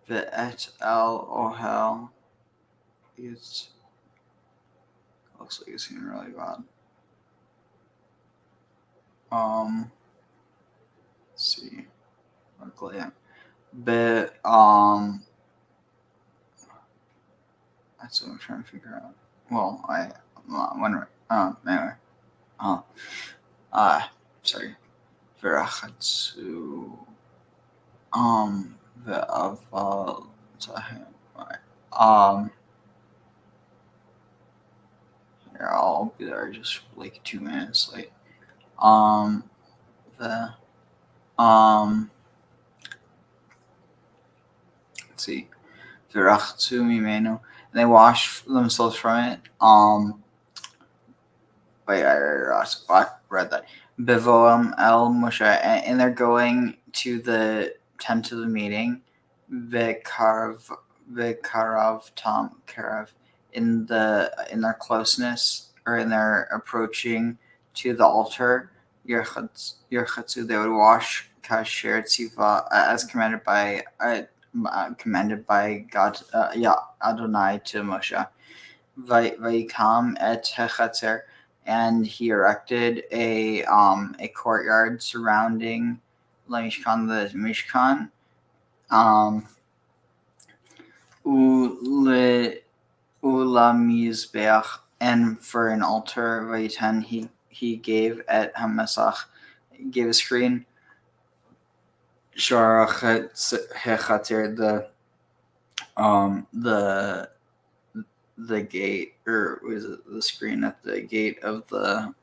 Speaker 2: The et el ohel. It looks like it's getting really bad. Let's see. But that's what I'm trying to figure out. Well, anyway. Sorry. Verachatsu. The aval tahem. Here, I'll be there just like 2 minutes late. Let's see. V'rachtu mimenu. And they washed themselves from it. Wait, I read that. Bevoam el Moshe, and they're going to the tent of the meeting. V'karav tam karav, in their closeness, or in their approaching to the altar. Yerchatzu, they would wash kasher tziva, as commanded by God, Adonai to Moshe. Vayikam et hechatzer, and he erected a courtyard surrounding Mishkan, the Mishkan. Ulamizbeach, and for an altar. Vayitan, he gave at Hamasach, gave a screen. Sharachet hechater, the gate, or was it the screen at the gate of the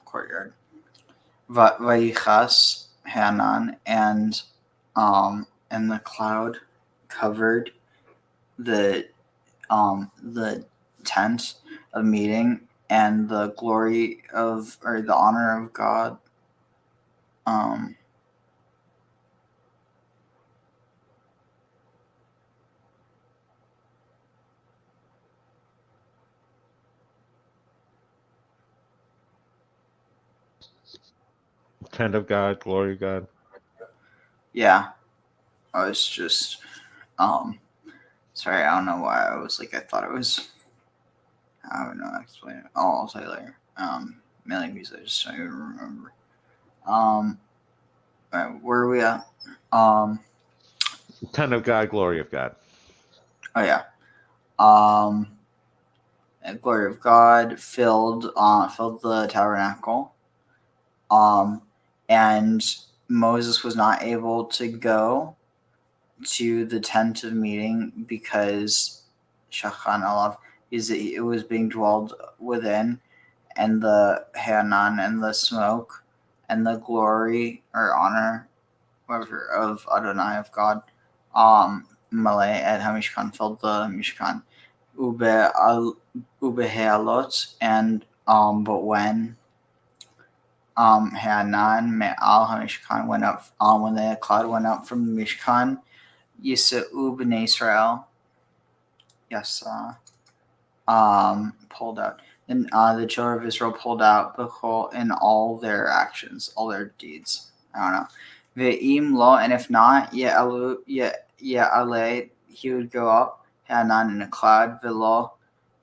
Speaker 2: courtyard. Vayichas Hanan, and the cloud covered the tent of meeting, and the glory of, or the honor of God.
Speaker 6: Tent of God, glory of God.
Speaker 2: Yeah, I was just sorry, I don't know why I was like, I thought it was, I don't know how to explain it. I'll tell you later. Mailing visa, I just don't even remember. Where are we at?
Speaker 6: Tent of God, glory of God.
Speaker 2: Oh yeah. And glory of God filled the tabernacle. And Moses was not able to go to the tent of meeting because Shachan Alav, it was being dwelled within, and the Hanan, and the smoke, and the glory or honor, whatever, of Adonai, of God, Malay at Hamishkan, filled the Mishkan. Ubehealot, and but when Hanan Me'al Hamishkan went up, when the cloud went up from the Mishkan, Yisa'u b'nei Israel, yes, pulled out. And the children of Israel pulled out in all their actions, all their deeds. I don't know. Ve'im lo, and if not, Ya'ale, he would go up, Hanan, in a cloud, Ve'lo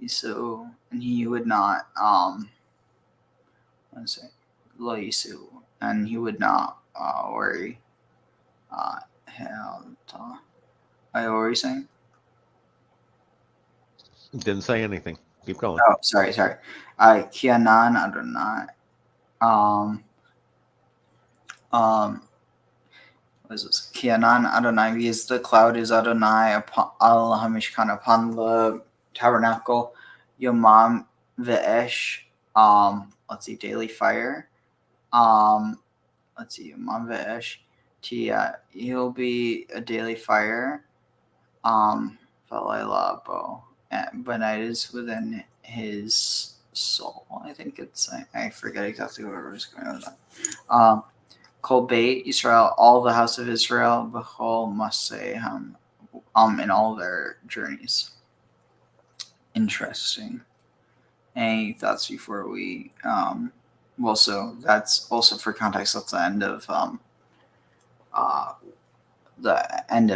Speaker 2: Yisa'u, and he would not, Lo Yisa'u, and he would not worry. What were you saying?
Speaker 6: Didn't say anything. Keep going.
Speaker 2: Oh, sorry. Kianan Adonai. What is this? Kianan Adonai, because the cloud is Adonai upon al Hamishkan, upon the tabernacle. Yomam ve'esh. Let's see, daily fire. Let's see, Yomam ve'esh. He'll be a daily fire. Valayla bo. But night is within his soul. I think it's, I forget exactly what I was going on with that. Kol Beit Israel, all the house of Israel, B'chol Maseham, in all their journeys. Interesting. Any thoughts before we, so that's also for context, that's the end of,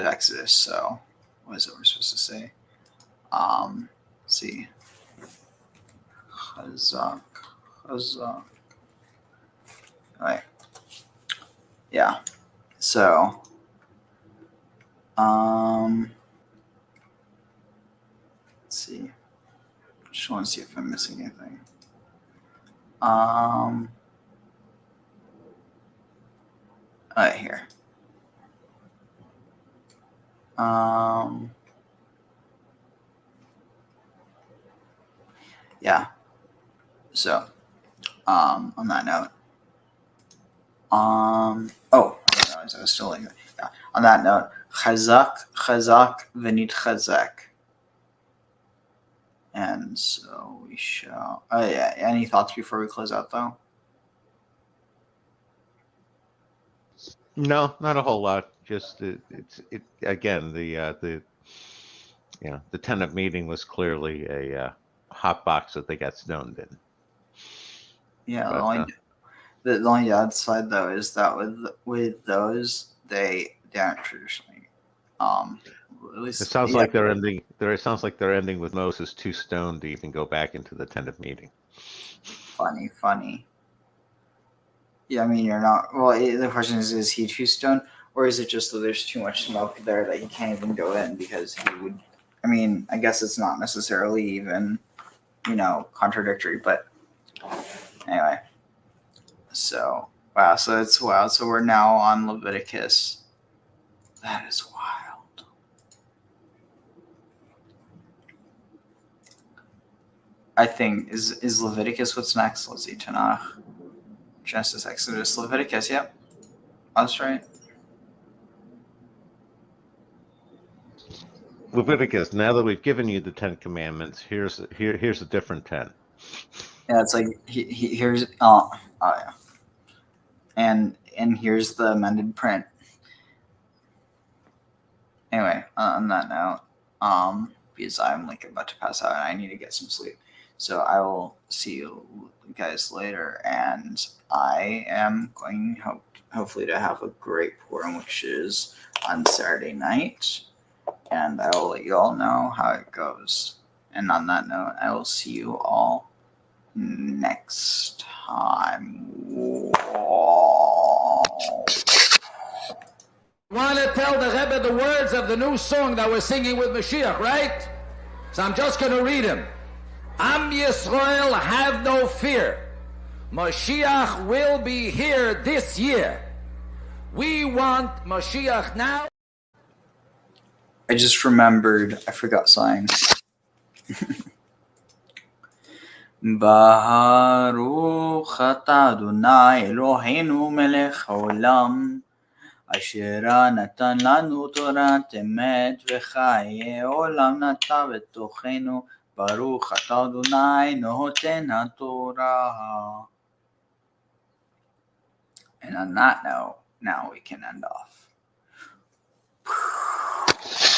Speaker 2: Exodus. So what is it we're supposed to say? Let's see. Chazak. Right. Yeah. So, let's see. Just want to see if I'm missing anything. Right here. Yeah. So, on that note, I was still like, yeah. On that note, chazak, v'nitchazek. And so we shall. Oh yeah. Any thoughts before we close out, though?
Speaker 6: No, not a whole lot. Just it's again the tenant meeting was clearly a hot box that they got stoned in.
Speaker 2: Yeah.
Speaker 6: But,
Speaker 2: the only downside though is that with those they aren't traditionally at least
Speaker 6: it sounds like they're ending. It sounds like they're ending with Moses too stoned to even go back into the tent of meeting.
Speaker 2: Funny. Yeah, I mean you're not. Well, the question is he too stoned, or is it just that there's too much smoke there that he can't even go in because he would? I mean, I guess it's not necessarily even contradictory, but anyway. So wow, so it's wild. So we're now on Leviticus. That is wild. I think is Leviticus what's next? Let's see, Tanakh, Genesis, Exodus, Leviticus. Yep, that's right.
Speaker 6: Leviticus. Now that we've given you the 10 Commandments, here's a different 10.
Speaker 2: Yeah, it's like here's yeah, and here's the amended print. Anyway, on that note, because I'm like about to pass out and I need to get some sleep. So I will see you guys later, and I am going hopefully to have a great Purim, which is on Saturday night, and I will let you all know how it goes. And on that note, I will see you all next time.
Speaker 12: Want to tell the Rebbe the words of the new song that we're singing with Mashiach, right? So I'm just going to read them. Am Yisrael, have no fear. Mashiach will be here this year. We want Mashiach now.
Speaker 2: I just remembered, I forgot sign. Baruch atah Adonai Eloheinu melech haolam, asher natan lanu torat emet v'chaye olam nata b'tochenu. Baruch atah Adonai noten haTorah. And on that note, now we can end off.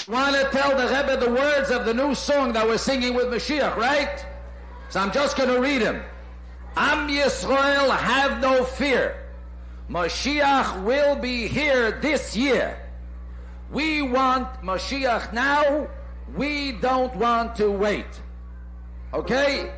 Speaker 12: Want to tell the Rebbe the words of the new song that we're singing with Mashiach, right? So I'm just going to read them. Am Yisrael, have no fear. Mashiach will be here this year. We want Mashiach now. We don't want to wait. Okay?